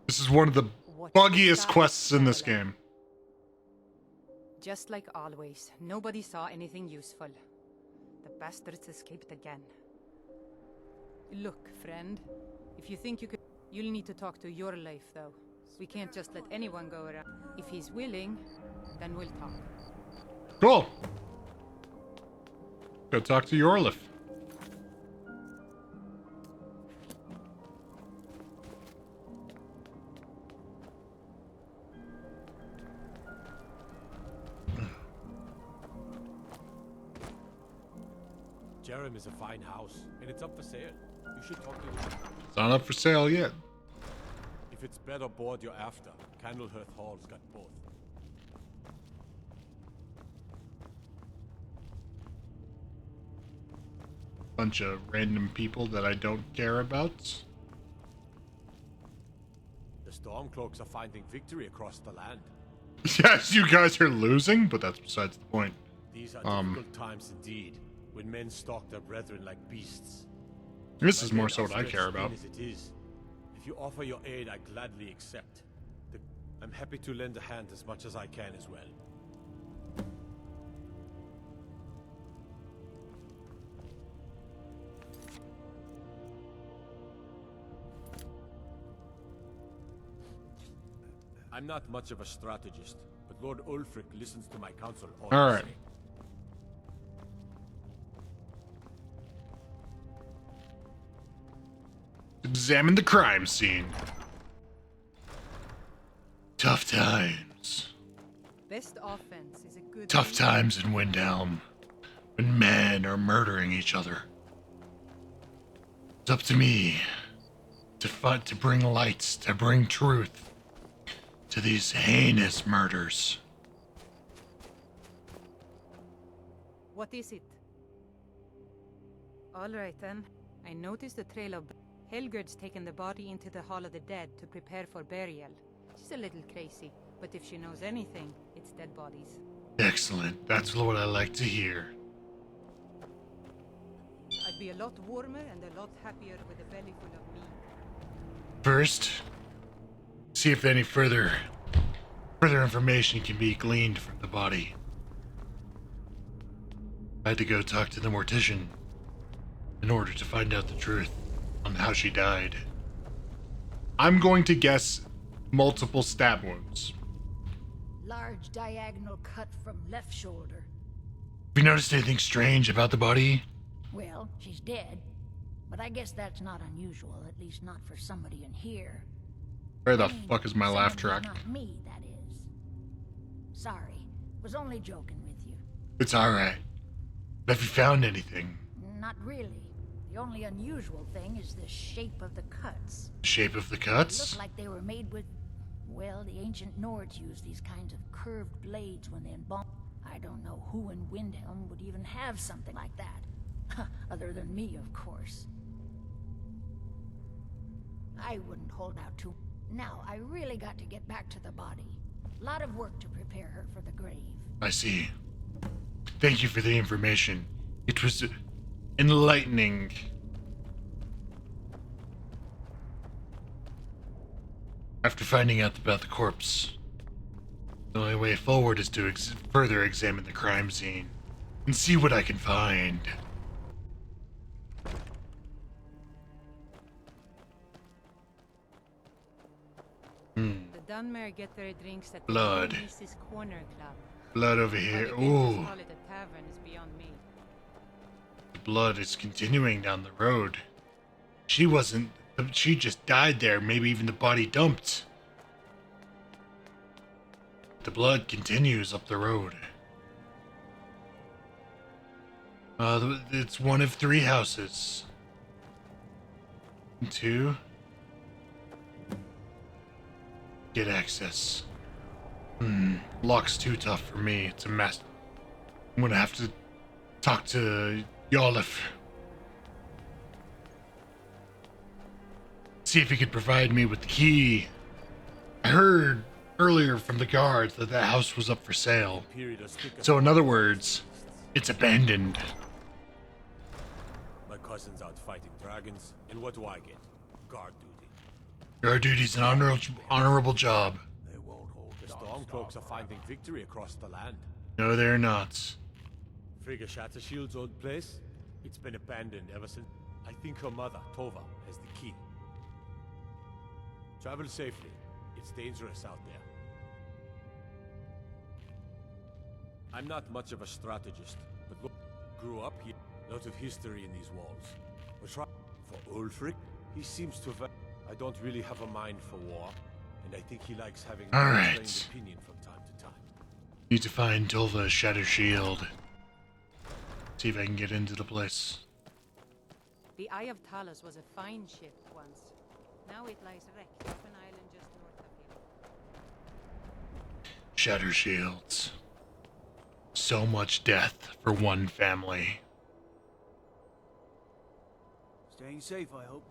S1: This is one of the buggiest quests in this game.
S22: Just like always, nobody saw anything useful. The bastards escaped again. Look, friend, if you think you could... You'll need to talk to your life, though. We can't just let anyone go around. If he's willing, then we'll talk.
S1: Cool. Go talk to Yorlif.
S3: Jerem is a fine house, and it's up for sale. You should talk to him.
S1: It's not up for sale yet.
S3: If it's better board you're after, Candlehearth Hall's got both.
S1: Bunch of random people that I don't care about.
S3: The Stormcloaks are finding victory across the land.
S1: Yes, you guys are losing, but that's besides the point.
S3: These are difficult times indeed, when men stalk their brethren like beasts.
S1: This is more so what I care about.
S3: As it is. If you offer your aid, I gladly accept. I'm happy to lend a hand as much as I can as well. I'm not much of a strategist, but Lord Ulfric listens to my counsel all
S1: All
S3: the
S1: right.
S3: same.
S1: Examine the crime scene. Tough times.
S22: Best offense is a good...
S1: Tough times in Windhelm. When men are murdering each other. It's up to me to fight, to bring light, to bring truth to these heinous murders.
S22: What is it? All right then. I noticed a trail of... Helgerd's taken the body into the Hall of the Dead to prepare for burial. She's a little crazy, but if she knows anything, it's dead bodies.
S1: Excellent. That's what I like to hear.
S22: I'd be a lot warmer and a lot happier with a belly full of meat.
S1: First, see if any further information can be gleaned from the body. I had to go talk to the mortician in order to find out the truth on how she died. I'm going to guess multiple stab wounds.
S13: Large diagonal cut from left shoulder.
S1: Have you noticed anything strange about the body?
S13: Well, she's dead, but I guess that's not unusual, at least not for somebody in here.
S1: Where the fuck is my laugh
S13: Somebody
S1: track?
S13: who's not me, that is. Sorry, was only joking with you.
S1: It's alright. Have you found anything?
S13: Not really. The only unusual thing is the shape of the cuts.
S1: Shape of the
S13: They
S1: cuts?
S13: look like they were made with, well, the ancient Nords used these kinds of curved blades when they embalmed. I don't know who in Windhelm would even have something like that. Other than me, of course. I wouldn't hold out too. Now, I really got to get back to the body. A lot of work to prepare her for the grave.
S1: I see. Thank you for the information. It was enlightening. After finding out about the corpse, the only way forward is to further examine the crime scene and see what I can find.
S22: The Dunmere get their drinks at
S1: Blood.
S22: the Mrs. Corner Club.
S1: Blood over here.
S22: Why they didn't just
S1: Ooh.
S22: call it a tavern is beyond me.
S1: The blood is continuing down the road. She wasn't. She just died there. Maybe even the body dumped. The blood continues up the road. It's one of 3 houses. 2. Get access. Lock's too tough for me. It's a mess. I'm gonna have to talk to Yolif. See if he could provide me with the key. I heard earlier from the guards that that house was up for sale. So in other words, it's abandoned.
S3: My cousin's out fighting dragons, and what do I get? Guard duty.
S1: Your duty's an honorable job.
S3: The Stormcloaks are finding victory across the land.
S1: No, they're not.
S3: Frigga Shattershield's old place? It's been abandoned ever since. I think her mother, Tova, has the key. Travel safely. It's dangerous out there. I'm not much of a strategist, but look, grew up here. Lot of history in these walls. We're trying for Ulfric. He seems to have. I don't really have a mind for war, and I think he likes having an
S1: All
S3: untrained
S1: right.
S3: opinion from time to time.
S1: Need to find Tolva's Shatter Shield. See if I can get into the place.
S22: The Eye of Talos was a fine ship once. Now it lies wrecked off an island just north of here.
S1: Shatter Shields. So much death for one family.
S5: Staying safe, I hope.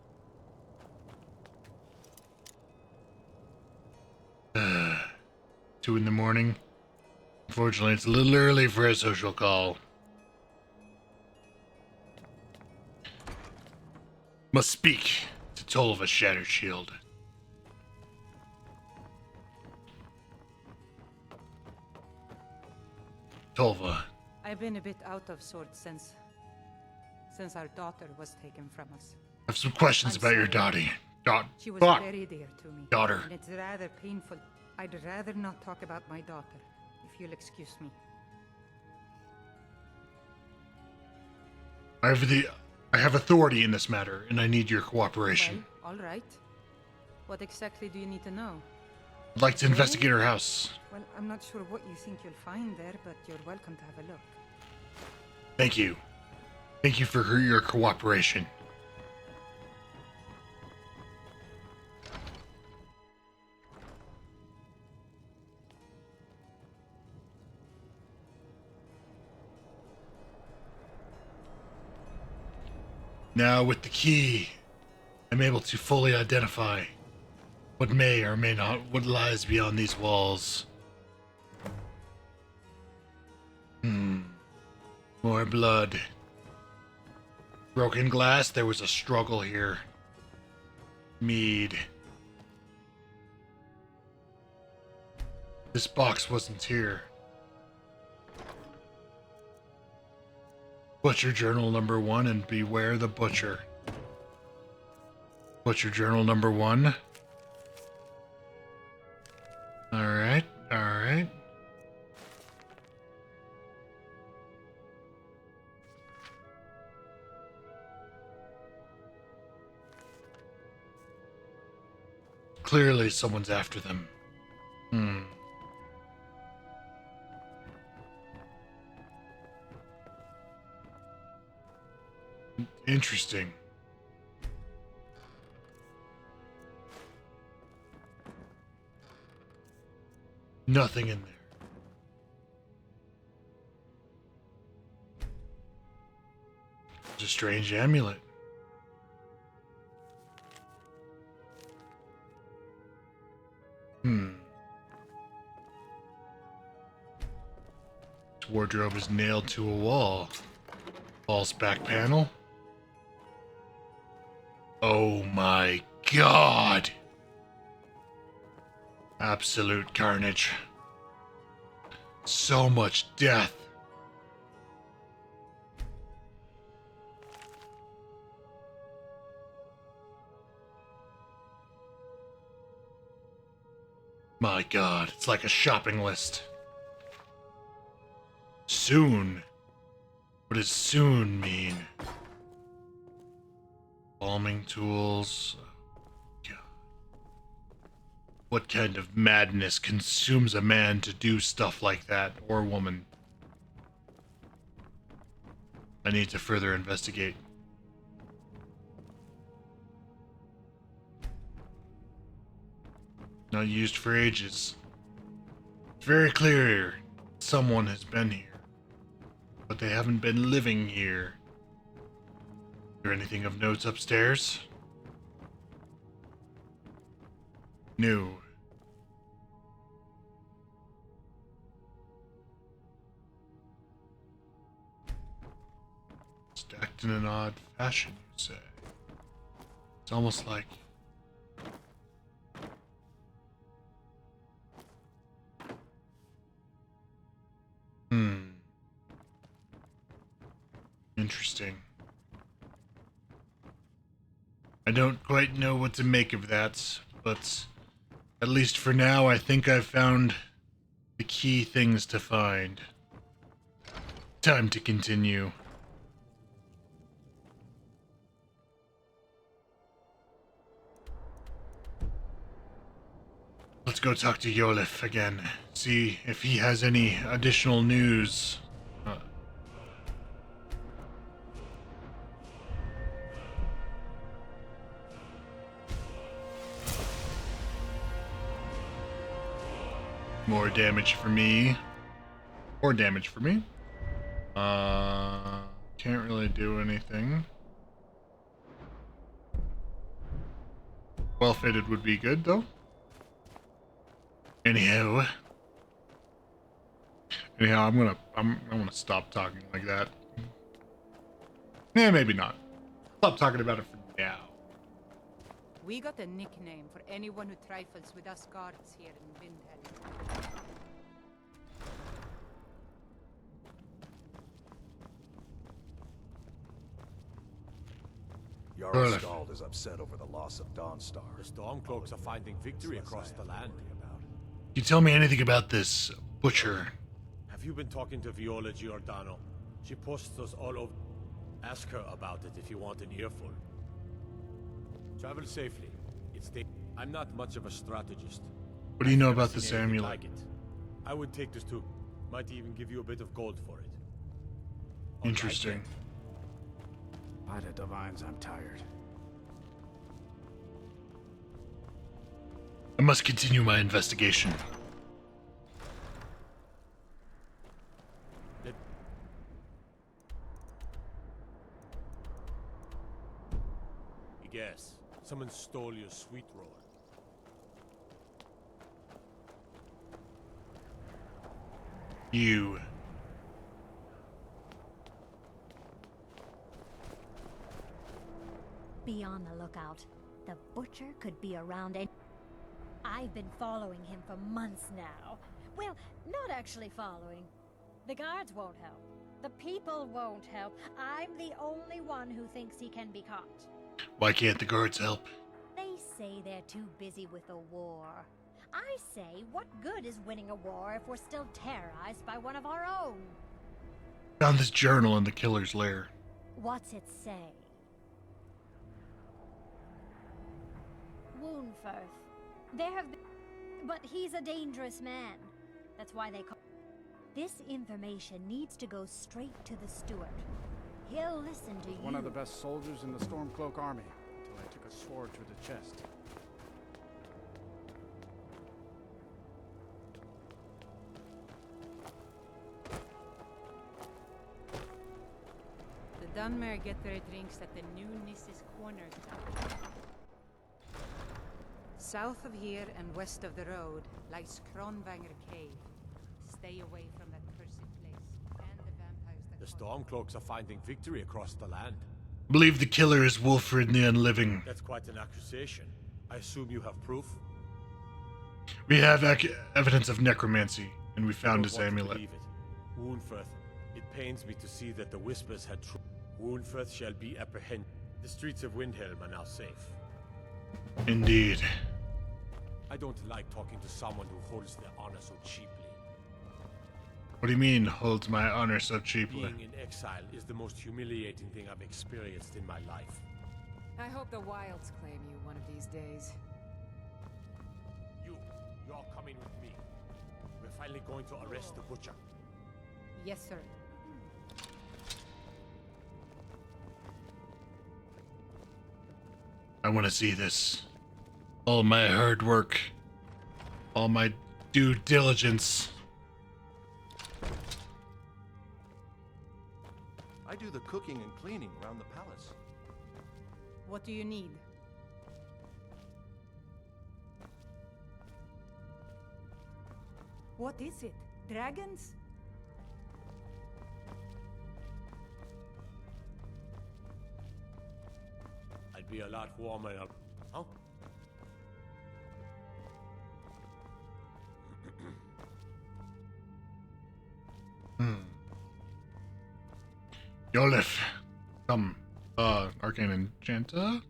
S1: 2 in the morning. Unfortunately, it's a little early for a social call. Must speak to Tolva Shatter Shield. Tolva.
S22: I've been a bit out of sorts since our daughter was taken from us.
S1: I have some questions about your daughter.
S22: She was very dear to me.
S1: Daughter.
S22: And it's rather painful. I'd rather not talk about my daughter, if you'll excuse me.
S1: I have authority in this matter, and I need your cooperation.
S22: Well, all right. What exactly do you need to know?
S1: I'd like to investigate her house.
S22: Well, I'm not sure what you think you'll find there, but you're welcome to have a look.
S1: Thank you. Thank you for your cooperation. Now, with the key, I'm able to fully identify what may or may not, what lies beyond these walls. More blood. Broken glass, there was a struggle here. Mead. This box wasn't here. Butcher journal number 1 and beware the butcher. Butcher journal number 1. Alright, alright. Clearly someone's after them. Interesting. Nothing in there. It's a strange amulet. This wardrobe is nailed to a wall. False back panel. Oh my god! Absolute carnage. So much death. My god, it's like a shopping list. Soon. What does soon mean? Embalming tools. God. What kind of madness consumes a man to do stuff like that, or woman? I need to further investigate. Not used for ages. It's very clear someone has been here, but they haven't been living here. Is there anything of note upstairs? No. Stacked in an odd fashion, you say. It's almost like... Interesting. I don't quite know what to make of that, but at least for now, I think I've found the key things to find. Time to continue. Let's go talk to Yolif again. See if he has any additional news. More damage for me. More damage for me. Can't really do anything. Well fitted would be good though. Anyhow, I'm gonna stop talking like that. Yeah, maybe not. Stop talking about it for now.
S22: We got a nickname for anyone who trifles with us guards here in Windhelm.
S19: Jarl Skald is upset over the loss of Dawnstar.
S3: The Stormcloaks are finding victory across the land.
S1: Can you tell me anything about this butcher?
S3: Have you been talking to Viola Giordano? She posts us all over. Ask her about it if you want an earful. Travel safely. I'm not much of a strategist.
S1: What do you know about this amulet?
S3: Like it. I would take this too. Might even give you a bit of gold for it.
S1: Interesting.
S4: By the divines, I'm tired.
S1: I must continue my investigation.
S3: Guess. Someone stole your sweet roll.
S1: You.
S9: Be on the lookout. The butcher could be around and I've been following him for months now.
S2: Well, not actually following. The guards won't help. The people won't help. I'm the only one who thinks he can be caught.
S1: Why can't the guards help?
S2: They say they're too busy with the war. I say, what good is winning a war if we're still terrorized by one of our own?
S1: Found this journal in the killer's lair.
S2: What's it say? Woundfirth. There have been... But he's a dangerous man. That's why they call... This information needs to go straight to the steward. He'll listen to you.
S17: One of the best soldiers in the Stormcloak army, until I took a sword to the chest.
S22: The Dunmer get their drinks at the new Nisses Corner Tavern. South of here and west of the road lies Kronvanger Cave. Stay away from that cursed place and the vampires that...
S3: The Stormcloaks are finding victory across the land.
S1: Believe the killer is Wolfred the Unliving.
S3: That's quite an accusation. I assume you have proof?
S1: We have evidence of necromancy, and we found his amulet.
S3: Woundfirth, it pains me to see that the Whispers had truth. Woundfirth shall be apprehended. The streets of Windhelm are now safe.
S1: Indeed.
S3: I don't like talking to someone who holds their honor so cheaply.
S1: What do you mean, holds my honor so cheaply?
S3: Being in exile is the most humiliating thing I've experienced in my life.
S24: I hope the Wilds claim you one of these days.
S3: You're coming with me. We're finally going to arrest the butcher.
S22: Yes, sir.
S1: I want to see this. All my hard work. All my due diligence.
S6: I do the cooking and cleaning around the palace.
S22: What do you need? What is it? Dragons?
S3: I'd be a lot warmer up. Huh?
S1: Yolif. Come. Arcane Enchanter?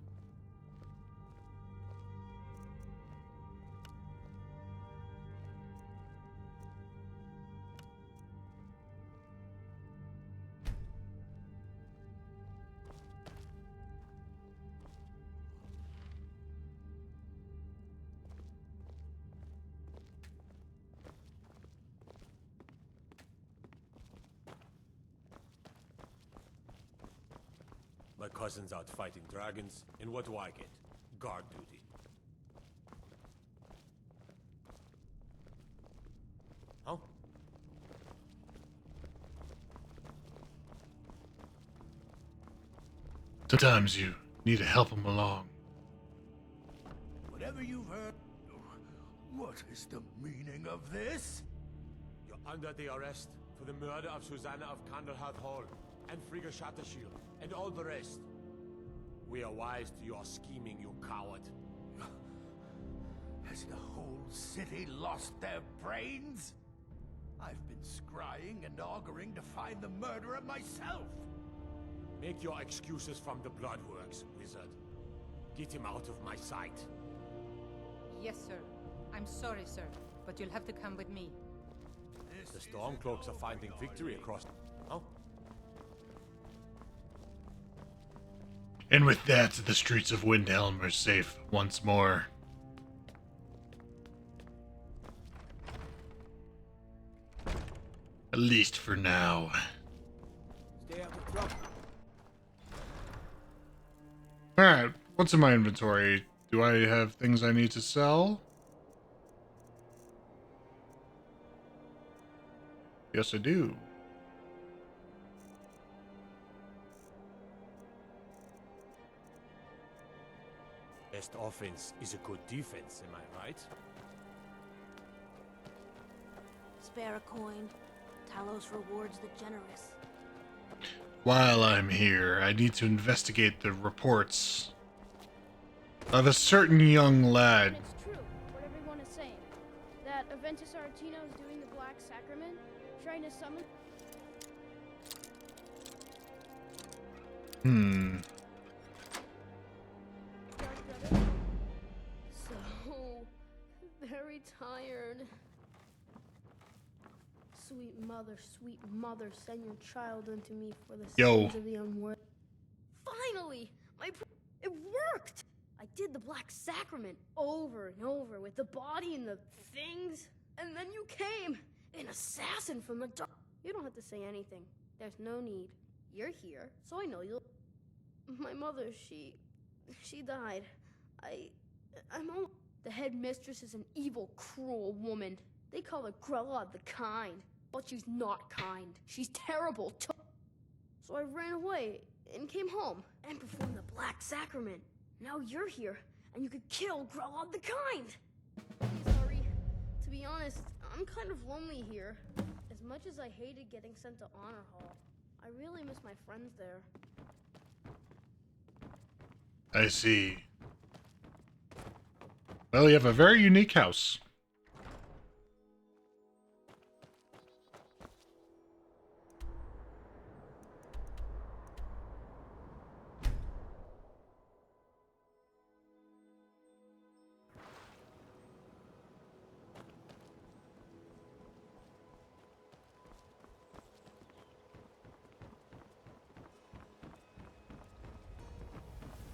S3: My cousin's out fighting dragons, and what do I get? Guard duty. Huh?
S1: Sometimes you need to help him along.
S20: Whatever you've heard, what is the meaning of this?
S3: You're under the arrest for the murder of Susanna of Candlehearth Hall, and Frigga Shattershield, and all the rest. We are wise to your scheming, you coward.
S20: Has the whole city lost their brains? I've been scrying and auguring to find the murderer myself.
S3: Make your excuses from the Bloodworks, wizard. Get him out of my sight.
S22: Yes, sir. I'm sorry, sir, but you'll have to come with me.
S3: The Stormcloaks are finding victory across... Oh?
S1: And with that, the streets of Windhelm are safe once more. At least for now.
S5: Stay out of trouble.
S1: Alright, what's in my inventory? Do I have things I need to sell? Yes, I do.
S3: Best offense is a good defense, am I right?
S23: Spare a coin. Talos rewards the generous.
S1: While I'm here, I need to investigate the reports of a certain young lad.
S2: It's true, what everyone is saying. That
S10: Aventus Aretino is doing the Black Sacrament, trying to summon... So... very tired. Sweet mother, send your child unto me for the sins of the unworthy. Finally! It worked! I did the Black Sacrament over and over with the body and the things. And then you came! An assassin from the dark. You don't have to say anything. There's no need. You're here, so I know you'll... My mother, she died. I'm all... The headmistress is an evil, cruel woman. They call her Grella the Kind. But she's not kind. She's terrible. So I ran away and came home and performed the Black Sacrament. Now you're here, and you could kill Grella the Kind. Sorry. To be honest, I'm kind of lonely here. As much as I hated getting sent to Honor Hall, I really miss my friends there.
S1: I see. Well, you have a very unique house.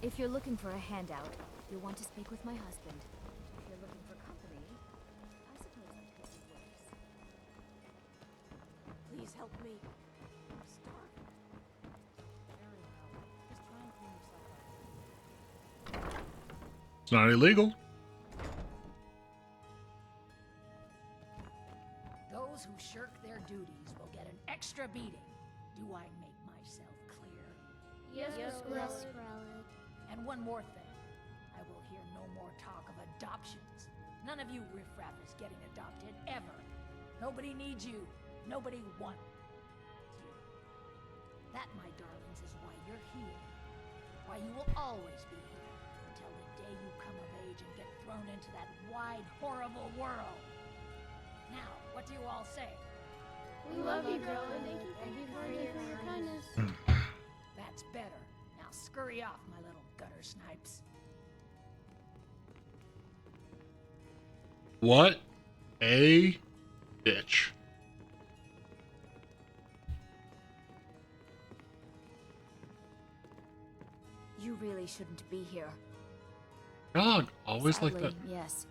S2: If you're looking for a handout, you'll want to speak with my husband. If you're looking for company, I suppose I could do worse.
S23: Please help me. I'm starving.
S2: Very well. Just try and clean yourself up.
S1: It's not illegal.
S13: Those who shirk their duties will get an extra beating. Do I make myself clear?
S10: Yes,
S23: Yes,
S13: And one more thing. I will hear no more talk of adoptions. None of you riffraff is getting adopted, ever. Nobody needs you. Nobody wants you. That, my darlings, is why you're here. Why you will always be here. Until the day you come of age and get thrown into that wide, horrible world. Now, what do you all say?
S10: We love you, girl, and thank you for your kindness.
S13: That's better. Now scurry off, my little gutter snipes.
S1: What a bitch.
S2: You really shouldn't be here.
S1: Dog, always
S2: Sadly,
S1: like that.
S2: Yes.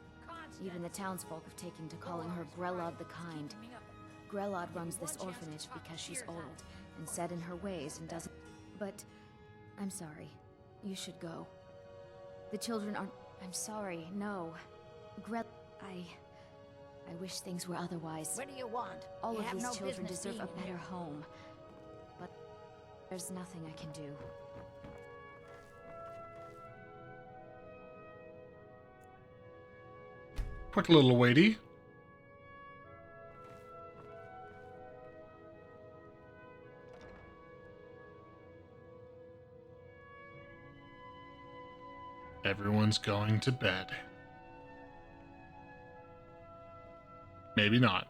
S2: Even the townsfolk have taken to calling her Grelod the Kind. Grelod runs this orphanage because she's old and set in her ways and doesn't... But I'm sorry. You should go. The children aren't... I'm sorry, no. I wish things were otherwise.
S13: What do you want?
S2: All
S13: You
S2: of
S13: have
S2: these
S13: no
S2: children
S13: business
S2: deserve a
S13: being
S2: better
S13: here.
S2: home. But there's nothing I can do.
S1: Quick little weighty. Everyone's going to bed. Maybe not.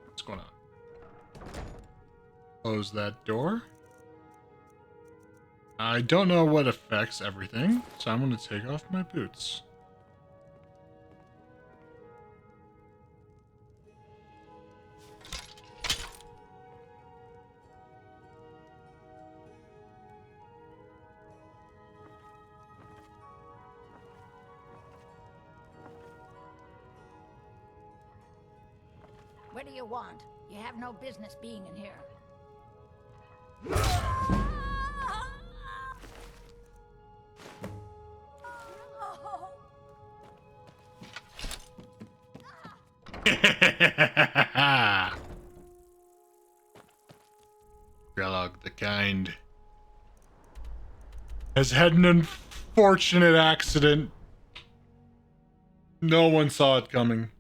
S1: What's going on? Close that door. I don't know what affects everything, so I'm going to take off my boots.
S13: What do you want? You have no business being in here.
S1: Grelog the Kind has had an unfortunate accident. No one saw it coming.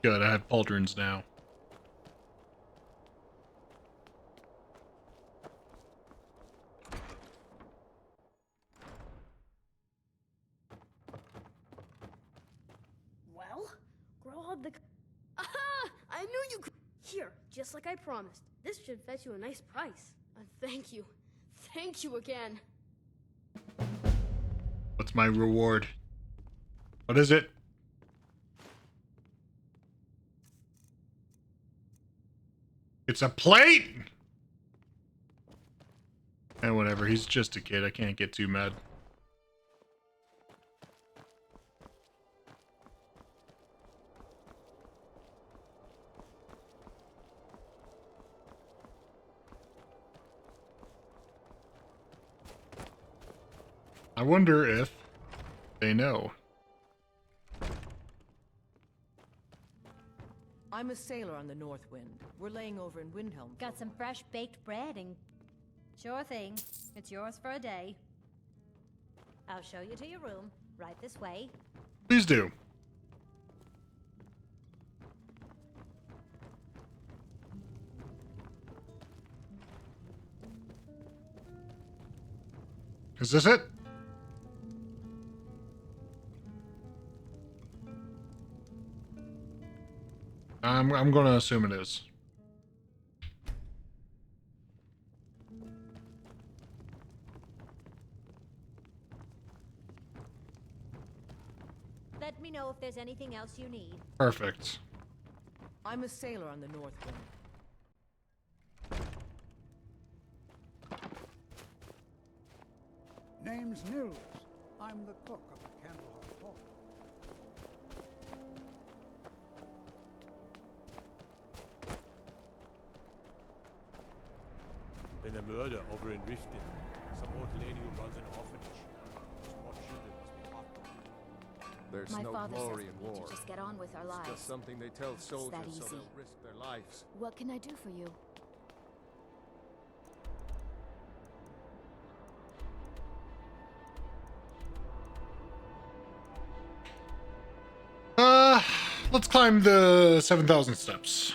S1: Good, I have pauldrons now.
S10: Well, Grelod the... Aha! I knew you could... Here, just like I promised. This should fetch you a nice price. Thank you. Thank you again.
S1: What's my reward? What is it? It's a plate! And whatever, he's just a kid. I can't get too mad. I wonder if they know.
S16: I'm a sailor on the North Wind. We're laying over in Windhelm.
S7: Got some fresh baked bread and... Sure thing. It's yours for a day. I'll show you to your room. Right this way.
S1: Please do. Is this it? I'm gonna assume it is.
S7: Let me know if there's anything else you need.
S1: Perfect.
S16: I'm a sailor on the North Wind.
S18: Name's Nils. I'm the cook of the Candleheart Hall.
S3: Been a murder over in Riften. Some old lady who runs an orphanage. Small children must be heartbroken.
S12: There's
S2: My
S12: no
S2: father
S12: glory
S2: says
S12: in
S2: we need
S12: war.
S2: to just get on with our lives.
S12: It's just something they tell soldiers
S2: that
S12: so
S2: easy.
S12: they'll risk their lives.
S2: What can I do for you?
S1: Let's climb the 7,000 steps.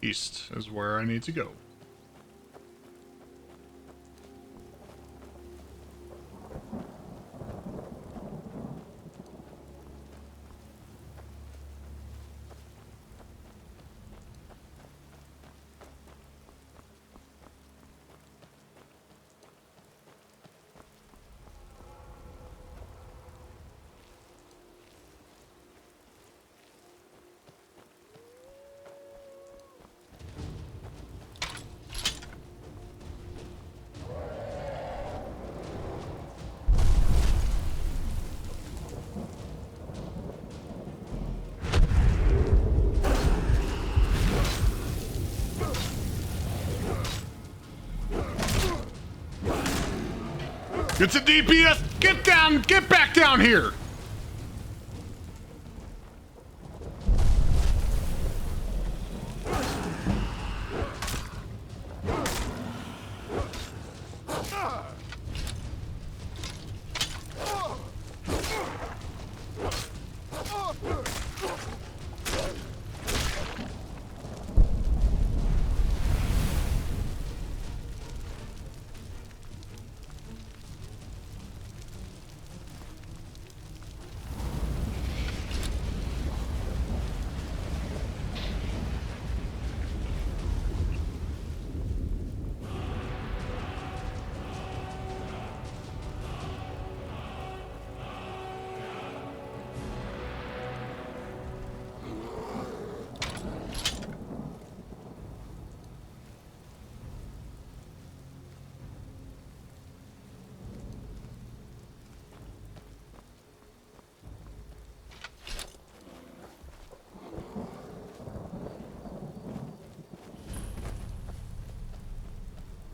S1: East is where I need to go. It's a DPS! Get down! Get back down here!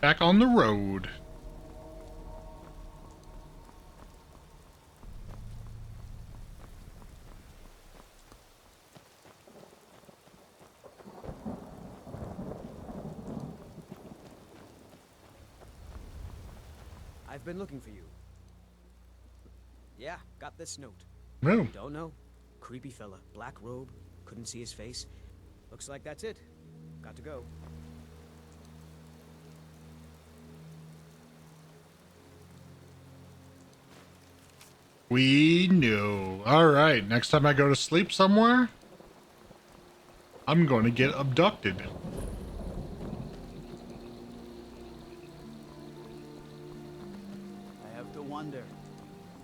S1: Back on the road.
S5: I've been looking for you. Yeah, got this note.
S1: No.
S5: Don't know. Creepy fella, black robe, couldn't see his face. Looks like that's it. Got to go.
S1: We know. All right, next time I go to sleep somewhere, I'm going to get abducted.
S5: I have to wonder,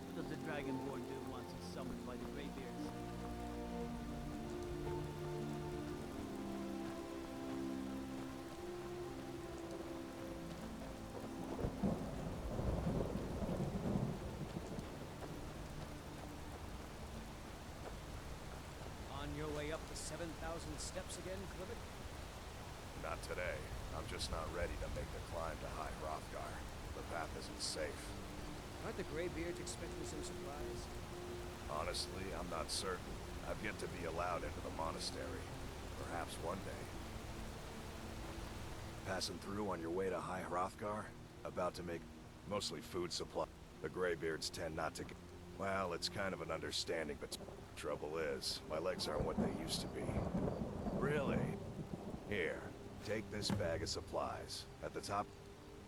S5: what does the Dragonborn do once he's summoned by the Greybeards? On your way up the 7,000 steps again, Clement?
S19: Not today. I'm just not ready to make the climb to High Hrothgar. The path isn't safe.
S5: Aren't the Greybeards expecting some surprise?
S19: Honestly, I'm not certain. I've yet to be allowed into the monastery. Perhaps one day. Passing through on your way to High Hrothgar? About to make mostly food supply. The Greybeards tend not to get... Well, it's kind of an understanding, but trouble is, my legs aren't what they used to be. Really? Here, take this bag of supplies. At the top,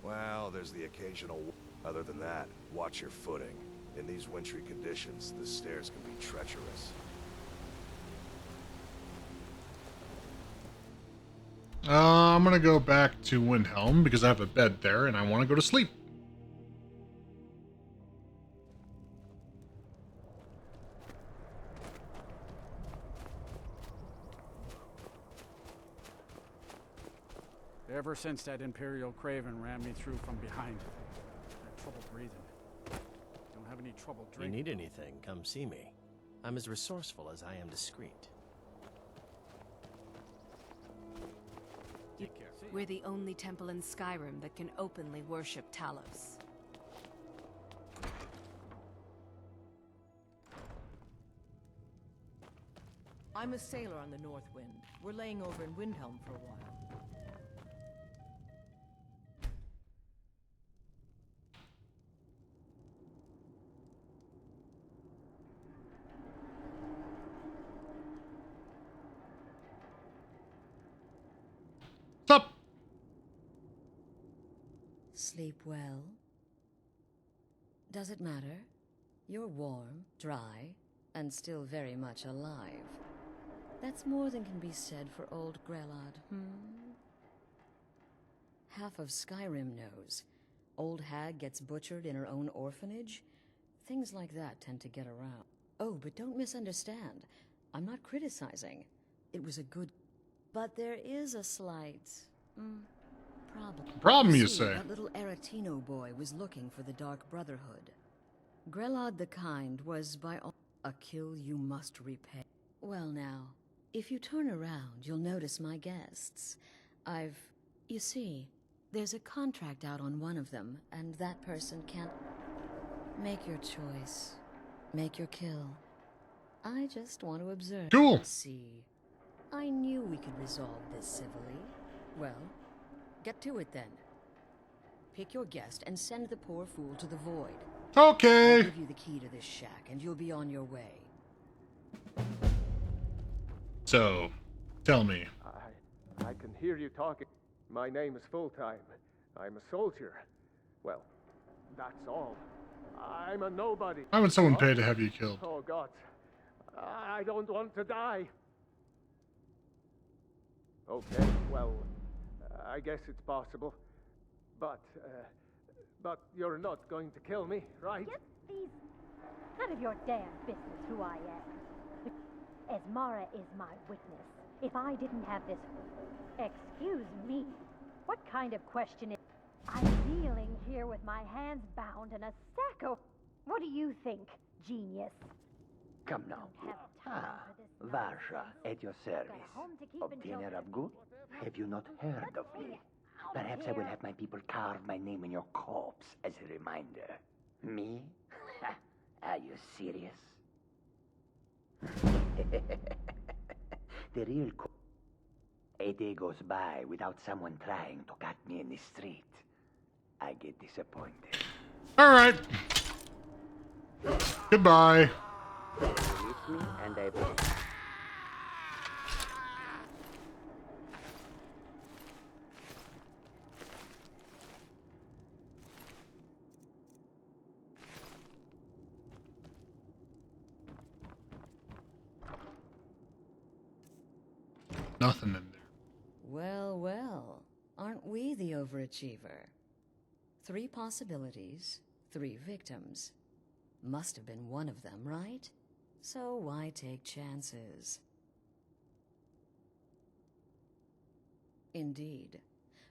S19: well, there's the occasional... Other than that, watch your footing. In these wintry conditions, the stairs can be treacherous.
S1: I'm gonna go back to Windhelm because I have a bed there and I want to go to sleep.
S17: Ever since that Imperial Craven ran me through from behind, I have trouble breathing. Don't have any trouble
S8: If you
S17: drinking.
S8: need anything, come see me. I'm as resourceful as I am discreet.
S17: Take care.
S24: We're the only temple in Skyrim that can openly worship Talos.
S16: I'm a sailor on the North Wind. We're laying over in Windhelm for a while.
S1: What's up?
S14: Sleep well? Does it matter? You're warm, dry, and still very much alive. That's more than can be said for old Grelod, Half of Skyrim knows. Old hag gets butchered in her own orphanage. Things like that tend to get around. Oh, but don't misunderstand. I'm not criticizing. It was a good... But there is a slight... problem.
S1: Problem, you
S14: See,
S1: say?
S14: That little Aretino boy was looking for the Dark Brotherhood. Grelod the Kind was by all... A kill you must repay. Well now, if you turn around, you'll notice my guests. You see, there's a contract out on one of them, and that person can't... Make your choice. Make your kill. I just want to observe.
S1: Cool.
S14: See, I knew we could resolve this civilly. Well, get to it then. Pick your guest and send the poor fool to the void.
S1: Okay.
S14: I'll give you the key to this shack, and you'll be on your way.
S1: So, tell me.
S12: I can hear you talking. My name is Full-Time. I'm a soldier. Well, that's all. I'm a nobody.
S1: Why would someone pay to have you killed?
S12: Oh, God. I don't want to die. Okay, well, I guess it's possible. But you're not going to kill me, right?
S7: Just please, none of your damn business who I am. Esmara is my witness. If I didn't have this... Excuse me. What kind of question is... I'm kneeling here with my hands bound and a sack of... What do you think, genius?
S15: Come now. Varsha, at your service. Obtainer of good? Have you not heard of me? Perhaps I will have my people carve my name in your corpse as a reminder. Me? Are you serious? The real a day goes by without someone trying to cut me in the street. I get disappointed.
S1: All right. Goodbye.
S15: Release me and I will.
S1: Nothing in there.
S14: Well, well, aren't we the overachiever? 3 possibilities, 3 victims. Must have been one of them, right? So why take chances? Indeed.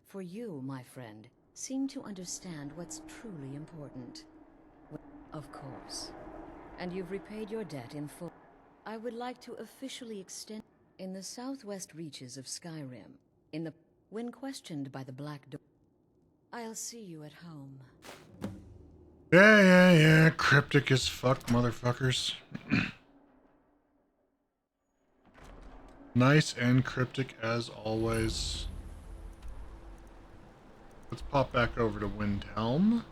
S14: For you, my friend, seem to understand what's truly important. Of course. And you've repaid your debt in full. I would like to officially extend... In the southwest reaches of Skyrim, when questioned by the Black Door, I'll see you at home.
S1: Yeah. Cryptic as fuck, motherfuckers. Nice and cryptic as always. Let's pop back over to Windhelm.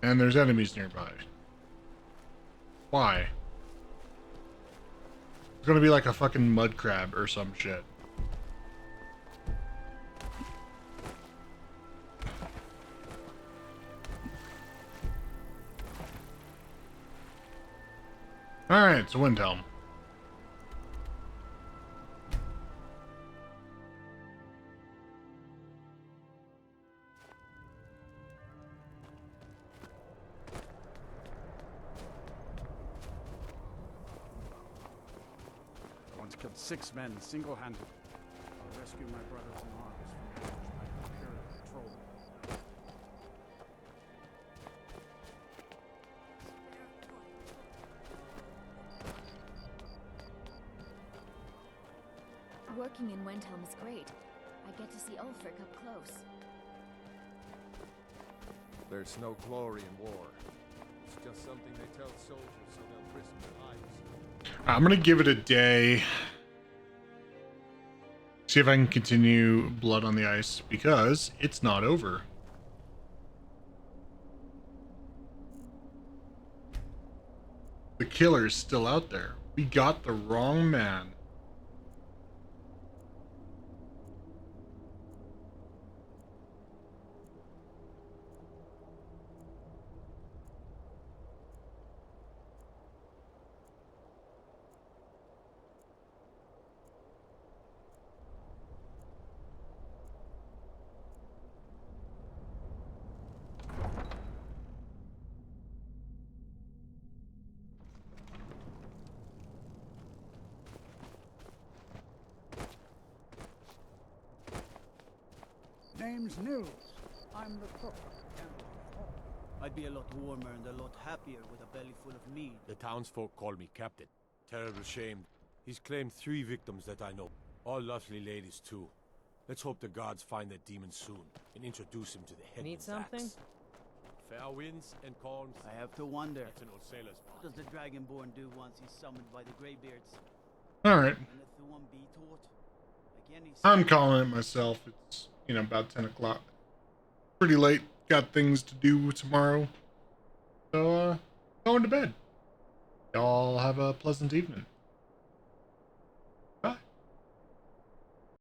S1: And there's enemies nearby. Why? It's gonna be like a fucking mud crab or some shit. Alright, it's Windhelm.
S17: Killed 6 men single-handed. I'll rescue my brothers in arms from the Imperial patrol.
S2: Working in Windhelm is great. I get to see Ulfric up close.
S3: There's no glory in war. It's just something they tell soldiers so they'll risk their lives.
S1: I'm gonna give it a day. See if I can continue Blood on the Ice, because it's not over. The killer's still out there. We got the wrong man.
S18: Name's Nils. I'm the cook.
S5: I'd be a lot warmer and a lot happier with a belly full of meat.
S3: The townsfolk call me captain. Terrible shame. He's claimed 3 victims that I know. All lovely ladies too. Let's hope the gods find that demon soon and introduce him to the head.
S8: Need something?
S3: Fair winds and calms.
S5: I have to wonder.
S3: That's an old sailor's
S5: What does the Dragonborn do once he's summoned by the Greybeards?
S1: Alright.
S5: And let the one be taught? Again, he's...
S1: I'm calling it myself. It's, about 10 o'clock. Pretty late. Got things to do tomorrow. So, going to bed. Y'all have a pleasant evening.